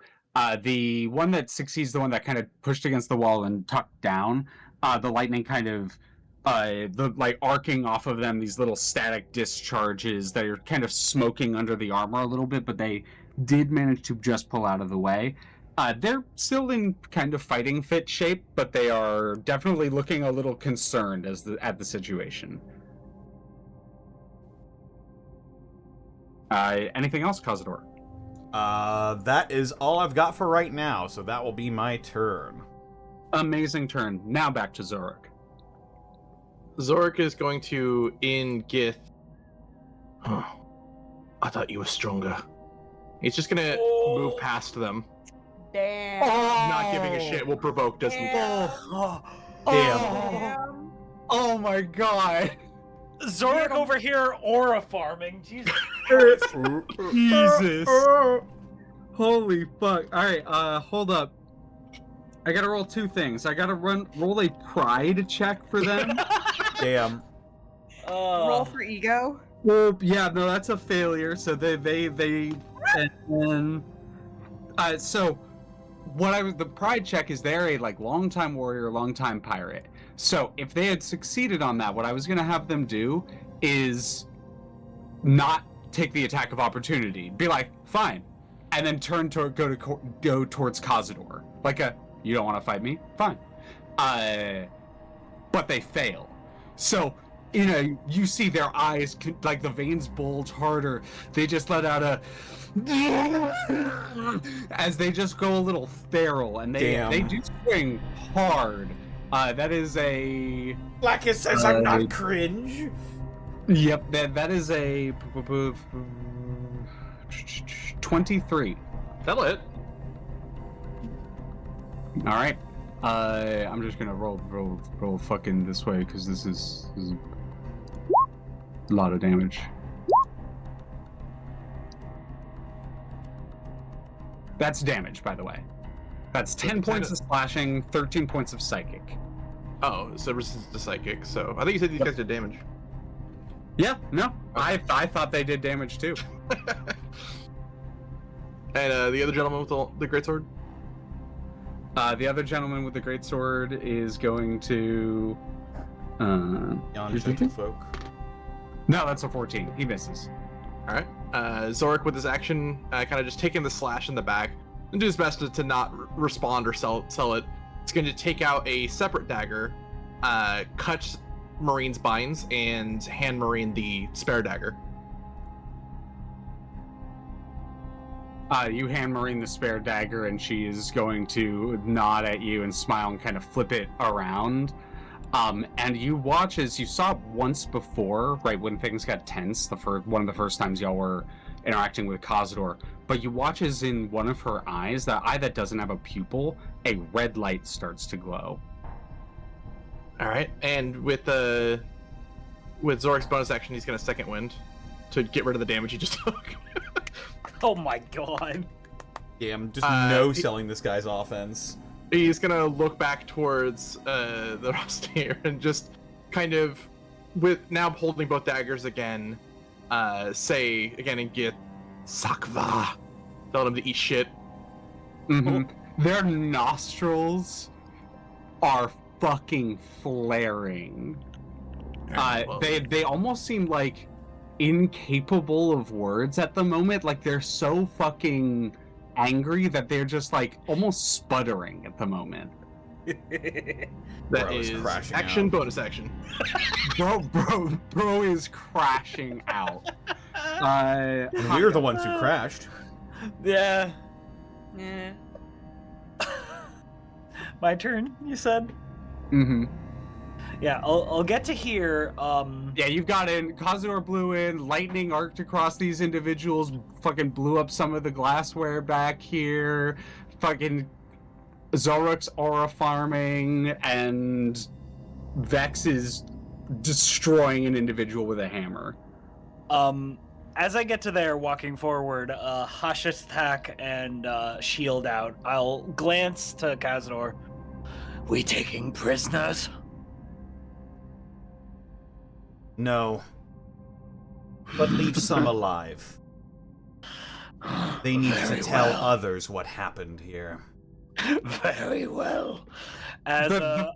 The one that succeeds, the one that kind of pushed against the wall and tucked down, the lightning kind of the like arcing off of them, these little static discharges that are kind of smoking under the armor a little bit, but they did manage to just pull out of the way. They're still in kind of fighting fit shape, but they are definitely looking a little concerned at the situation. Anything else, Kazador? That is all I've got for right now, so that will be my turn. Amazing turn. Now back to Xoruk. Xoruk is going to in Gith. Huh. I thought you were stronger. He's just gonna move past them. Damn. Not giving a shit. Will provoke doesn't. Damn. Damn. Oh my god. Xoruk over here aura farming. Jesus. Jesus. Holy fuck. Alright, hold up. I gotta roll two things. I gotta roll a pride check for them. Damn. Roll for ego. Well, yeah, no, that's a failure. So they and then so what the pride check is they're a like longtime warrior, longtime pirate. So if they had succeeded on that, what I was gonna have them do is not take the attack of opportunity. Be like, fine, and then turn to go towards Kazador. Like you don't want to fight me? Fine. But they fail. So you see their eyes, like the veins bulge harder. They just let out a as they just go a little feral, and they do swing hard. That is a Like it says, I'm not cringe. Yep, that is a 23. That'll hit. All right. I'm just gonna roll fucking this way because this is a lot of damage. That's damage, by the way. That's 10 points of slashing, 13 points of psychic. Oh, so resistance to psychic. So I think you said these guys did damage. Yeah, no, I thought they did damage too. And the other gentleman with the greatsword. The other gentleman with the greatsword is going to. Folk. No, that's a 14. He misses. All right. Xoruk with his action, kind of just taking the slash in the back and do his best to not respond or sell it. It's going to take out a separate dagger, cut Marine's binds, and hand Marine the spare dagger. You hand Marine the spare dagger, and she is going to nod at you and smile and kind of flip it around. And you watch as you saw once before, right when things got tense, one of the first times y'all were interacting with Kazador. But you watch as in one of her eyes, that eye that doesn't have a pupil, a red light starts to glow. All right, and with Xoruk's bonus action, he's going to second wind to get rid of the damage he just took. Oh my god. Yeah, I'm just no-selling this guy's offense. He's gonna look back towards the roster and just kind of, with now holding both daggers again, say again and get Sakva. Tell them to eat shit. Mm-hmm. Their nostrils are fucking flaring. They almost seem like incapable of words at the moment. Like they're so fucking angry that they're just like almost sputtering at the moment. That is action, out. bonus action. Bro is crashing out. And we're the ones who crashed. Yeah. Yeah. My turn, you said? Mm-hmm. Yeah, I'll get to here. Yeah, you've got in. Kazador blew in. Lightning arced across these individuals. Fucking blew up some of the glassware back here. Fucking Xoruk's aura farming, and Vex is destroying an individual with a hammer. As I get to there, walking forward, Hasha's attack and shield out, I'll glance to Kazador. We taking prisoners? No. But leave some alive. They need to tell others what happened here. Very well. As The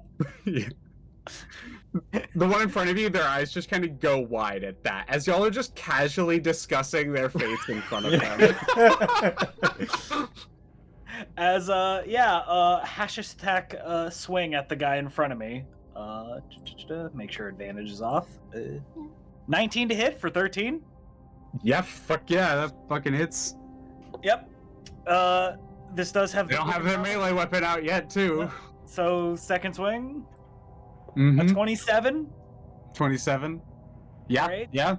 one in front of you, their eyes just kind of go wide at that, as y'all are just casually discussing their fates in front of them. As Hash's attack swing at the guy in front of me. Make sure advantage is off. 19 to hit for 13. Yeah, fuck yeah, that fucking hits. Yep. This does have. They don't have their melee weapon out yet, too. So second swing. Mm-hmm. A 27. 27. Yeah. Right. Yeah.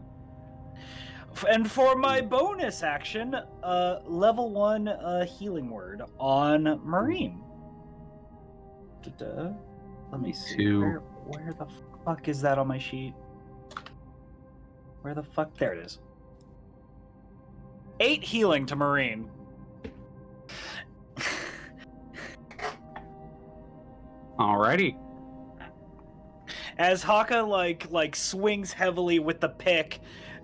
And for my bonus action, level 1 healing word on Marine. Let me see. 2. Where the fuck is that on my sheet? Where the fuck? There it is. 8 healing to Marine. Alrighty. As Hakka like swings heavily with the pick,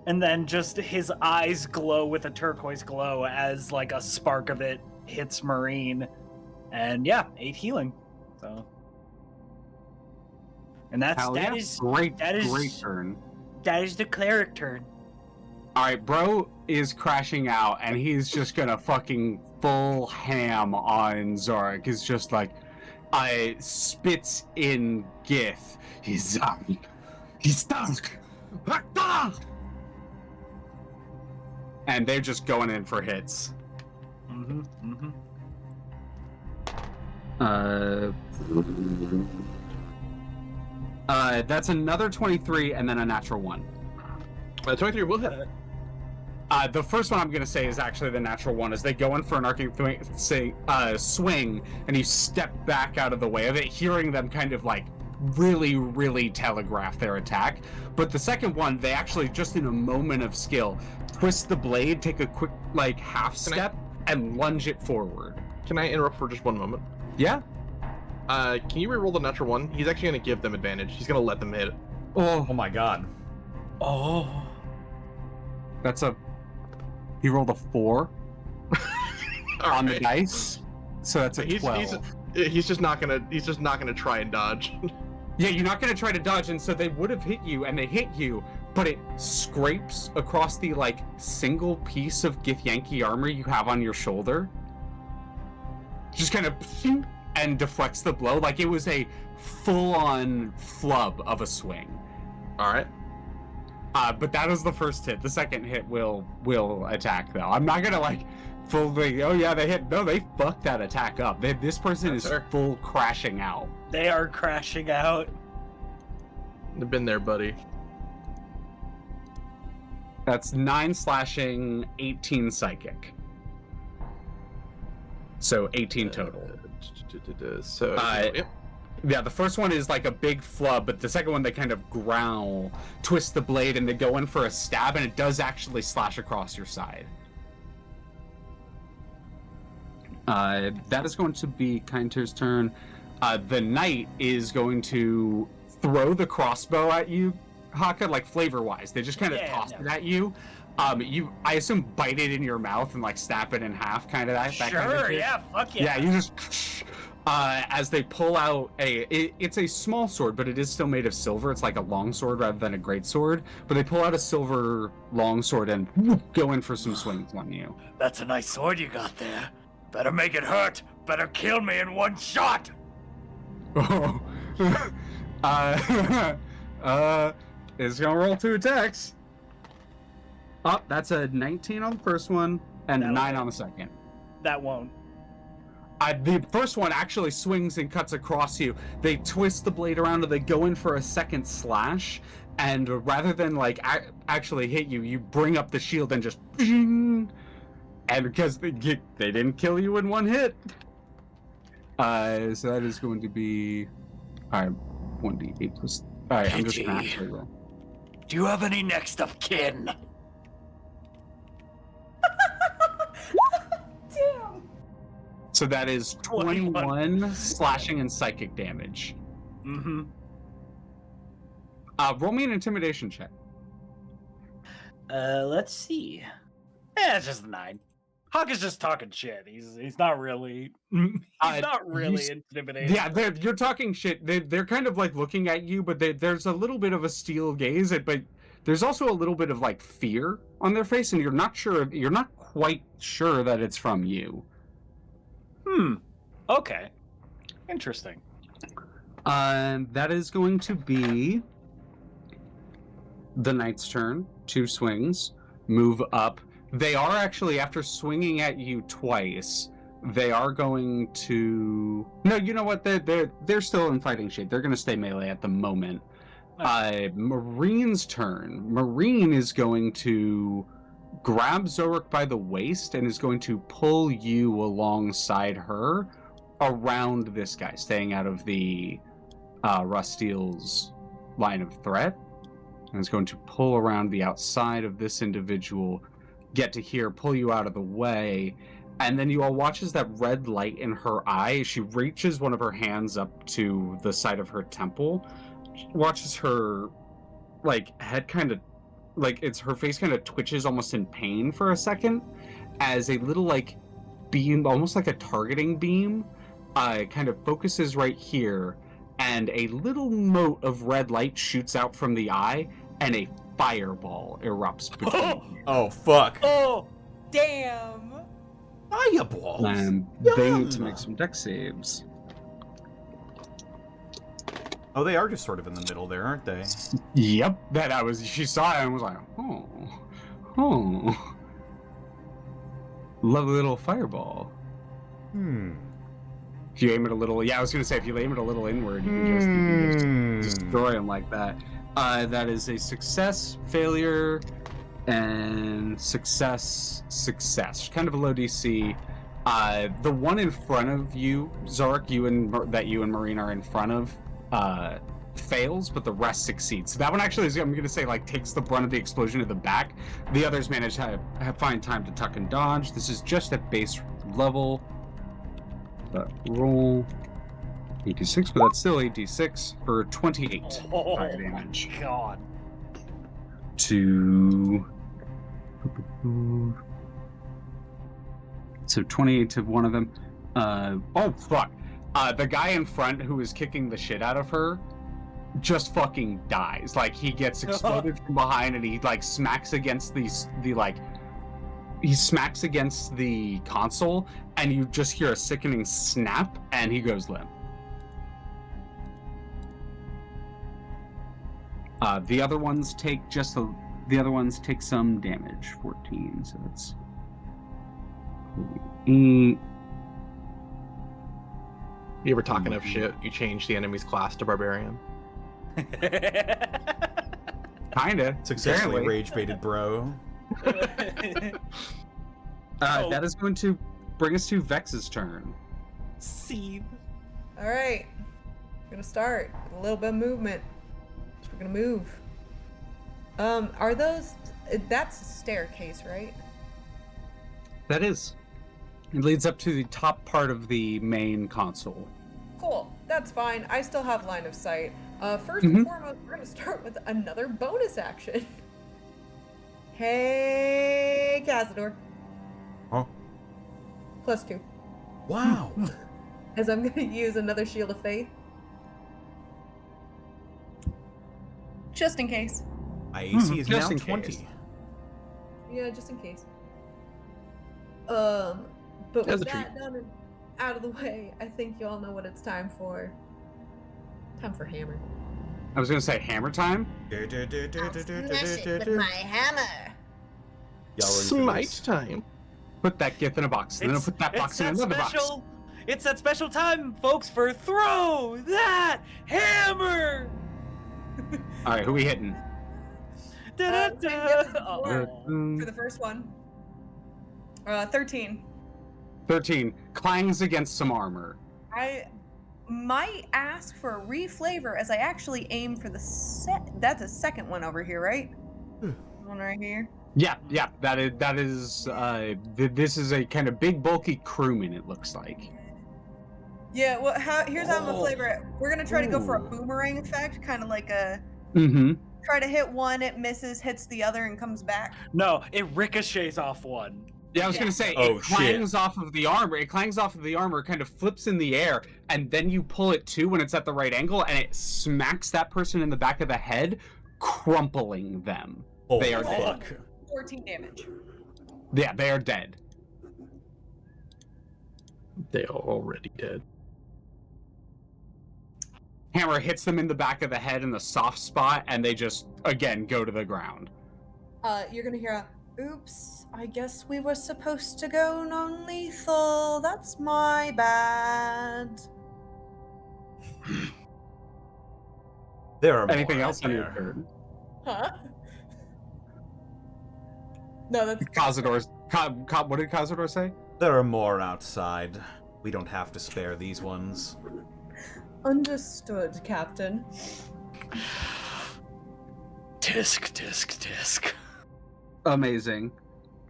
and then just his eyes glow with a turquoise glow as like a spark of it hits Marine, and yeah, 8 healing. So, and that's Hell that yeah. is great is turn. that is the cleric turn. Alright, bro is crashing out, and he's just gonna fucking full ham on Xoruk. He's just like, spits in Gith. He's stuck. And they're just going in for hits. That's another 23 and then a natural 1. 23 will hit. The first one I'm going to say is actually the natural one, as they go in for an arcing swing, and you step back out of the way of it, hearing them kind of like really, really telegraph their attack. But the second one, they actually, just in a moment of skill, twist the blade, take a quick like half step, and lunge it forward. Can I interrupt for just one moment? Yeah? Can you reroll the natural 1? He's actually going to give them advantage. He's going to let them hit it. Oh my god. Oh, That's he rolled a 4 on the dice, so that's a 12. He's just not gonna try and dodge. Yeah, you're not gonna try to dodge, and so they would have hit you, and they hit you, but it scrapes across the like single piece of Githyanki armor you have on your shoulder. Just kind of and deflects the blow like it was a full-on flub of a swing. All right. But that was the first hit. The second hit will attack though. I'm not gonna like fully. Oh yeah, they hit. No, they fucked that attack up. This person is full crashing out. they are crashing out. They've been there, buddy. That's 9 slashing, 18 psychic. So 18 total. So yep. Yeah, the first one is like a big flub, but the second one they kind of growl, twist the blade, and they go in for a stab, and it does actually slash across your side. That is going to be Kainter's turn. The knight is going to throw the crossbow at you, Hakka, like flavor-wise. They just kind of toss it at you. I assume bite it in your mouth and like snap it in half, kind of that Sure, kind of thing. yeah, fuck yeah. Yeah, you just as they pull out it's a small sword, but it is still made of silver. It's like a long sword rather than a great sword. But they pull out a silver long sword and go in for some swings on you. That's a nice sword you got there. Better make it hurt. Better kill me in one shot. Oh, it's gonna roll 2 attacks. Oh, that's a 19 on the first one and a 9 on the second. That won't. The first one actually swings and cuts across you. They twist the blade around and they go in for a second slash. And rather than like actually hit you, you bring up the shield and just and because they didn't kill you in one hit. So that is going to be 1d8 plus All right, I'm just Pity. gonna actually roll. Do you have any next of kin? Damn. So that is 21 slashing and psychic damage. Mm-hmm. Roll me an intimidation check. Let's see. It's just a 9. Hakka's just talking shit. He's not really. He's not really intimidating. Yeah, you're talking shit. They're kind of like looking at you, but there's a little bit of a steel gaze. But there's also a little bit of like fear on their face, and you're not quite sure that it's from you. Okay. Interesting. That is going to be the knight's turn. 2 swings, move up. They are actually, after swinging at you twice, they are going to. No, you know what? They're still in fighting shape. They're going to stay melee at the moment. Marine's turn. Marine is going to grab Xoruk by the waist and is going to pull you alongside her around this guy, staying out of the Rusteel's line of threat. And is going to pull around the outside of this individual, get to here, pull you out of the way, and then you all watch as that red light in her eye, she reaches one of her hands up to the side of her temple, watches her head kind of her face kind of twitches almost in pain for a second as a little beam, almost like a targeting beam, kind of focuses right here, and a little mote of red light shoots out from the eye and a fireball erupts between you. Oh, fuck. Oh, Damn. Fireballs. And they need to make some dex saves. Oh, they are just sort of in the middle there, aren't they? Yep. She saw it and was like, oh. Lovely little fireball. If you aim it a little, I was going to say, if you aim it a little inward, you can just destroy them like that. That is a success, failure, and success. Kind of a low DC. The one in front of you, Xoruk, you and Marine are in front of, fails, but the rest succeeds. So that one actually is, I'm going to say, takes the brunt of the explosion to the back. The others manage to find time to tuck and dodge. This is just at base level. Roll 8d6, but that's still 8d6 for 28 fire damage. God. So 28 to one of them. Oh, fuck. The guy in front who is kicking the shit out of her just fucking dies. He gets exploded from behind and he, smacks against he smacks against the console, and you just hear a sickening snap, and he goes limp. The other ones take some damage. 14, so that's 8. You ever talking of shit? You change the enemy's class to barbarian. Kinda. Successfully rage baited, bro. That is going to bring us to Vex's turn. See. All right. We're gonna start with a little bit of movement. So we're gonna move. Are those? That's a staircase, right? That is. It leads up to the top part of the main console. Cool. That's fine. I still have line of sight. First and foremost, we're gonna start with another bonus action. Hey, Kazador. Huh? +2. Wow. As I'm gonna use another Shield of Faith. Just in case. My AC is now Just in 20. case. Yeah, just in case. But As with a that done and out of the way, I think you all know what it's time for. Time for hammer. I was going to say hammer time. I'll smash it with my hammer. Smite time. Put that gift in a box. And then I'll put that box in another box. It's that special time, folks, for throw that hammer. All right, who we hitting? For Oh. the first one. 13. 13. Clangs against some armor. might ask for a reflavor as I actually aim for the that's a second one over here, right? One right here. Yeah, that is this is a kind of big bulky crewman, it looks like. Yeah, well, here's how I'm gonna Oh. flavor it. We're gonna try to go for a Ooh. boomerang effect, kind of like a Mm-hmm. try to hit one, it misses, hits the other, and comes back. No, it ricochets off one. Yeah, I was Yeah. gonna say Oh, it clangs off of the armor. It clangs off of the armor, kind of flips in the air, and then you pull it too when it's at the right angle, and it smacks that person in the back of the head, crumpling them. Holy They are dead. fuck. 14 damage. Yeah, they are dead. They are already dead. Hammer hits them in the back of the head in the soft spot, and they just again go to the ground. You're gonna hear a, oops, I guess we were supposed to go non-lethal. That's my bad. There are Anything more else out on your there. turn? Huh? No, that's Kazador's. What did Kazador say? There are more outside. We don't have to spare these ones. understood, Captain. Tisk. Amazing.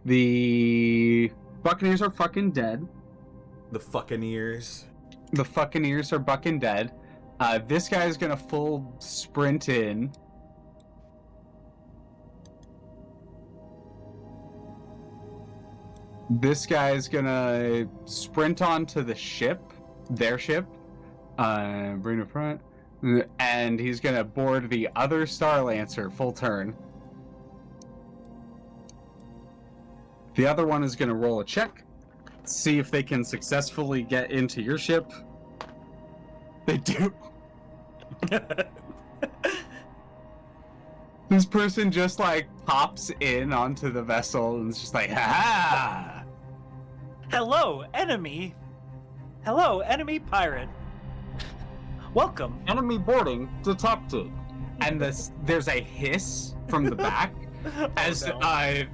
The Buccaneers are fucking dead. The fucking ears. The Buccaneers are bucking dead. This guy's gonna full sprint in. This guy's gonna sprint onto the ship, their ship, bring it front, and he's gonna board the other Star Lancer full turn. The other one is gonna roll a check, see if they can successfully get into your ship. They do. This person just like pops in onto the vessel and it's just like, ha! Hello, enemy. Hello, enemy pirate. Welcome. Enemy boarding detected. And there's a hiss from the back as no.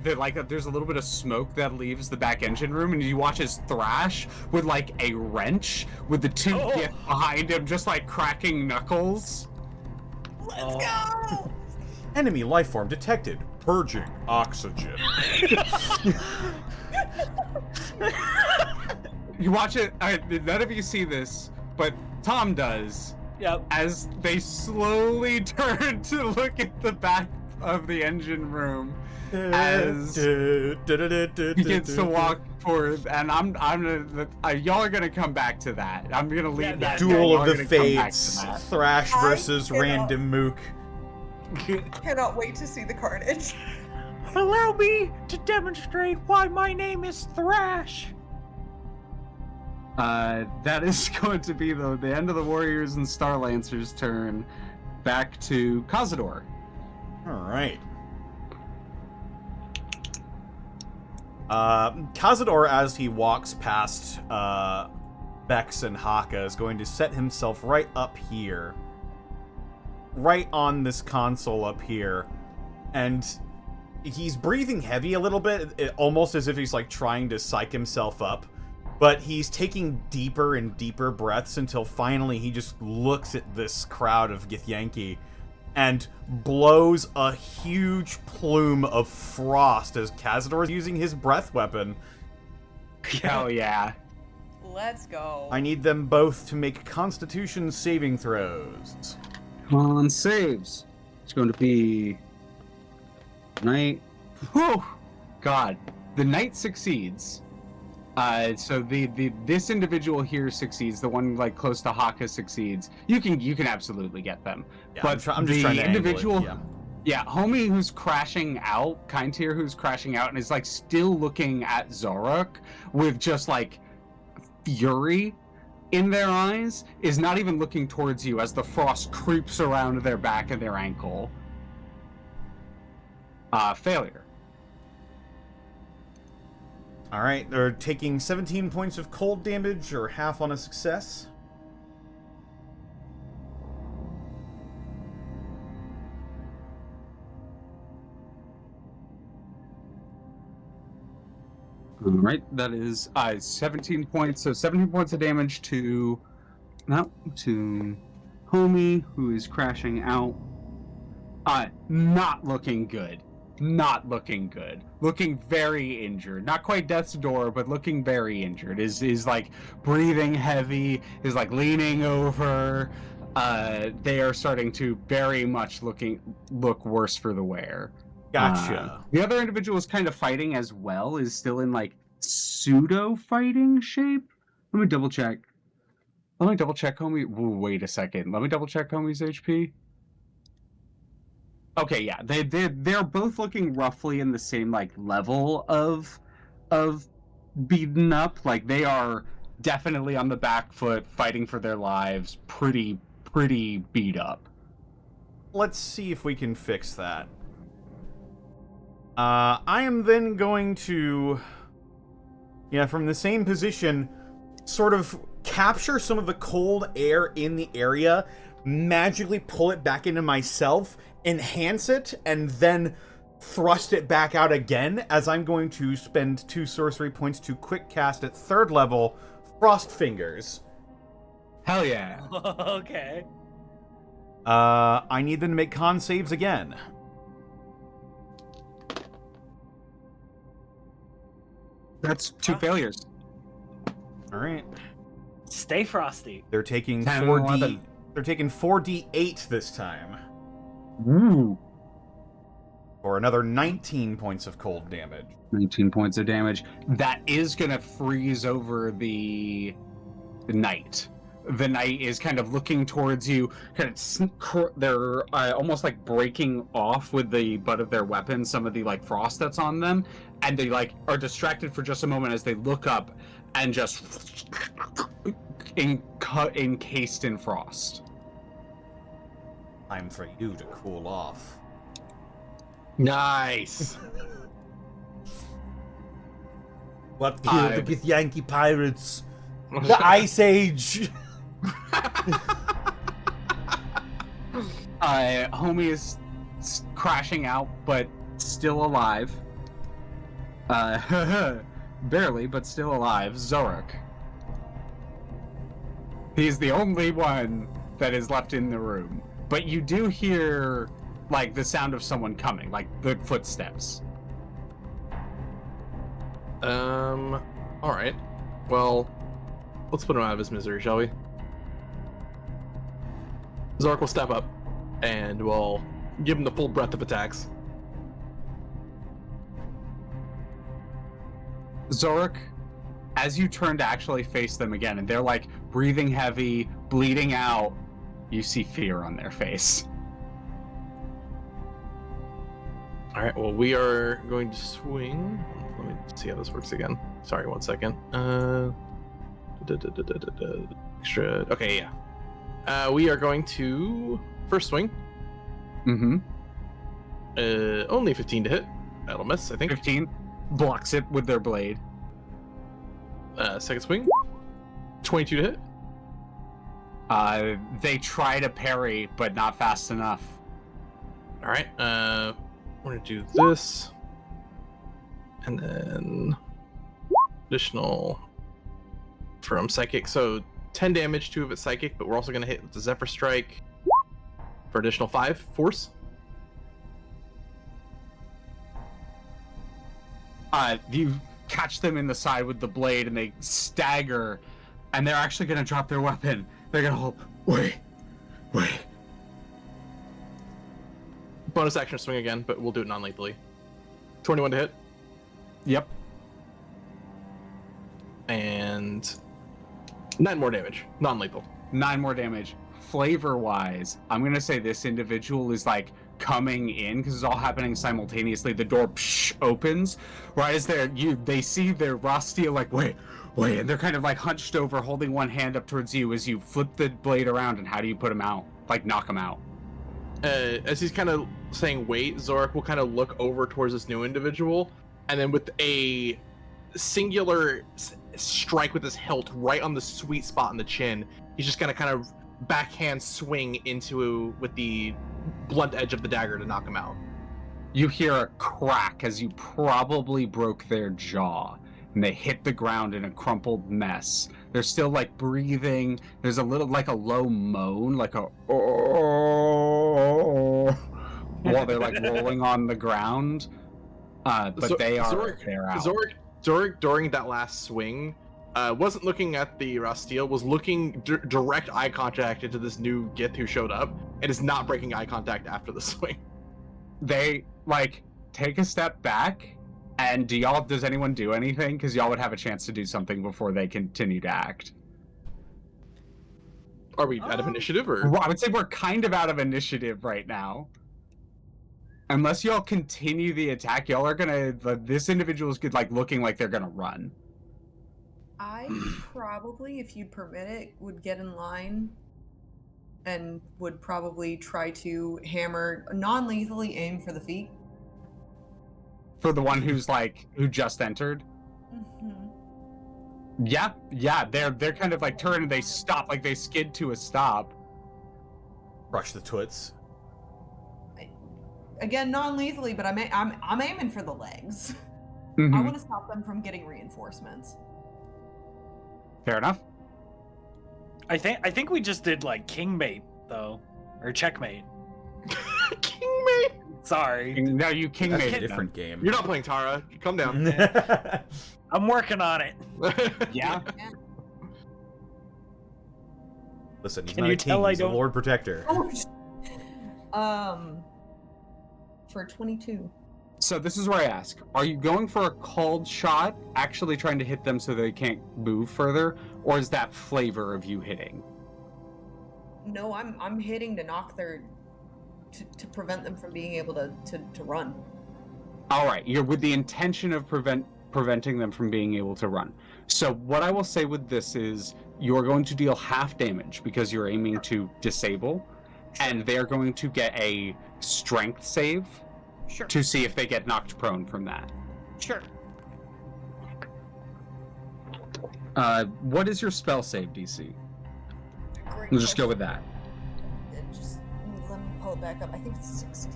there's a little bit of smoke that leaves the back engine room, and you watch as Thrash with like a wrench with the two Gith behind him just like cracking knuckles. Let's go! Enemy life form detected. Purging oxygen. You watch it. None of you see this, but Tom does. Yep. As they slowly turn to look at the back of the engine room, as he gets to walk forward, and I'm gonna. Y'all are gonna come back to that. I'm gonna leave that. Duel Y'all of are the gonna come back to Fates. that. Thrash versus cannot- random mook. Cannot wait to see the carnage. Allow me to demonstrate why my name is Thrash. That is going to be the end of the Warriors and Star Lancers' turn. Back to Kazador. Alright. Kazador, as he walks past Bex and Hakka, is going to set himself right up here. Right on this console up here. And he's breathing heavy a little bit, almost as if he's like trying to psych himself up. But he's taking deeper and deeper breaths until finally he just looks at this crowd of Githyanki and blows a huge plume of frost as Kazador is using his breath weapon. Hell yeah. Let's go. I need them both to make Constitution saving throws. On saves. It's going to be Knight. Whew! God. The Knight succeeds. So this individual here succeeds. The one like close to Hakka succeeds. You can absolutely get them. Yeah, But I'm just trying to angle it, individual, yeah. homie who's crashing out, Kindtier who's crashing out and is like still looking at Xoruk with just like fury in their eyes, is not even looking towards you as the frost creeps around their back and their ankle. Failure. Alright, they're taking 17 points of cold damage, or half on a success. All right, that is 17 points. So 17 points of damage to Now to Homie, who is crashing out. Not looking good. Not looking good. Looking very injured. Not quite death's door, but looking very injured. Is like breathing heavy, is like leaning over. They are starting to very much look worse for the wear. Gotcha. The other individual is kind of fighting as well, is still in like pseudo fighting shape. Let me double check. Homie. Wait a second. Let me double check Homie's HP. Okay, yeah, they're both looking roughly in the same like level of beaten up. Like they are definitely on the back foot, fighting for their lives, pretty beat up. Let's see if we can fix that. I am then going to, from the same position, sort of capture some of the cold air in the area, magically pull it back into myself, enhance it, and then thrust it back out again, as I'm going to spend 2 sorcery points to quick cast at 3rd level Frost Fingers. Hell yeah. Okay. I need them to make con saves again. That's 2 failures. All right. Stay frosty. They're taking 10, 4d. 11. They're taking 4d8 this time. Ooh. Or another 19 points of cold damage. 19 points of damage. That is gonna freeze over the knight. The knight is kind of looking towards you. They're almost like breaking off with the butt of their weapon some of the like frost that's on them, and they like are distracted for just a moment as they look up and just encased in frost. Time for you to cool off. Nice. What killed the Githyanki pirates? The Ice Age! Homie is crashing out, but still alive. Barely, but still alive. Xoruk. He's the only one that is left in the room. But you do hear, like, the sound of someone coming, like the footsteps. Alright. Well, let's put him out of his misery, shall we? Xoruk will step up, and we'll give him the full breadth of attacks. Xoruk, as you turn to actually face them again, and they're like breathing heavy, bleeding out, you see fear on their face. Alright, well, we are going to swing. Let me see how this works again. Sorry, 1 second. Extra. Okay, yeah. We are going to first swing. Mm-hmm. Only 15 to hit. That'll miss, I think. 15 blocks it with their blade. Second swing. 22 to hit. They try to parry, but not fast enough. All right. We're gonna do this, and then additional from psychic. So 10 damage, 2 of it psychic, but we're also gonna hit with the Zephyr Strike for additional 5 force. You catch them in the side with the blade, and they stagger, and they're actually gonna drop their weapon. They're gonna hold. Wait. Bonus action swing again, but we'll do it non-lethally. 21 to hit. Yep. And 9 more damage, non-lethal. 9 more damage. Flavor-wise, I'm gonna say this individual is like coming in because it's all happening simultaneously. The door opens right as they see their Rastia like wait, and they're kind of like hunched over, holding one hand up towards you as you flip the blade around. And how do you put him out? Like knock him out? As he's kind of saying wait, Xoruk will kind of look over towards this new individual, and then with a singular strike with his hilt right on the sweet spot in the chin, he's just gonna kind of backhand swing into with the blunt edge of the dagger to knock him out. You hear a crack as you probably broke their jaw. and they hit the ground in a crumpled mess. They're still like breathing. There's a little like a low moan, like a while they're like rolling on the ground. But they're out. Xoruk, during that last swing, wasn't looking at the Rasteel, was looking direct eye contact into this new Gith who showed up, and is not breaking eye contact after the swing. They like take a step back, and does anyone do anything? Because y'all would have a chance to do something before they continue to act. Are we out of initiative, or? Well, I would say we're kind of out of initiative right now. Unless y'all continue the attack, y'all are gonna. This individual is good, like looking like they're gonna run. I probably, if you'd permit it, would get in line and would probably try to hammer, non-lethally aim for the feet. For the one who's like, who just entered? Mm-hmm. Yeah, they're kind of like turn and they stop, like they skid to a stop. Brush the toots. Again, non-lethally, but I'm aiming for the legs. Mm-hmm. I want to stop them from getting reinforcements. Fair enough. I think we just did like kingmate though, or checkmate. Kingmate. Sorry. No, you That's kingmated a different game. You're not playing Tara. Calm down. I'm working on it. Yeah. Listen, he's Can not you a king, tell I he's a don't- Lord Protector. For 22. So this is where I ask: are you going for a called shot, actually trying to hit them so they can't move further, or is that flavor of you hitting? No, I'm hitting to knock their to prevent them from being able to run. All right, you're with the intention of preventing them from being able to run. So what I will say with this is you're going to deal half damage because you're aiming to disable, and they're going to get a strength save to see if they get knocked prone from that. Sure. What is your spell save DC? Great We'll just go question. with that. Just let me pull it back up. I think it's 16,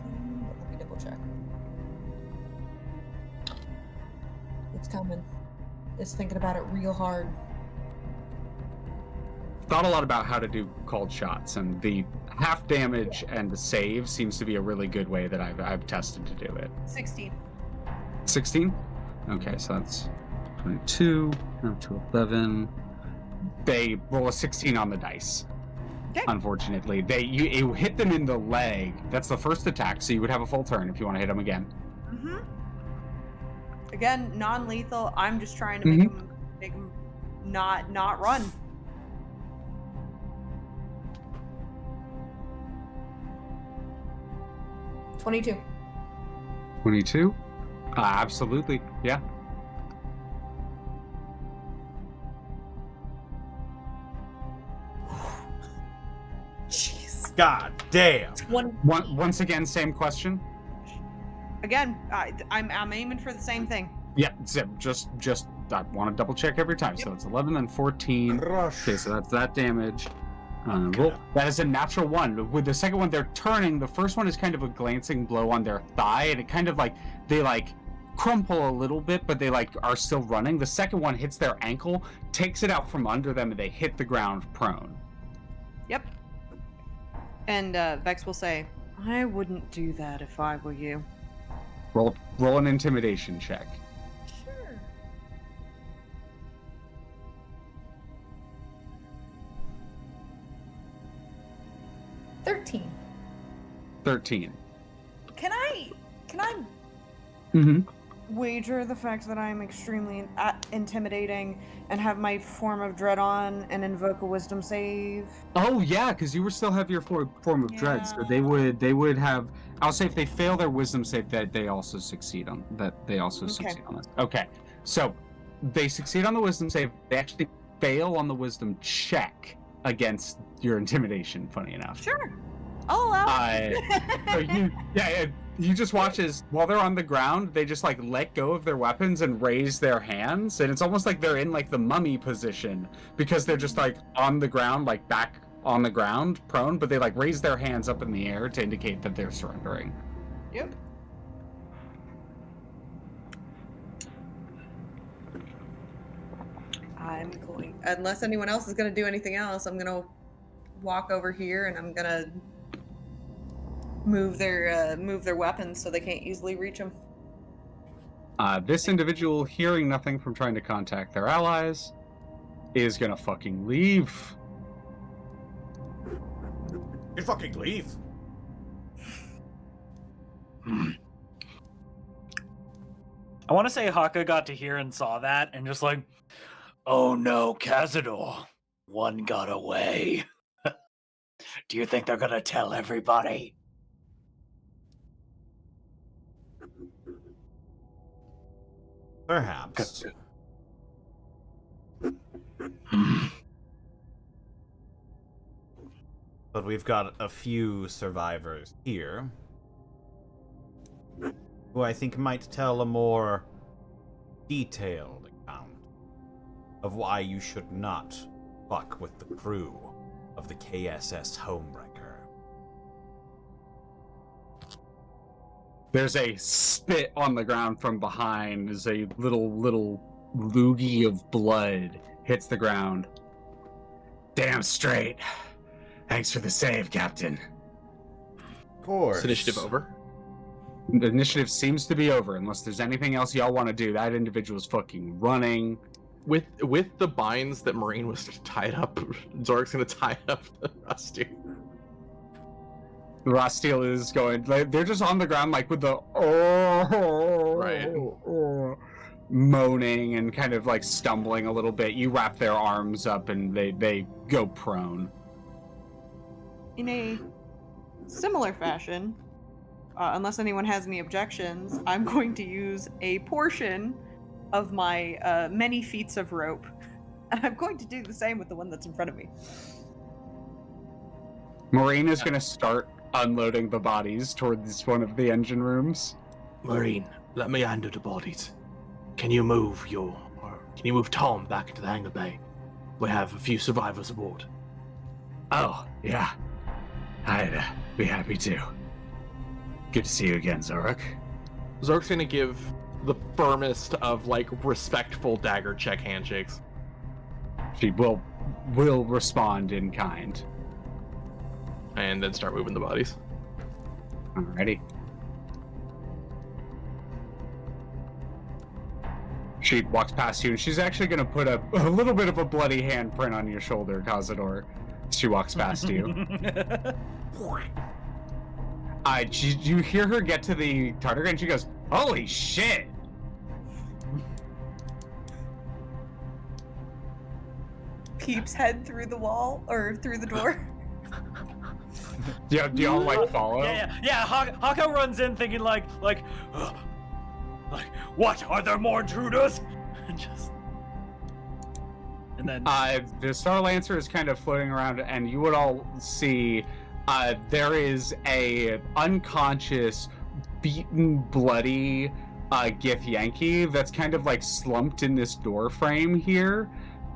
but let me double check. It's coming. It's thinking about it real hard. Thought a lot about how to do called shots, and the half damage and the save seems to be a really good way that I've tested to do it. 16. 16? Okay, so that's 22, up to 11. They roll a 16 on the dice. Okay. Unfortunately, you hit them in the leg. That's the first attack, so you would have a full turn if you want to hit them again. Mm-hmm. Again, non-lethal. I'm just trying to make them not run. $22. 22? Absolutely, yeah. Jeez. God damn. Once again, same question. Again, I'm aiming for the same thing. Yeah, so just I want to double check every time. Yep. So it's 11 and 14. Crush. Okay, so that's that damage. Roll. That is a natural one. With the second one, they're turning. The first one is kind of a glancing blow on their thigh, and it kind of like they like crumple a little bit, but they like are still running. The second one hits their ankle, takes it out from under them, and they hit the ground prone. Yep. And Vex will say, "I wouldn't do that if I were you." Roll an intimidation check. Sure. $13. 13. Can I Mm-hmm. wager the fact that I'm extremely intimidating and have my form of dread on and invoke a wisdom save? Oh yeah, because you would still have your form of dread, so they would have. I'll say if they fail their wisdom save, that they also succeed on that. They also succeed on this. Okay, so they succeed on the wisdom save. They actually fail on the wisdom check against your intimidation. Funny enough. Sure. I'll allow it. So you just watch as while they're on the ground, they just like let go of their weapons and raise their hands, and it's almost like they're in like the mummy position because they're just like on the ground, like back on the ground, prone, but they like raise their hands up in the air to indicate that they're surrendering. Yep. I'm going, unless anyone else is going to do anything else, I'm going to walk over here and I'm going to move their weapons so they can't easily reach them. This individual, hearing nothing from trying to contact their allies, is gonna fucking leave. You fucking leave. I want to say Hakka got to hear and saw that and just like, oh no, Kazador, one got away. Do you think they're gonna tell everybody? Perhaps. But we've got a few survivors here who I think might tell a more detailed account of why you should not fuck with the crew of the KSS Homebreaker. There's a spit on the ground from behind as a little loogie of blood hits the ground. Damn straight. Thanks for the save, Captain. Of course. Is initiative over? The initiative seems to be over, unless there's anything else y'all want to do. That individual's fucking running. With the binds that Marine was tied up, Xoruk's gonna tie up the Rusty. Rostiel is going, like, they're just on the ground, like, with the moaning and kind of like stumbling a little bit. You wrap their arms up and they go prone. In a similar fashion, unless anyone has any objections, I'm going to use a portion of my many feats of rope. And I'm going to do the same with the one that's in front of me. Marine is going to start unloading the bodies towards one of the engine rooms. Marine, let me handle the bodies. Can you move Tom back into the hangar bay? We have a few survivors aboard. Oh, yeah. I'd be happy to. Good to see you again, Xoruk. Xoruk's gonna give the firmest of, like, respectful dagger check handshakes. She will respond in kind. And then start moving the bodies. Alrighty. She walks past you, and she's actually going to put a little bit of a bloody handprint on your shoulder, Kazador. She walks past you. You hear her get to the target, and she goes, "Holy shit!" Peeps head through the wall, or through the door. Do y'all like follow? Yeah. Hakka runs in thinking like, what? Are there more intruders? And then the Star Lancer is kind of floating around, and you would all see there is a unconscious, beaten, bloody Githzerai that's kind of like slumped in this door frame here,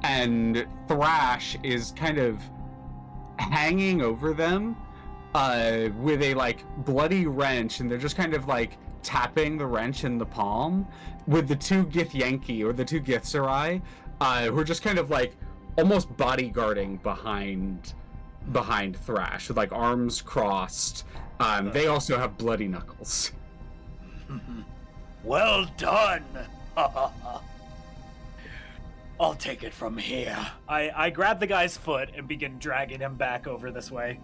and Thrash is kind of hanging over them with a like bloody wrench, and they're just kind of like tapping the wrench in the palm, with the two Githzerai or the two Githzerai who are just kind of like almost bodyguarding behind Thrash with like arms crossed. They also have bloody knuckles. Well done. I'll take it from here. I grab the guy's foot and begin dragging him back over this way.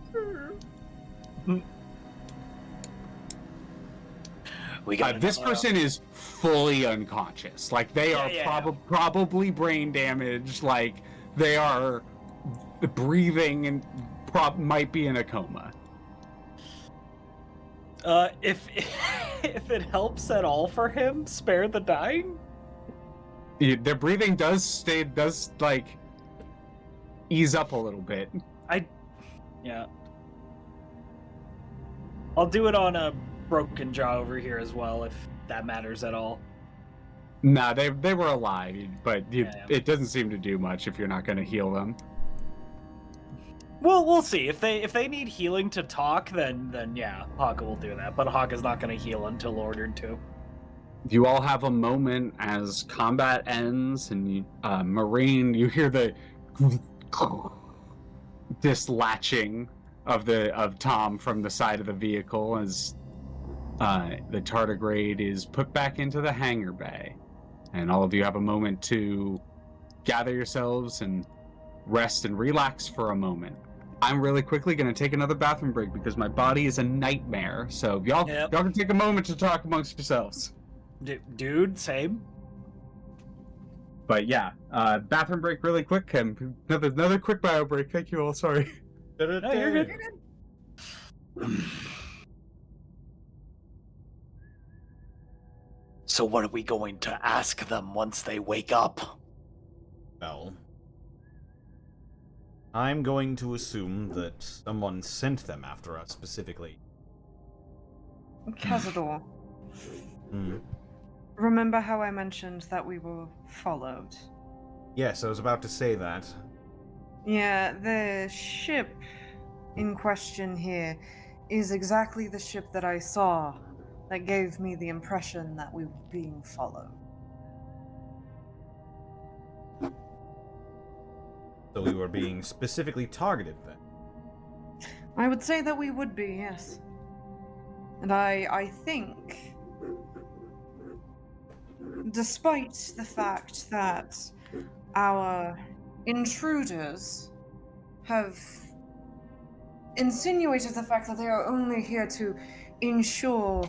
We got this person is fully unconscious. Like they are probably brain damaged. Like they are breathing and might be in a coma. If it helps at all for him, spare the dying. Their breathing does like ease up a little bit. Yeah. I'll do it on a broken jaw over here as well, if that matters at all. Nah, they were alive, but it doesn't seem to do much if you're not going to heal them. Well, we'll see. If they need healing to talk, then yeah, Hakka will do that. But Hakka's not going to heal until ordered to. you all have a moment as combat ends, and you, Marine, you hear the dislatching of Tom from the side of the vehicle as the tardigrade is put back into the hangar bay, and all of you have a moment to gather yourselves and rest and relax for a moment. I'm really quickly going to take another bathroom break because my body is a nightmare. So y'all can take a moment to talk amongst yourselves. Dude, same. But yeah, bathroom break really quick, and another quick bio break. Thank you all. Sorry. No, you're good. So what are we going to ask them once they wake up? Well, I'm going to assume that someone sent them after us specifically. Kazador, remember how I mentioned that we were followed? Yes, I was about to say that. Yeah, the ship in question here is exactly the ship that I saw that gave me the impression that we were being followed. So we were being specifically targeted then. I would say that we would be, yes. And I think, despite the fact that our intruders have insinuated the fact that they are only here to ensure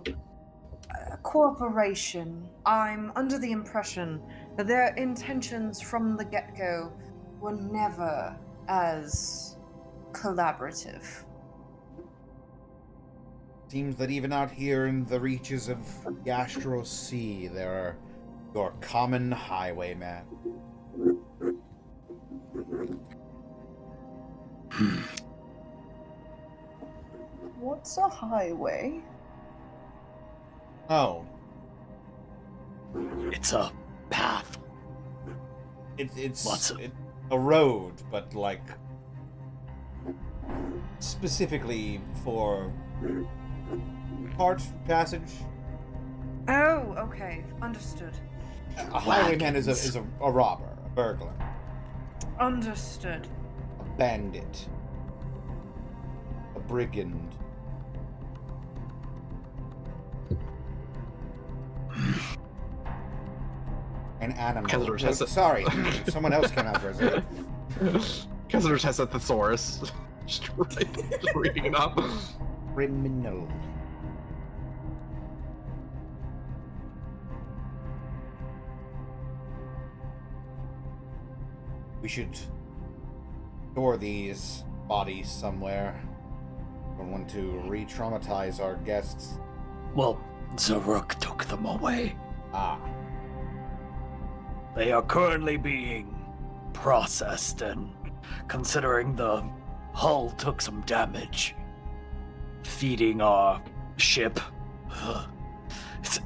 cooperation, I'm under the impression that their intentions from the get-go were never as collaborative. Seems that even out here in the reaches of the Astral Sea, there are your common highwaymen. What's a highway? Oh, It's a path. it's a road, but like specifically for cart passage. Oh, okay. Understood. A highwayman is a robber, a burglar, Understood. a bandit, a brigand. An animal. Kazador has a- Sorry, someone else came out for a second. Kazador has a thesaurus. just reading it up. Criminal. We should store these bodies somewhere. Don't want to re-traumatize our guests. Well, Xoruk took them away. Ah, They are currently being processed, and considering the hull took some damage, feeding our ship.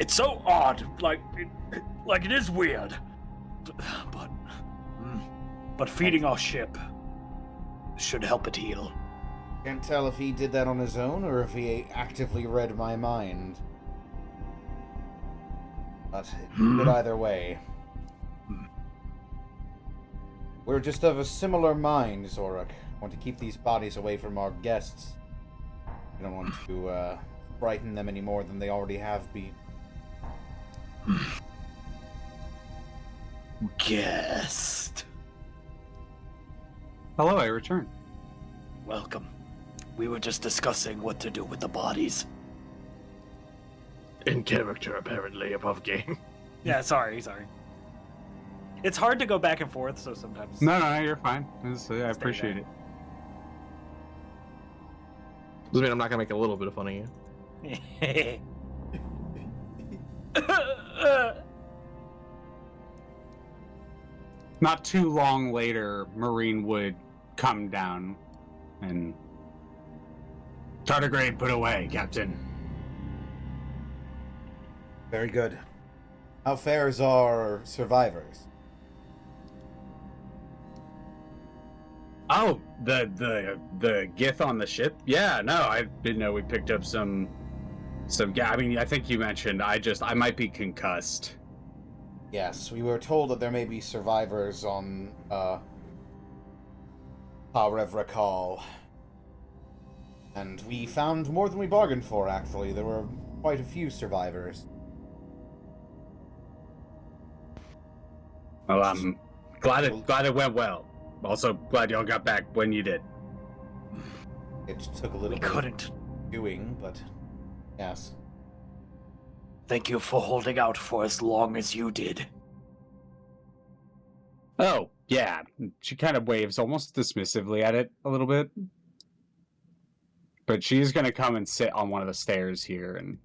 It's so odd, like it is weird, but feeding our ship should help it heal. can't tell if he did that on his own or if he actively read my mind. But good either way. We're just of a similar mind, Xoruk. Want to keep these bodies away from our guests. We don't want to frighten them any more than they already have been. Guest. Hello, I return. Welcome. We were just discussing what to do with the bodies. In character, apparently, above game. Yeah, sorry. It's hard to go back and forth, so sometimes... No, you're fine. I appreciate it. Doesn't mean I'm not gonna make a little bit of fun of you. Not too long later, Marine would come down and... Tardigrade put away, Captain. Very good. How fares our survivors? Oh, the gith on the ship? Yeah, no, I didn't know we picked up some So yeah, I mean, I think you mentioned I might be concussed. Yes, we were told that there may be survivors on, Recall. And we found more than we bargained for, actually. There were quite a few survivors. Well, I'm glad it went well. Also, glad y'all got back when you did. It took a little We bit couldn't. of doing, but yes. Thank you for holding out for as long as you did. Oh, yeah. She kind of waves almost dismissively at it a little bit. But she's going to come and sit on one of the stairs here and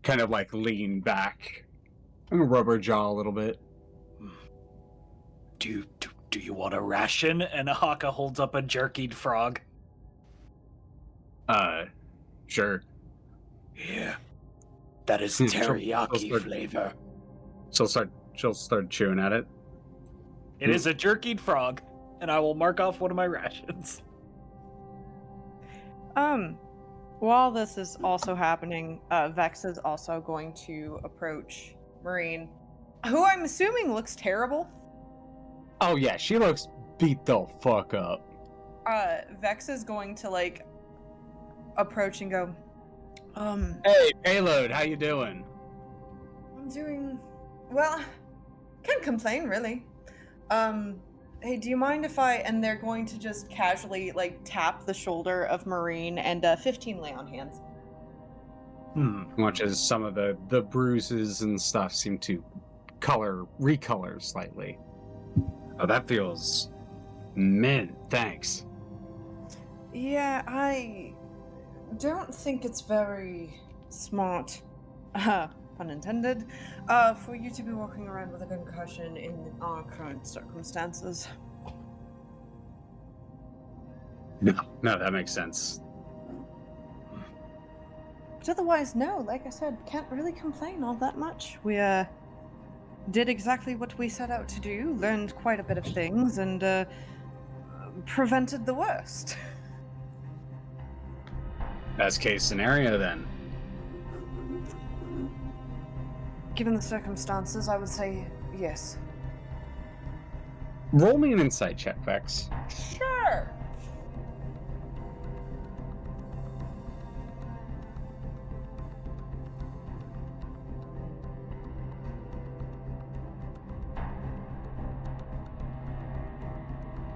kind of like lean back and rub her jaw a little bit. Do you want a ration? And Hakka holds up a jerkied frog. Sure. Yeah. That is She'll teriyaki start- flavor. She'll start chewing at it. It is a jerkied frog, and I will mark off one of my rations. While this is also happening, Vex is also going to approach Marine, who I'm assuming looks terrible. Oh yeah, she looks beat the fuck up. Vex is going to like approach and go, Hey, Payload, how you doing? I'm doing well. Can't complain really. Hey, do you mind if and they're going to just casually like tap the shoulder of Marine and 15 lay on hands. Much as some of the bruises and stuff seem to recolor slightly. Oh, that feels mint. Thanks. Yeah, I don't think it's very smart, pun intended, for you to be walking around with a concussion in our current circumstances. No, that makes sense. But otherwise, no, like I said, can't really complain all that much. We, did exactly what we set out to do, learned quite a bit of things, and, prevented the worst. Best case scenario, then. Given the circumstances, I would say yes. Roll me an insight check, Vex. Sure!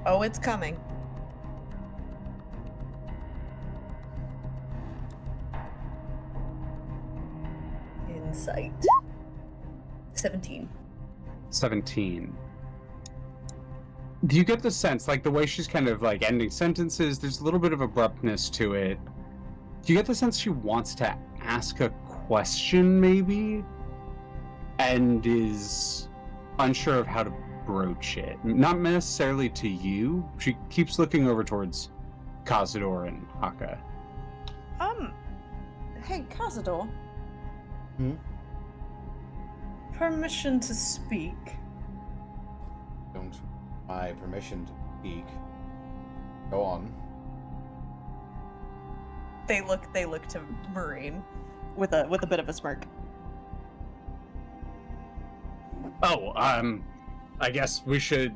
Oh, it's coming. Insight. 17. 17. Do you get the sense, like the way she's kind of like ending sentences, there's a little bit of abruptness to it. Do you get the sense she wants to ask a question, maybe? And is unsure of how to broach it? Not necessarily to you. She keeps looking over towards Kazador and Hakka. Hey, Kazador. Hmm? Permission to speak. Don't my permission to speak. Go on. They look to Marine with a bit of a smirk. Oh, I guess we should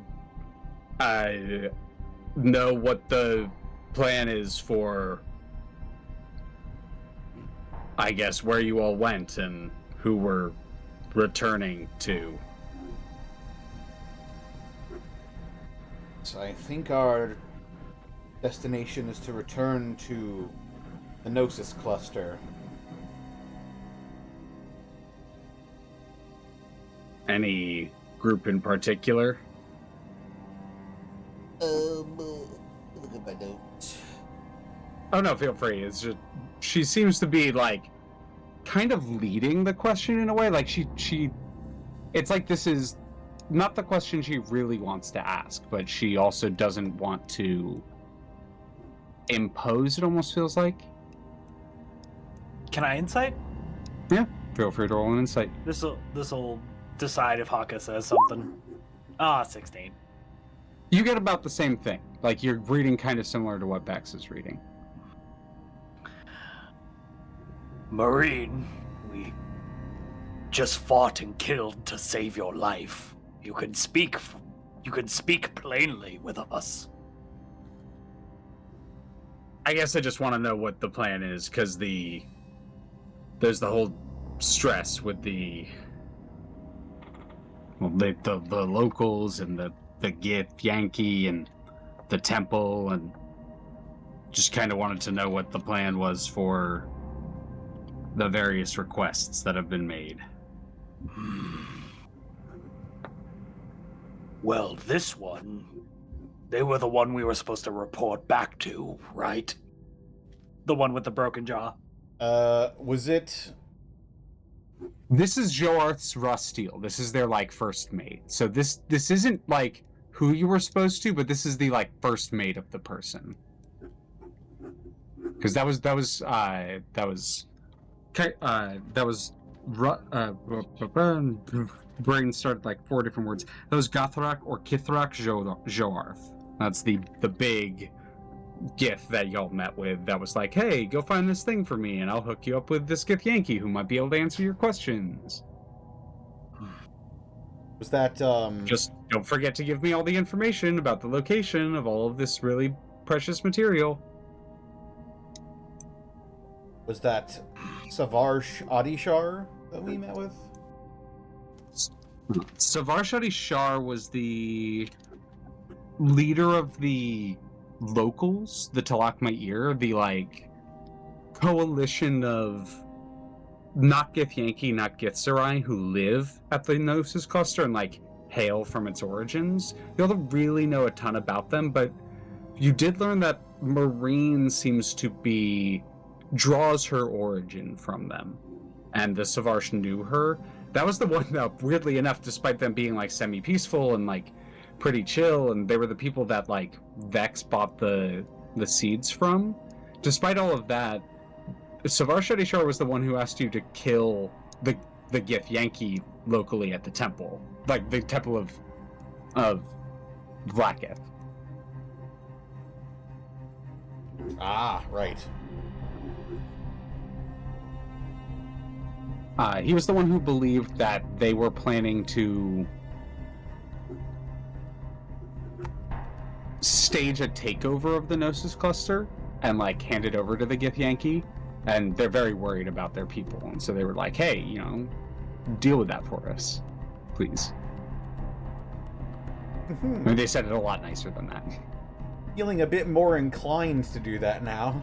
know what the plan is for, I guess, where you all went and who we're returning to. So I think our destination is to return to the Gnosis cluster. Any group in particular? Look at my notes. Oh no, feel free. It's just she seems to be like kind of leading the question in a way. Like she it's like this is not the question she really wants to ask, but she also doesn't want to impose, it almost feels like. Can I insight? Yeah, feel free to roll an insight. This'll decide if Hakka says something. 16. You get about the same thing. Like you're reading kind of similar to what Bex is reading. Marine, we just fought and killed to save your life. You can speak plainly with us. I guess I just want to know what the plan is, because there's the whole stress with the locals and the Githyanki and the temple, and just kind of wanted to know what the plan was for the various requests that have been made. Well, this one, they were the one we were supposed to report back to, right? The one with the broken jaw. Was it? This is Joarth's Rusteel. This is their first mate. So this isn't who you were supposed to, but this is the first mate of the person. Because that was brain started 4 different words. That was Gothrak or Kithrak Joarth. That's the big Gith that y'all met with that was like, hey, go find this thing for me and I'll hook you up with this Githyanki who might be able to answer your questions. Was that Just don't forget to give me all the information about the location of all of this really precious material. Was that Savarsh Adishar that we met with? Savarsh Adishar was the leader of the locals, the Talakma'ir, the coalition of not Githyanki, not Githzerai, who live at the Gnosis cluster and hail from its origins. You don't really know a ton about them, but you did learn that Marine seems to draws her origin from them, and the Savarsh knew her. That was the one that, weirdly enough, despite them being semi-peaceful and pretty chill, and they were the people that Vex bought the seeds from. Despite all of that, Savarsh Adishar was the one who asked you to kill the Githyanki locally at the temple, the temple of Vlakith. Ah, right. He was the one who believed that they were planning to stage a takeover of the Gnosis cluster and hand it over to the Githyanki, and they're very worried about their people, and so they were like, hey, deal with that for us, please. I mean, they said it a lot nicer than that. Feeling a bit more inclined to do that now.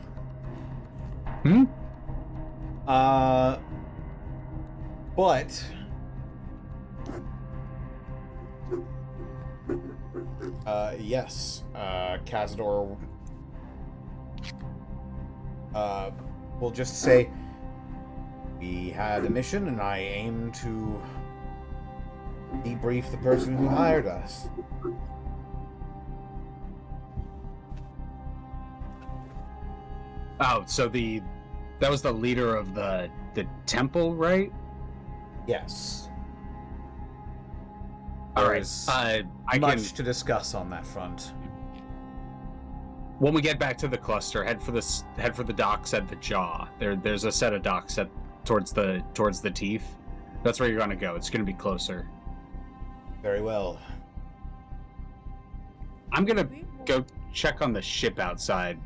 But yes, Kazador. We'll just say we had a mission, and I aim to debrief the person who hired us. Oh, so that was the leader of the temple, right? Yes. All right. There's I much to discuss on that front. When we get back to the cluster, head for the docks at the jaw. There's a set of docks towards the teeth. That's where you're gonna go. It's gonna be closer. Very well. I'm gonna go check on the ship outside.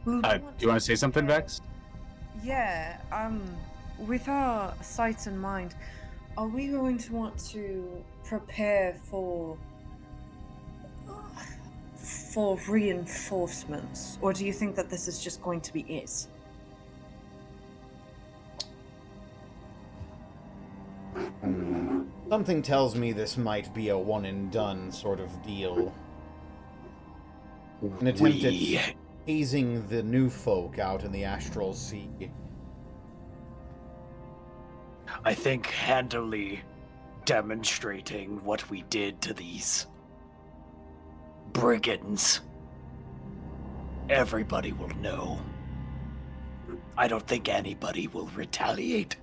Do you want to say something, Vex? Yeah, with our sights in mind, are we going to want to prepare for reinforcements, or do you think that this is just going to be it? Something tells me this might be a one-and-done sort of deal. An attempt at hazing the new folk out in the Astral Sea. I think handily demonstrating what we did to these brigands, everybody will know. I don't think anybody will retaliate.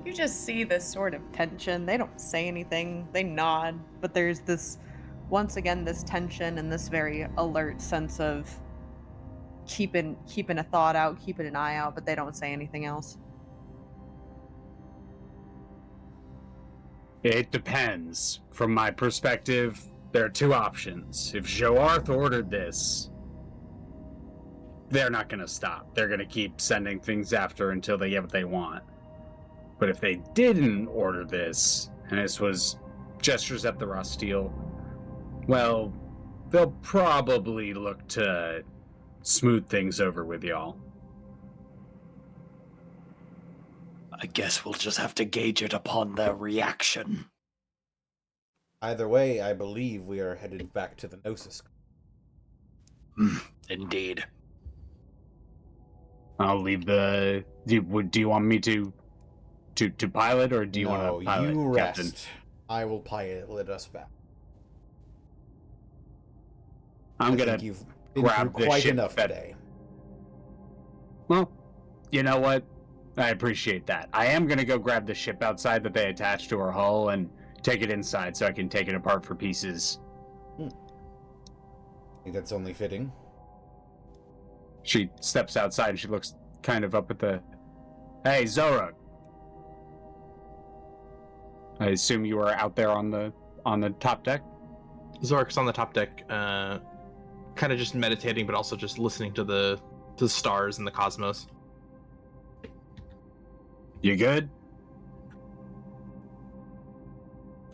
You just see this sort of tension. They don't say anything. They nod, but there's this once again, this tension and this very alert sense of keeping a thought out, keeping an eye out, but they don't say anything else. It depends. From my perspective, there are two options. If Joarth ordered this, they're not going to stop. They're going to keep sending things after until they get what they want. But if they didn't order this, and this was gestures at the Rosteel, well, they'll probably look to smooth things over with y'all. I guess we'll just have to gauge it upon their reaction. Either way, I believe we are headed back to the Gnosis. Indeed. I'll leave the... Do you want me to pilot, or do you want to pilot, you rest. Captain? I will pilot us back. I'm I gonna think you've been grab through the quite ship enough that- today. Well, you know what? I appreciate that. I am gonna go grab the ship outside that they attached to her hull and take it inside so I can take it apart for pieces. I think that's only fitting. She steps outside and she looks kind of up at the... Hey, Xoruk. I assume you are out there on the top deck? Xoruk's on the top deck, kind of just meditating, but also just listening to the stars and the cosmos. You good?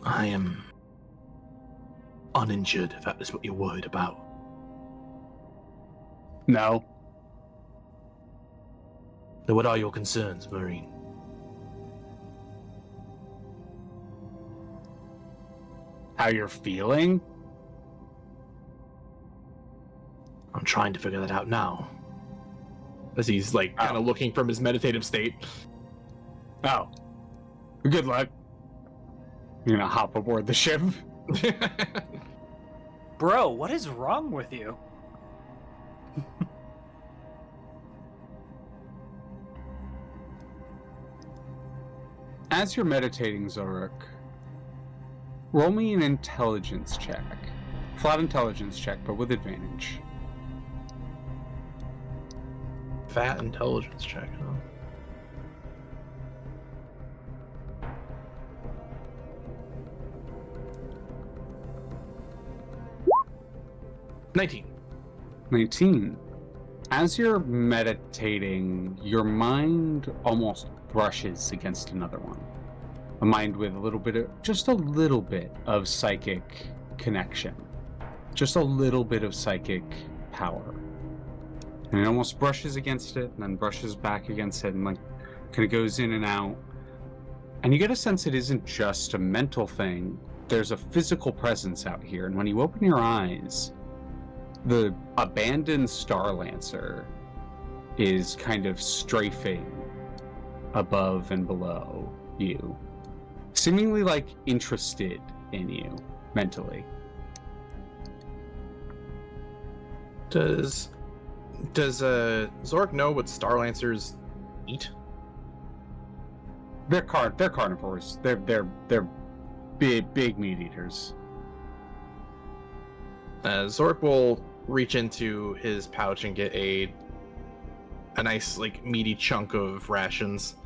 I am uninjured, if that is what you're worried about. No. Then what are your concerns, Marine? How you're feeling? I'm trying to figure that out now. As he's like kind of looking from his meditative state. Oh. Good luck. You're gonna hop aboard the ship? Bro, what is wrong with you? As you're meditating, Xoruk, roll me an intelligence check. Flat intelligence check, but with advantage. Fat intelligence check, huh? $19. 19. As you're meditating, your mind almost brushes against another one. A mind with just a little bit of psychic connection. Just a little bit of psychic power. And it almost brushes against it, and then brushes back against it, and like kind of goes in and out. And you get a sense it isn't just a mental thing. There's a physical presence out here, and when you open your eyes, the abandoned Star Lancer is kind of strafing above and below you, seemingly like interested in you mentally. Does Xoruk know what Star Lancers eat? They're carnivores. They're big meat eaters. Xoruk will reach into his pouch and get a nice like meaty chunk of rations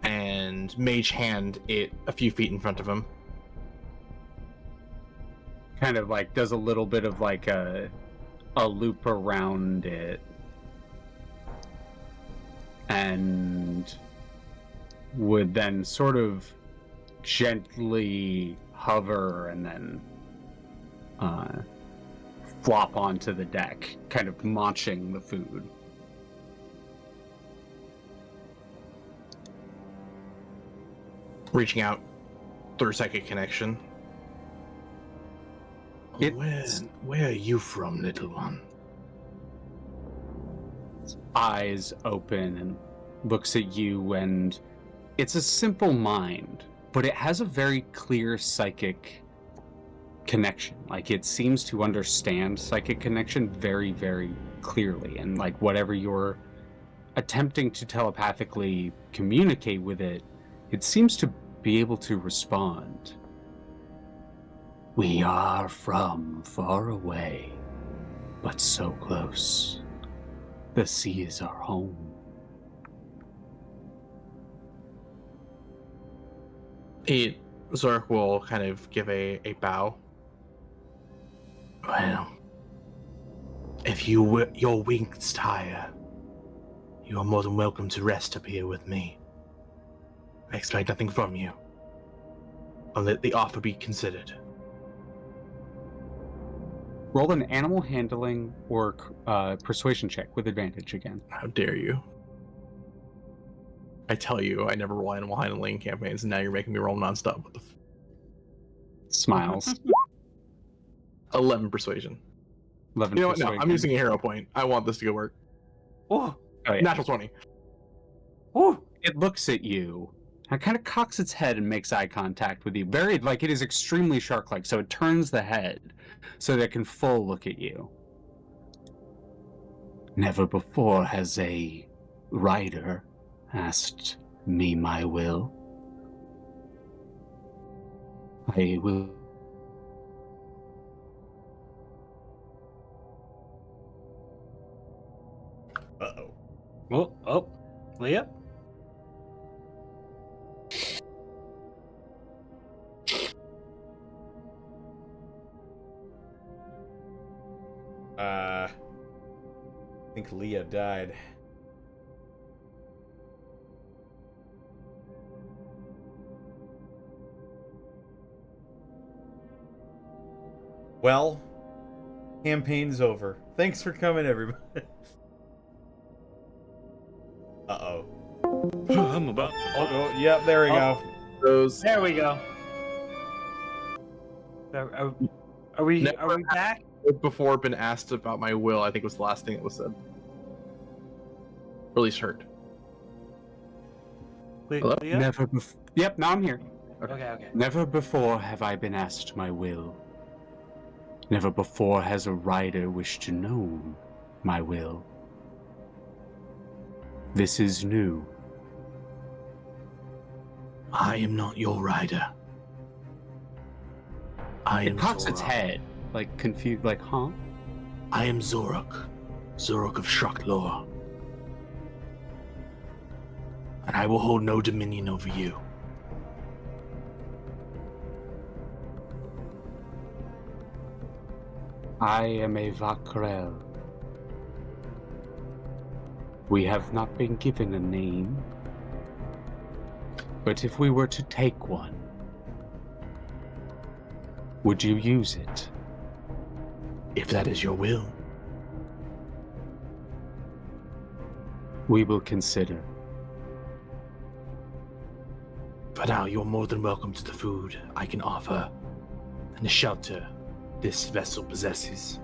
and mage hand it a few feet in front of him. Kind of like does a little bit of like a loop around it and would then sort of gently hover and then flop onto the deck, kind of munching the food. Reaching out through psychic connection. Where are you from, little one? Eyes open and looks at you, and it's a simple mind, but it has a very clear psychic connection. Like, it seems to understand psychic connection very, very clearly, and like whatever you're attempting to telepathically communicate with it, it seems to be able to respond. We are from far away, but so close. The sea is our home. Xoruk will kind of give a bow. Well, if your wings tire, you are more than welcome to rest up here with me. I expect nothing from you. I'll let the offer be considered. Roll an animal handling or persuasion check with advantage again. How dare you? I tell you, I never roll animal handling campaigns, and now you're making me roll nonstop. What the Smiles. 11 persuasion. 11 You know what? No, persuasion. I'm using a hero point. I want this to go work. Oh, Oh, yeah. Natural 20. oh. It looks at you. It kind of cocks its head and makes eye contact with you. Very, like, it is extremely shark-like, so it turns the head so that it can full look at you. Never before has a rider asked me my will. I will. Uh-oh. Oh, Leah? I think Leah died. Well, campaign's over. Thanks for coming, everybody. Uh-oh. I'm about to Oh, bust. oh, yep, there we go. Those There we go. Are we back? before been asked about my will, I think was the last thing that was said. Or at least heard. Hello? Leah? Never before. Yep, now I'm here. Okay. Never before have I been asked my will. Never before has a rider wished to know my will. This is new. I am not your rider. I am It cocks its Xoruk. head, like confused, like, huh? I am Xoruk. Xoruk of Shra'kt'lor. And I will hold no dominion over you. I am a Vakrel. We have not been given a name, but if we were to take one, would you use it? If that is your will. We will consider. For now, you're more than welcome to the food I can offer and the shelter this vessel possesses.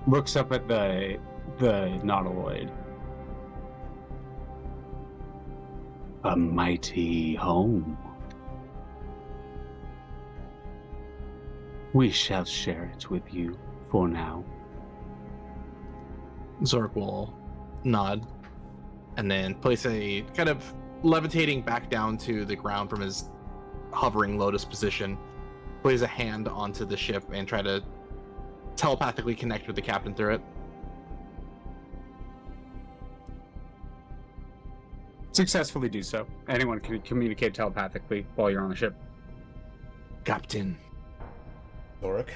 Looks up at the nautiloid. A mighty home. We shall share it with you for now. Xoruk will nod and then place a kind of levitating back down to the ground from his hovering lotus position, place a hand onto the ship and try to telepathically connect with the captain through it. Successfully do so. Anyone can communicate telepathically while you're on the ship. Captain, Xoruk.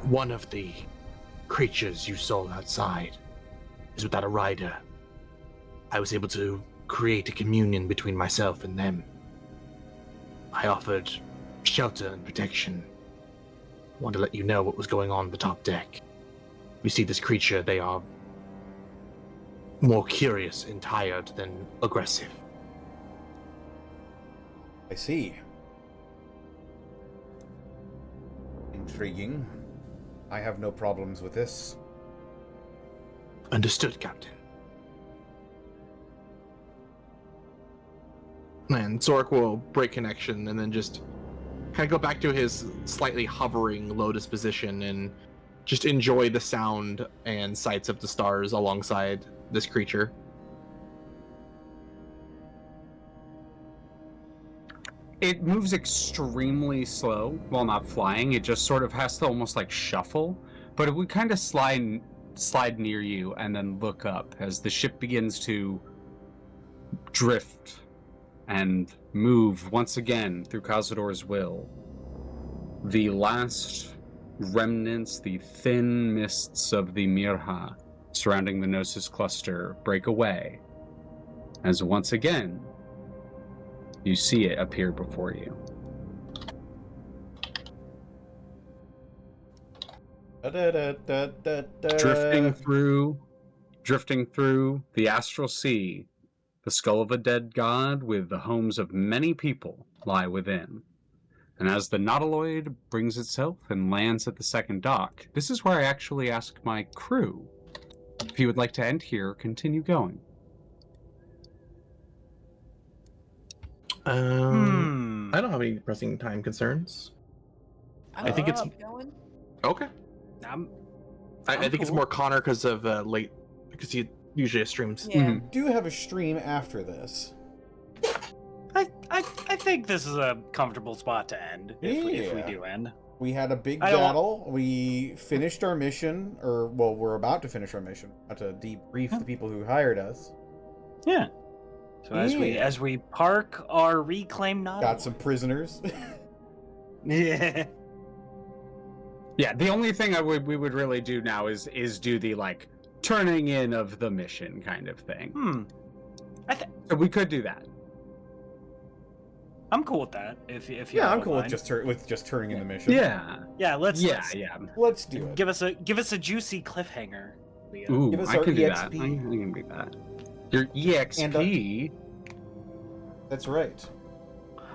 one of the creatures you saw outside is without a rider. I was able to create a communion between myself and them. I offered shelter and protection. Wanted to let you know what was going on the top deck. You see this creature, they are more curious and tired than aggressive. I see. Intriguing. I have no problems with this. Understood, Captain. And Xoruk will break connection and then just kind of go back to his slightly hovering lotus position and just enjoy the sound and sights of the stars alongside this creature. It moves extremely slow while not flying. It just sort of has to almost like shuffle, but it would kind of slide near you and then look up as the ship begins to drift and move once again through Kazador's will. The last remnants, the thin mists of the Mirha surrounding the Gnosis cluster break away as once again you see it appear before you. Drifting through the astral sea, the skull of a dead god with the homes of many people lie within. And as the Nautiloid brings itself and lands at the second dock, this is where I actually ask my crew if you would like to end here or continue going. I don't have any pressing time concerns. I'm I think it's going. okay. I think it's more Connor because of because he usually streams. Yeah. We do have a stream after this. I think this is a comfortable spot to end if we do end. We had a big I don't battle. We finished our mission, or well, we're about to finish our mission. About to debrief the people who hired us. Yeah. So as we park our reclaimed Nautiloid. Got some prisoners. Yeah. Yeah, the only thing we would really do now is do the like turning in of the mission kind of thing. So we could do that. I'm cool with that. If you Yeah, I'm don't cool mind. with just turning in the mission. Yeah. Let's Let's do it. give us a juicy cliffhanger. Leo. Ooh, Give us I our can do that. I EXP. can do that. Your EXP. That's right.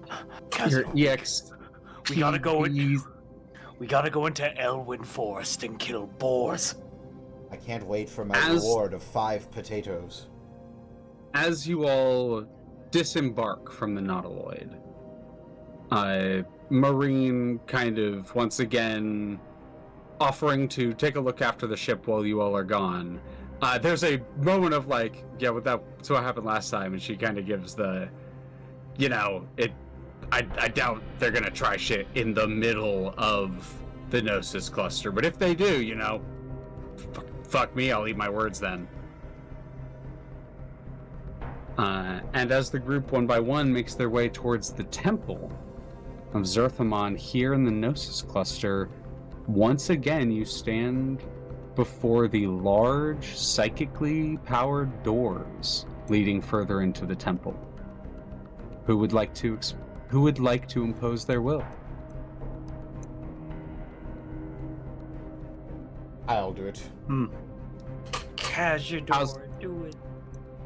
Your Kazador, EX. we gotta go into Elwyn Forest and kill boars. I can't wait for my As- reward of 5 potatoes. As you all disembark from the Nautiloid, Marine kind of once again offering to take a look after the ship while you all are gone. There's a moment of like, yeah, that's what happened last time, and she kind of gives the, I doubt they're gonna try shit in the middle of the Gnosis cluster, but if they do, fuck me, I'll eat my words then. And as the group one by one makes their way towards the temple of Zerthamon here in the Gnosis cluster, once again you stand before the large, psychically powered doors leading further into the temple. Who would like to impose their will? I'll do it. Kazador, do it.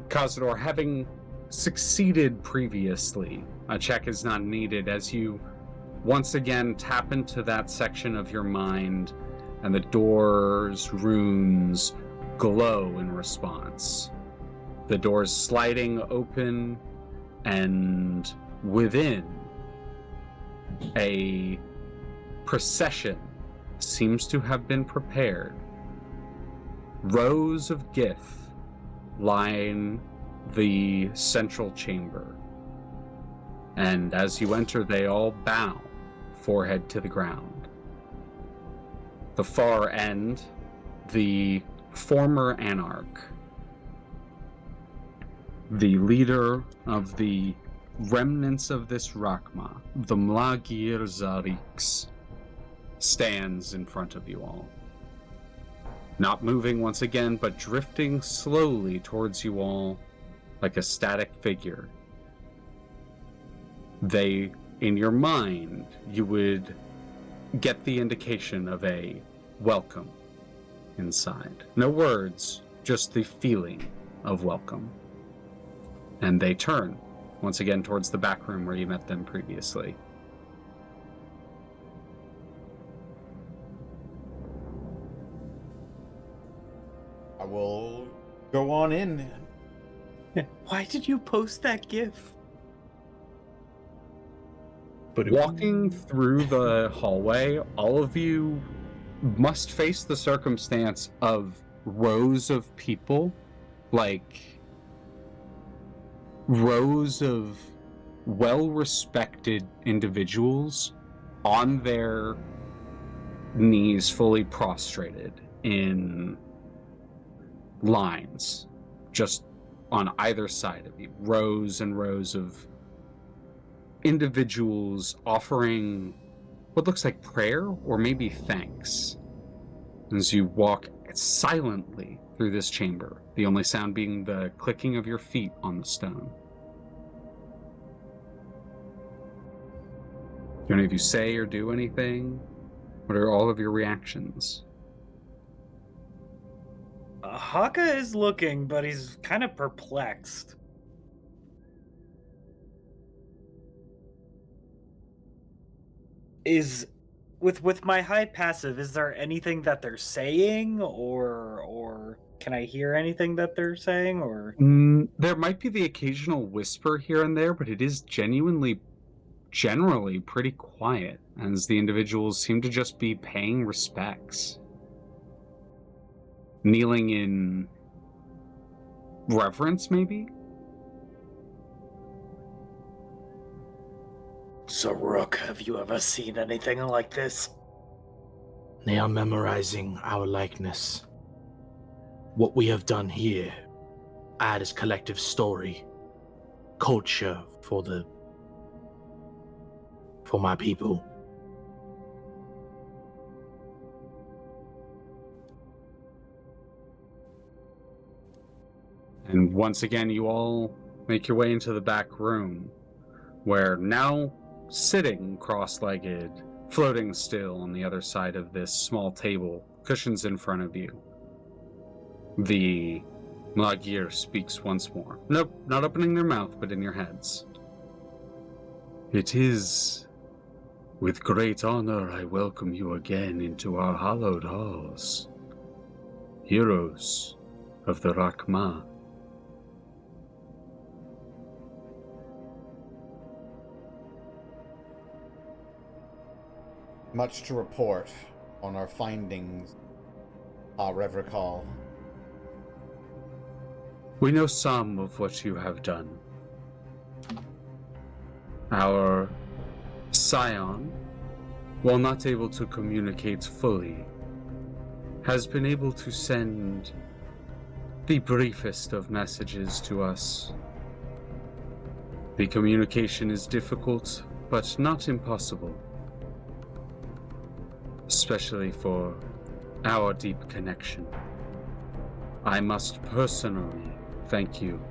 Kazador, having succeeded previously, a check is not needed as you once again tap into that section of your mind and the door's runes glow in response. The doors sliding open, and within, a procession seems to have been prepared. Rows of Gith line the central chamber, and as you enter, they all bow, forehead to the ground. The far end, the former Anarch, the leader of the remnants of this Rakma, the Mlagir Zariks, stands in front of you all. Not moving once again, but drifting slowly towards you all like a static figure. They, in your mind, you would get the indication of a welcome inside. No words, just the feeling of welcome. And they turn once again towards the back room where you met them previously. I will go on in. Why did you post that GIF? But Walking through the hallway, all of you must face the circumstance of rows of people, like rows of well-respected individuals on their knees, fully prostrated in lines, just on either side of you, rows and rows of individuals offering what looks like prayer or maybe thanks as you walk silently through this chamber, the only sound being the clicking of your feet on the stone. Do any of you say or do anything? What are all of your reactions? Hakka is looking, but he's kind of perplexed. Is with my high passive, is there anything that they're saying, or can I hear anything that they're saying, or? There might be the occasional whisper here and there, but it is generally pretty quiet, as the individuals seem to just be paying respects. Kneeling in reverence, maybe? Xoruk, have you ever seen anything like this? They are memorizing our likeness. What we have done here, add as collective story, culture for my people. And once again, you all make your way into the back room, where now sitting cross-legged, floating still on the other side of this small table, cushions in front of you, the Mlagir speaks once more. Nope, not opening their mouth, but in your heads. It is with great honor I welcome you again into our hallowed halls, heroes of the Rakma. Much to report on our findings, Revrakal. We know some of what you have done. Our scion, while not able to communicate fully, has been able to send the briefest of messages to us. The communication is difficult, but not impossible, especially for our deep connection. I must personally thank you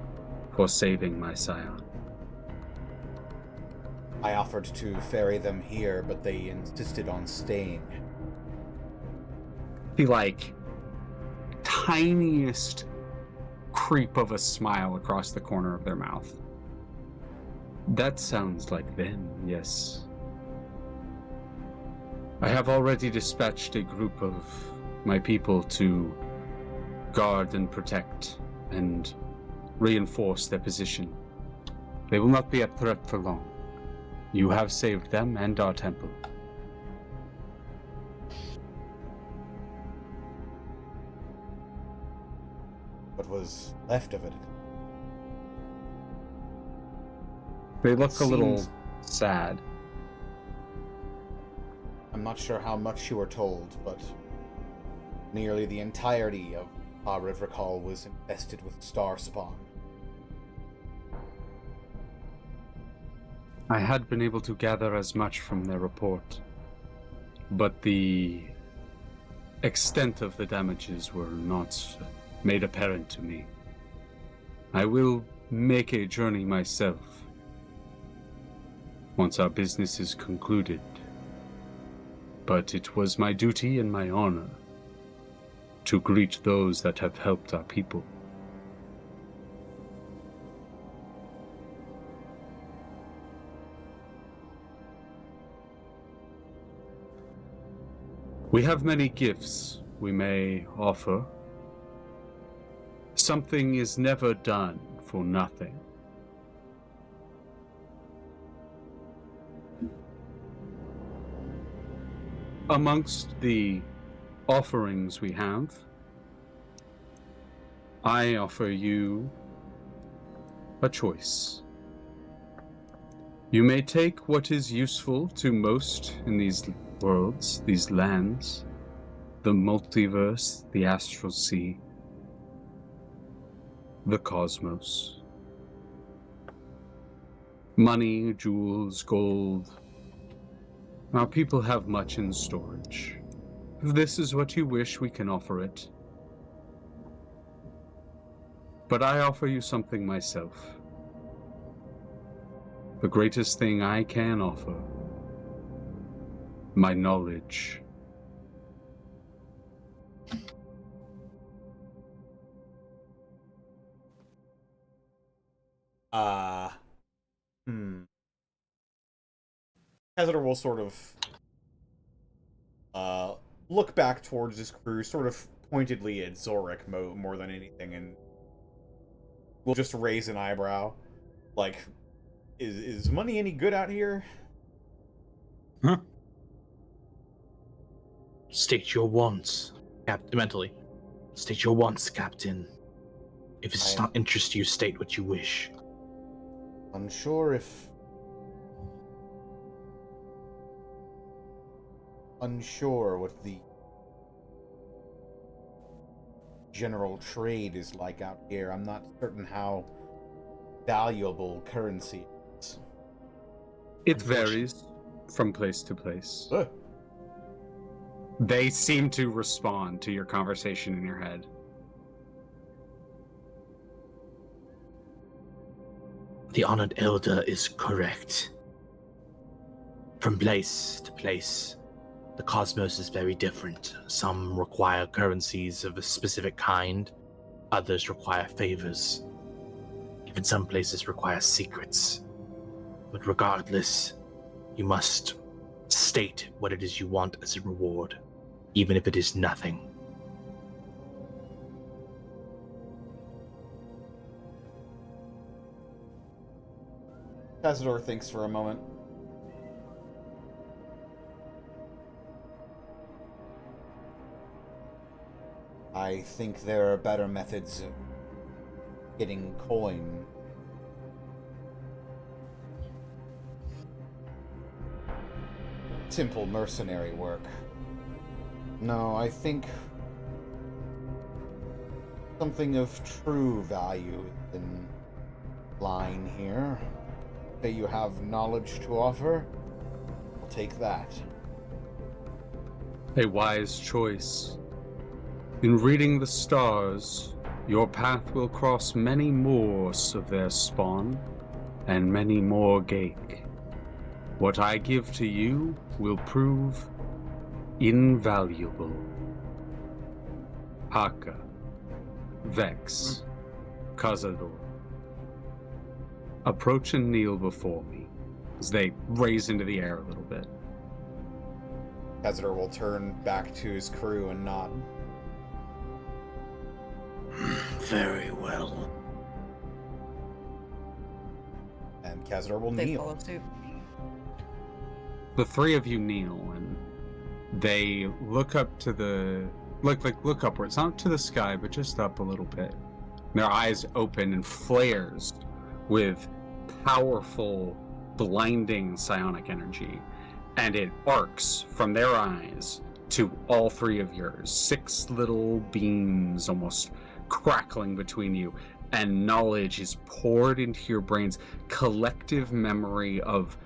for saving my scion. I offered to ferry them here, but they insisted on staying. The tiniest creep of a smile across the corner of their mouth. That sounds like them, yes. I have already dispatched a group of my people to guard and protect and reinforce their position. They will not be a threat for long. You have saved them and our temple. What was left of it? They look a little Seems- sad. I'm not sure how much you were told, but nearly the entirety of Revrakal was infested with star spawn. I had been able to gather as much from their report, but the extent of the damages were not made apparent to me. I will make a journey myself once our business is concluded, but it was my duty and my honor to greet those that have helped our people. We have many gifts we may offer. Something is never done for nothing. Amongst the offerings we have, I offer you a choice. You may take what is useful to most in these worlds, these lands, the multiverse, the astral sea, the cosmos. Money, jewels, gold. Our people have much in storage. If this is what you wish, we can offer it. But I offer you something myself. The greatest thing I can offer. My knowledge. Kazador will sort of look back towards his crew, sort of pointedly at Xoruk more than anything, and will just raise an eyebrow. Like, is money any good out here? Huh? State your wants, mentally. State your wants, Captain. If it's not interest you, state what you wish. Unsure what the general trade is like out here. I'm not certain how valuable currency is. It varies from place to place. Ugh. They seem to respond to your conversation in your head. The Honored Elder is correct. From place to place, the cosmos is very different. Some require currencies of a specific kind, others require favors. Even some places require secrets. But regardless, you must state what it is you want as a reward, even if it is nothing. Kazador thinks for a moment. I think there are better methods of getting coin. Simple mercenary work. No, I think something of true value is in line here. That you have knowledge to offer, I'll take that. A wise choice. In reading the stars, your path will cross many more of their spawn, and many more Gake. What I give to you will prove invaluable. Hakka, Vex, Kazador. Approach and kneel before me, as they raise into the air a little bit. Kazador will turn back to his crew and nod. Very well. And Kazador will They kneel. follow suit. The three of you kneel, and they look up to the look upwards, not to the sky, but just up a little bit. Their eyes open and flares with powerful, blinding psionic energy, and it arcs from their eyes to all three of yours. 6 little beams almost crackling between you, and knowledge is poured into your brains. Collective memory of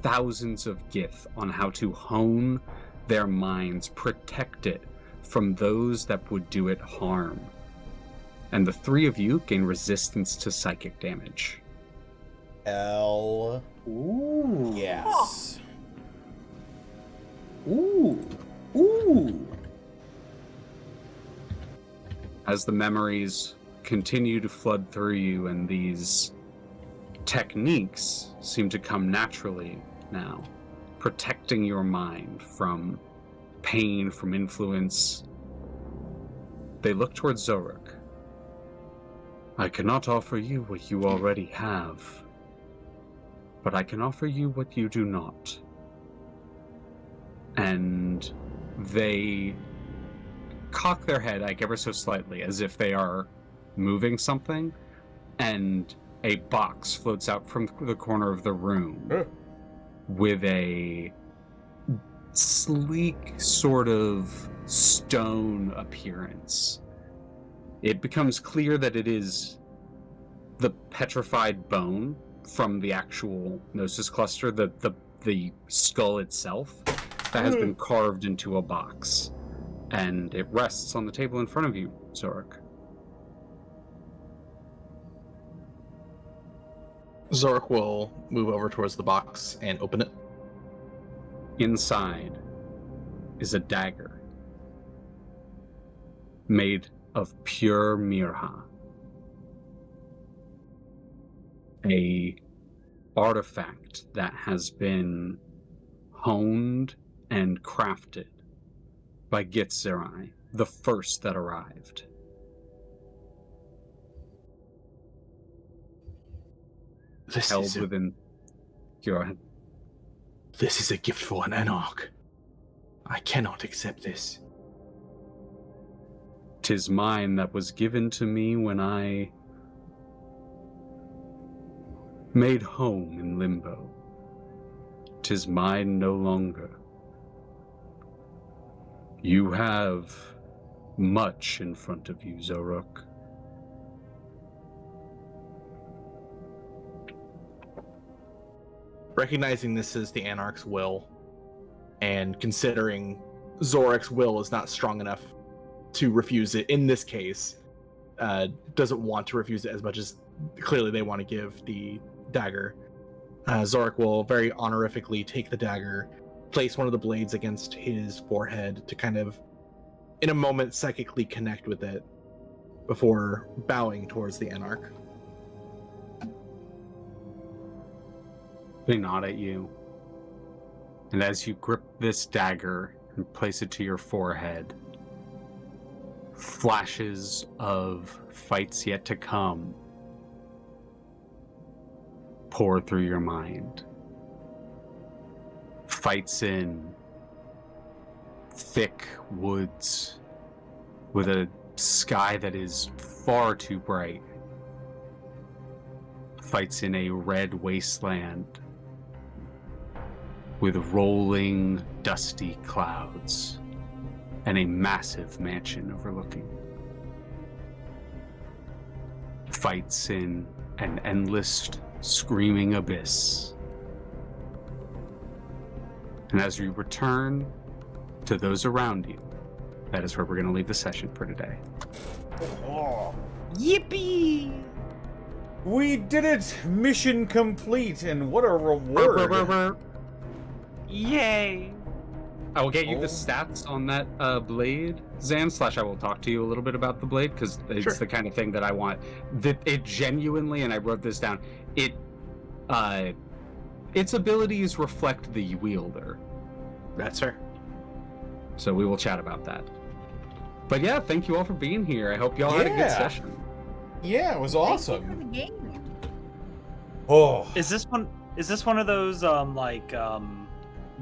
thousands of Gith on how to hone their minds, protect it from those that would do it harm. And the three of you gain resistance to psychic damage. Ooh. Yes. Ooh. Ooh. As the memories continue to flood through you, and these techniques seem to come naturally now, protecting your mind from pain, from influence, they look towards Xoruk. I cannot offer you what you already have, but I can offer you what you do not. And they cock their head like ever so slightly, as if they are moving something, and a box floats out from the corner of the room. with a sleek sort of stone appearance. It becomes clear that it is the petrified bone from the actual Gnosis cluster, the skull itself, that has been carved into a box. And it rests on the table in front of you, Xoruk. Xoruk will move over towards the box and open it. Inside is a dagger made of pure mirha, a artifact that has been honed and crafted by Githzerai, the first that arrived. Held within... Go ahead. This is a gift for an anarch. I cannot accept this. 'Tis mine that was given to me when I made home in Limbo. 'Tis mine no longer. You have much in front of you, Xoruk. Recognizing this is the Anarch's will, and considering Xoruk's will is not strong enough to refuse it in this case, doesn't want to refuse it as much as clearly they want to give the dagger. Xoruk will very honorifically take the dagger, place one of the blades against his forehead to kind of, in a moment, psychically connect with it before bowing towards the Anarch. They nod at you. And as you grip this dagger and place it to your forehead, flashes of fights yet to come pour through your mind. Fights in thick woods with a sky that is far too bright. Fights in a red wasteland with rolling, dusty clouds and a massive mansion overlooking. Fights in an endless, screaming abyss. And as we return to those around you, that is where we're going to leave the session for today. Oh, Yippee! we did it! Mission complete, and what a reward! Yay! I will get you the stats on that blade, Zan, / I will talk to you a little bit about the blade, because it's Sure. the kind of thing that I want. It genuinely, and I wrote this down, its abilities reflect the wielder. That's fair. So we will chat about that. But yeah, thank you all for being here. I hope y'all had a good Yeah. session. Yeah, it was Thank you awesome. for the game. Oh, Is this one of those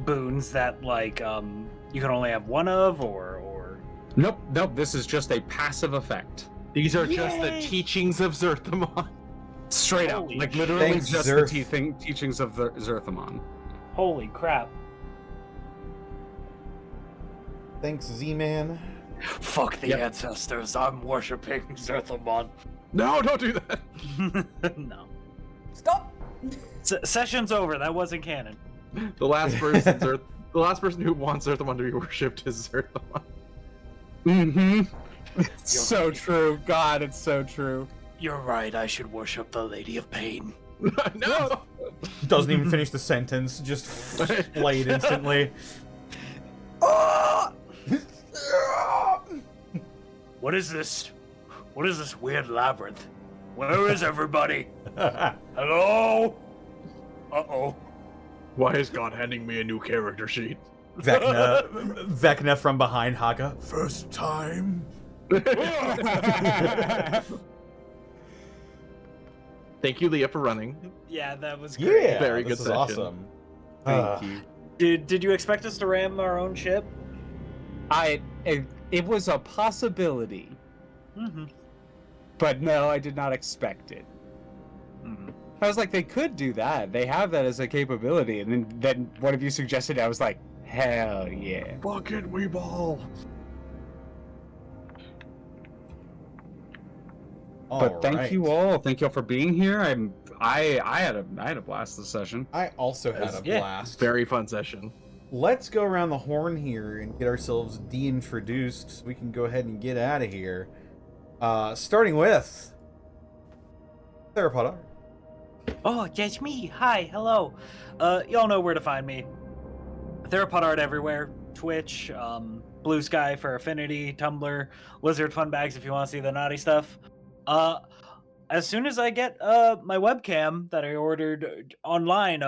boons that you can only have one of, or Nope, this is just a passive effect. These are just the Yay! teachings of Zerthamon. Straight up. Holy Like literally Thanks, just Zerth. the teachings of the Zerthamon. holy crap? thanks, Z-Man. Fuck the ancestors! I'm worshiping Zerthamon. No, don't do that. No. Stop. Session's over. That wasn't canon. The last person who wants Zerthamon to be worshipped is Zerthamon. Mm-hmm. It's so true. God, it's so true. You're right. I should worship the Lady of Pain. No. Doesn't even finish the sentence, just flayed instantly. What is this? What is this weird labyrinth? Where is everybody? Hello? Uh-oh. Why is God handing me a new character sheet? Vecna from behind Hakka. First time. Thank you, Leah, for running. Yeah, that was great. Yeah, Very this good is session. awesome. Thank you. Did you expect us to ram our own ship? It was a possibility, Mm-hmm. but no, I did not expect it. I was like, they could do that. They have that as a capability. And then one of you suggested it. I was like, hell yeah. Bucket we ball. But thank you all. Thank you all for being here. I had a blast this session. I also had a Yeah. blast. Very fun session. Let's go around the horn here and get ourselves de-introduced so we can go ahead and get out of here. Starting with TheropodArt. Oh, that's me. Hi, hello. Y'all know where to find me. TheropodArt everywhere. Twitch, Blue Sky for Affinity, Tumblr, Lizard Fun Bags if you want to see the naughty stuff. As soon as I get my webcam that I ordered online,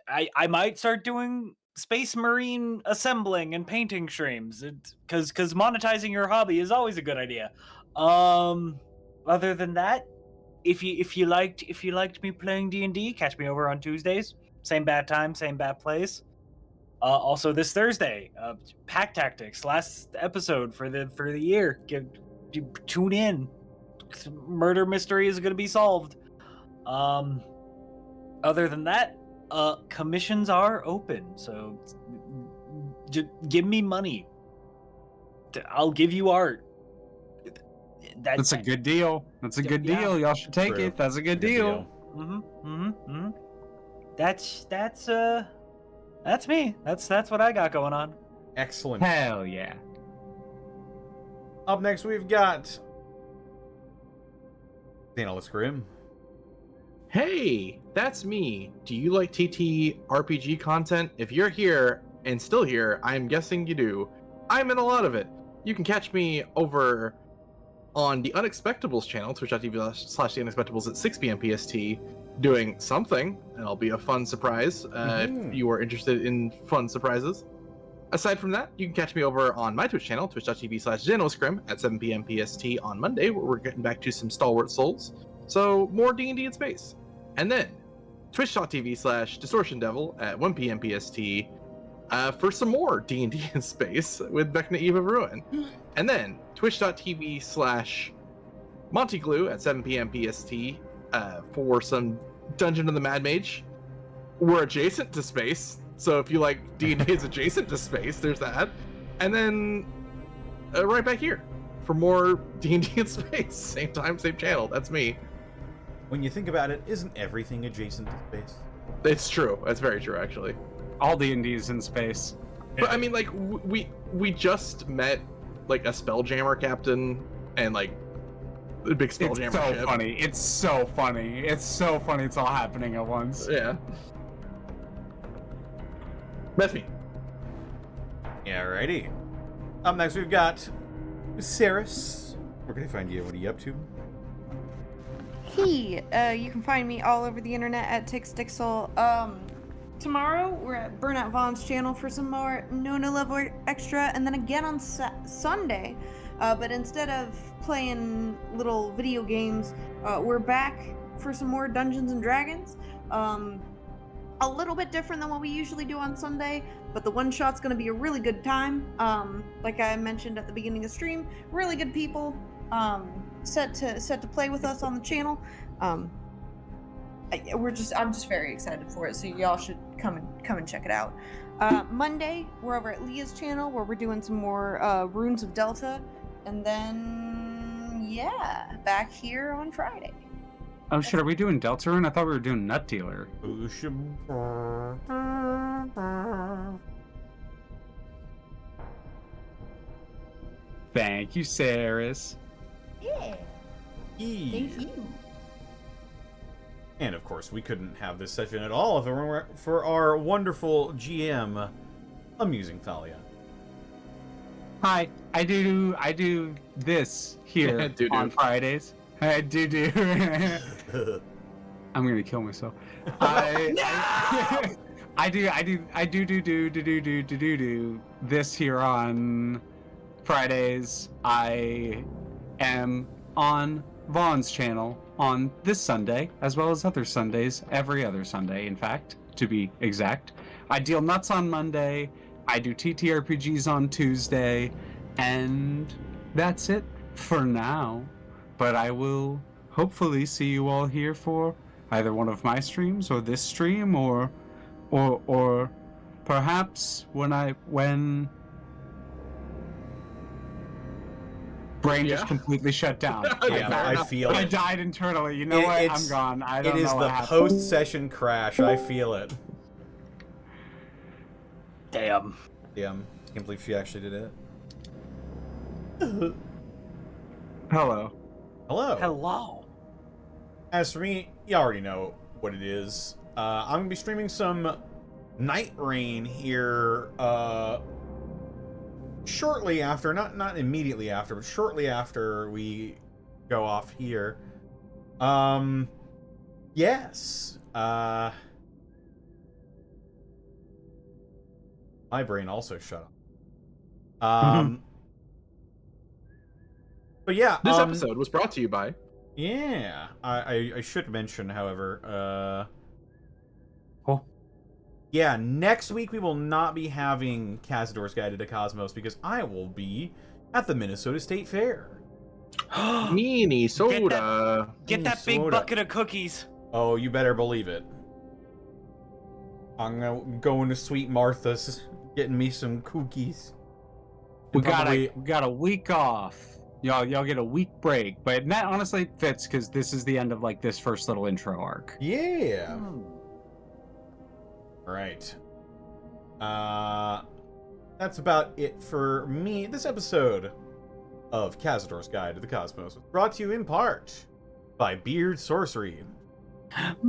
I might start doing Space Marine assembling and painting streams, because monetizing your hobby is always a good idea. Other than that, if you liked me playing D&D, catch me over on Tuesdays. Same bad time, same bad place. Also this Thursday, Pack Tactics, last episode for the year. Tune in. Murder mystery is going to be solved. Other than that, commissions are open, so give me money. I'll give you art. That's a good deal. That's a good Yeah. deal. Y'all should take True. it. That's a good deal. That's me. That's what I got going on. Excellent. Hell yeah. Up next, we've got XanillisGrimm. Hey, that's me. Do you like TT RPG content? If you're here and still here, I'm guessing you do. I'm in a lot of it. You can catch me over on the Unexpectables channel, twitch.tv/the-unexpectables at 6 p.m. PST, doing something, and it'll be a fun surprise if you are interested in fun surprises. Aside from that, you can catch me over on my Twitch channel, twitch.tv/XanillisGrimm at 7 p.m. PST on Monday, where we're getting back to some Stalwart Souls. So, more D&D in space. And then, twitch.tv/DistortionDevil at 1 p.m. PST for some more D&D in space with Vecna Eve of Ruin. And then, twitch.tv/MontyGlue at 7 p.m. PST for some Dungeon of the Mad Mage. We're adjacent to space, so if you like D&D is adjacent to space, there's that. And then, right back here for more D&D in space. Same time, same channel. That's me. When you think about it, isn't everything adjacent to space? It's true. That's very true, actually. All D&D's in space. But I mean, like, we just met like a Spelljammer captain and like a big Spelljammer It's so ship. funny. It's so funny. It's so funny. It's all happening at once. Yeah. That's me. Yeah, righty. Up next, we've got Saris. Where can I find you? What are you up to? Hey, you can find me all over the internet at Tixdixl. Tomorrow we're at Burnout Vaughn's channel for some more Nona level extra, and then again on Sunday. But instead of playing little video games, we're back for some more Dungeons and Dragons. A little bit different than what we usually do on Sunday, but the one shot's going to be a really good time. Like I mentioned at the beginning of the stream, really good people set to play with us on the channel. I'm just very excited for it, so y'all should come and check it out. Monday we're over at Leah's channel where we're doing some more Runes of Delta, and then yeah, back here on Friday. Oh shit, are we doing Deltarune? I thought we were doing Nut Dealer. Thank you, Saris. Yeah, thank you. And of course, we couldn't have this session at all if it weren't for our wonderful GM, Amusing Thalia. Hi, I do this here Do-do. on Fridays. I do. I'm gonna kill myself. I do this here on Fridays. I am on Vaughn's channel on this Sunday, as well as other Sundays, every other Sunday, in fact, to be exact. I deal nuts on Monday. I do TTRPGs on Tuesday, and that's it for now. But I will hopefully see you all here for either one of my streams or this stream, or perhaps when brain just completely shut down. Yeah, I feel I it. died internally. You know what? I'm gone. I don't know. It is the post-session crash. I feel it. Damn. Damn. Can't believe she actually did it. Hello. Hello. Hello. As for me, you already know what it is. I'm going to be streaming some Night Rain here shortly after, not immediately after, but shortly after we go off here. Yes. My brain also shut off. But yeah, This episode was brought to you by. Yeah, I should mention, however, yeah, next week we will not be having Kazador's Guide to the Cosmos because I will be at the Minnesota State Fair. Meanie soda. Get that big Soda. bucket of cookies. Oh, you better believe it. I'm going to Sweet Martha's, getting me some cookies. We got a week off. Y'all get a week break, but that honestly fits because this is the end of like this first little intro arc. Yeah. Right. That's about it for me. This episode of Kazador's Guide to the Cosmos was brought to you in part by Beard Sorcery.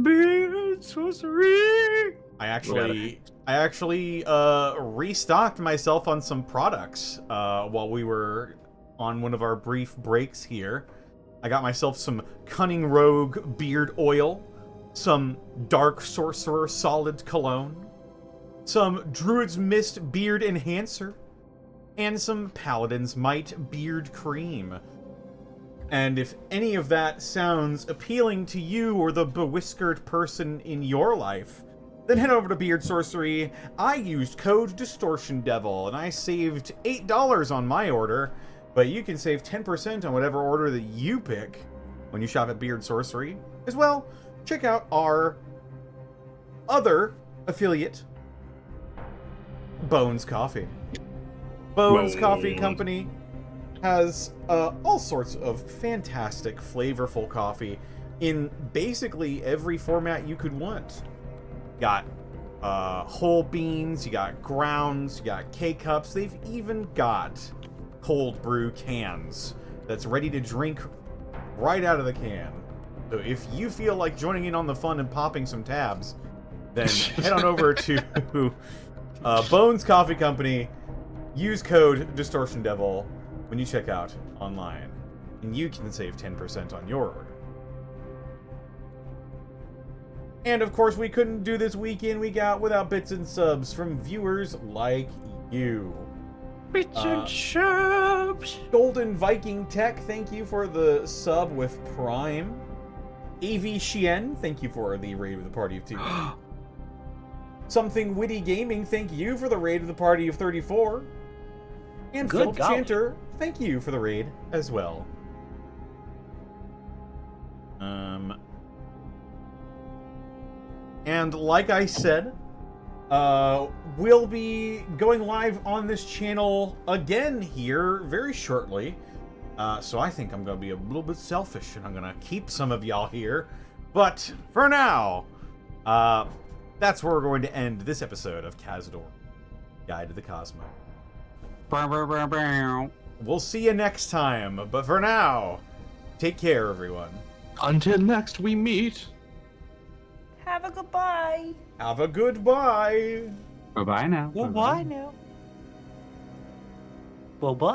Beard Sorcery. I actually restocked myself on some products while we were on one of our brief breaks here. I got myself some Cunning Rogue beard oil, some Dark Sorcerer solid cologne, some Druid's Mist beard enhancer, and some Paladin's Might beard cream. And if any of that sounds appealing to you or the bewhiskered person in your life, then head over to Beard Sorcery. I used code DistortionDevil and I saved $8 on my order, but you can save 10% on whatever order that you pick when you shop at Beard Sorcery. As well, check out our other affiliate, Bones Coffee. Bones Coffee Company has all sorts of fantastic, flavorful coffee in basically every format you could want. Got whole beans, you got grounds, you got K-cups. They've even got cold brew cans that's ready to drink right out of the can. So if you feel like joining in on the fun and popping some tabs, then head on over to Bones Coffee Company. Use code DistortionDevil when you check out online, and you can save 10% on your order. And of course, we couldn't do this week in, week out without bits and subs from viewers like you. Bits and subs. Golden Viking Tech, thank you for the sub with Prime. AV Shien, thank you for the raid with the party of 2. Something Witty Gaming, thank you for the raid of the party of 34. And Good Philip golly. Chanter, thank you for the raid as well. And like I said, we'll be going live on this channel again here very shortly. So I think I'm going to be a little bit selfish and I'm going to keep some of y'all here. But for now, that's where we're going to end this episode of Kazador, Guide to the Cosmos. We'll see you next time, but for now, take care, everyone. Until next we meet. Have a goodbye. Have a goodbye. Bye-bye now. Well, bye now. Well, bye.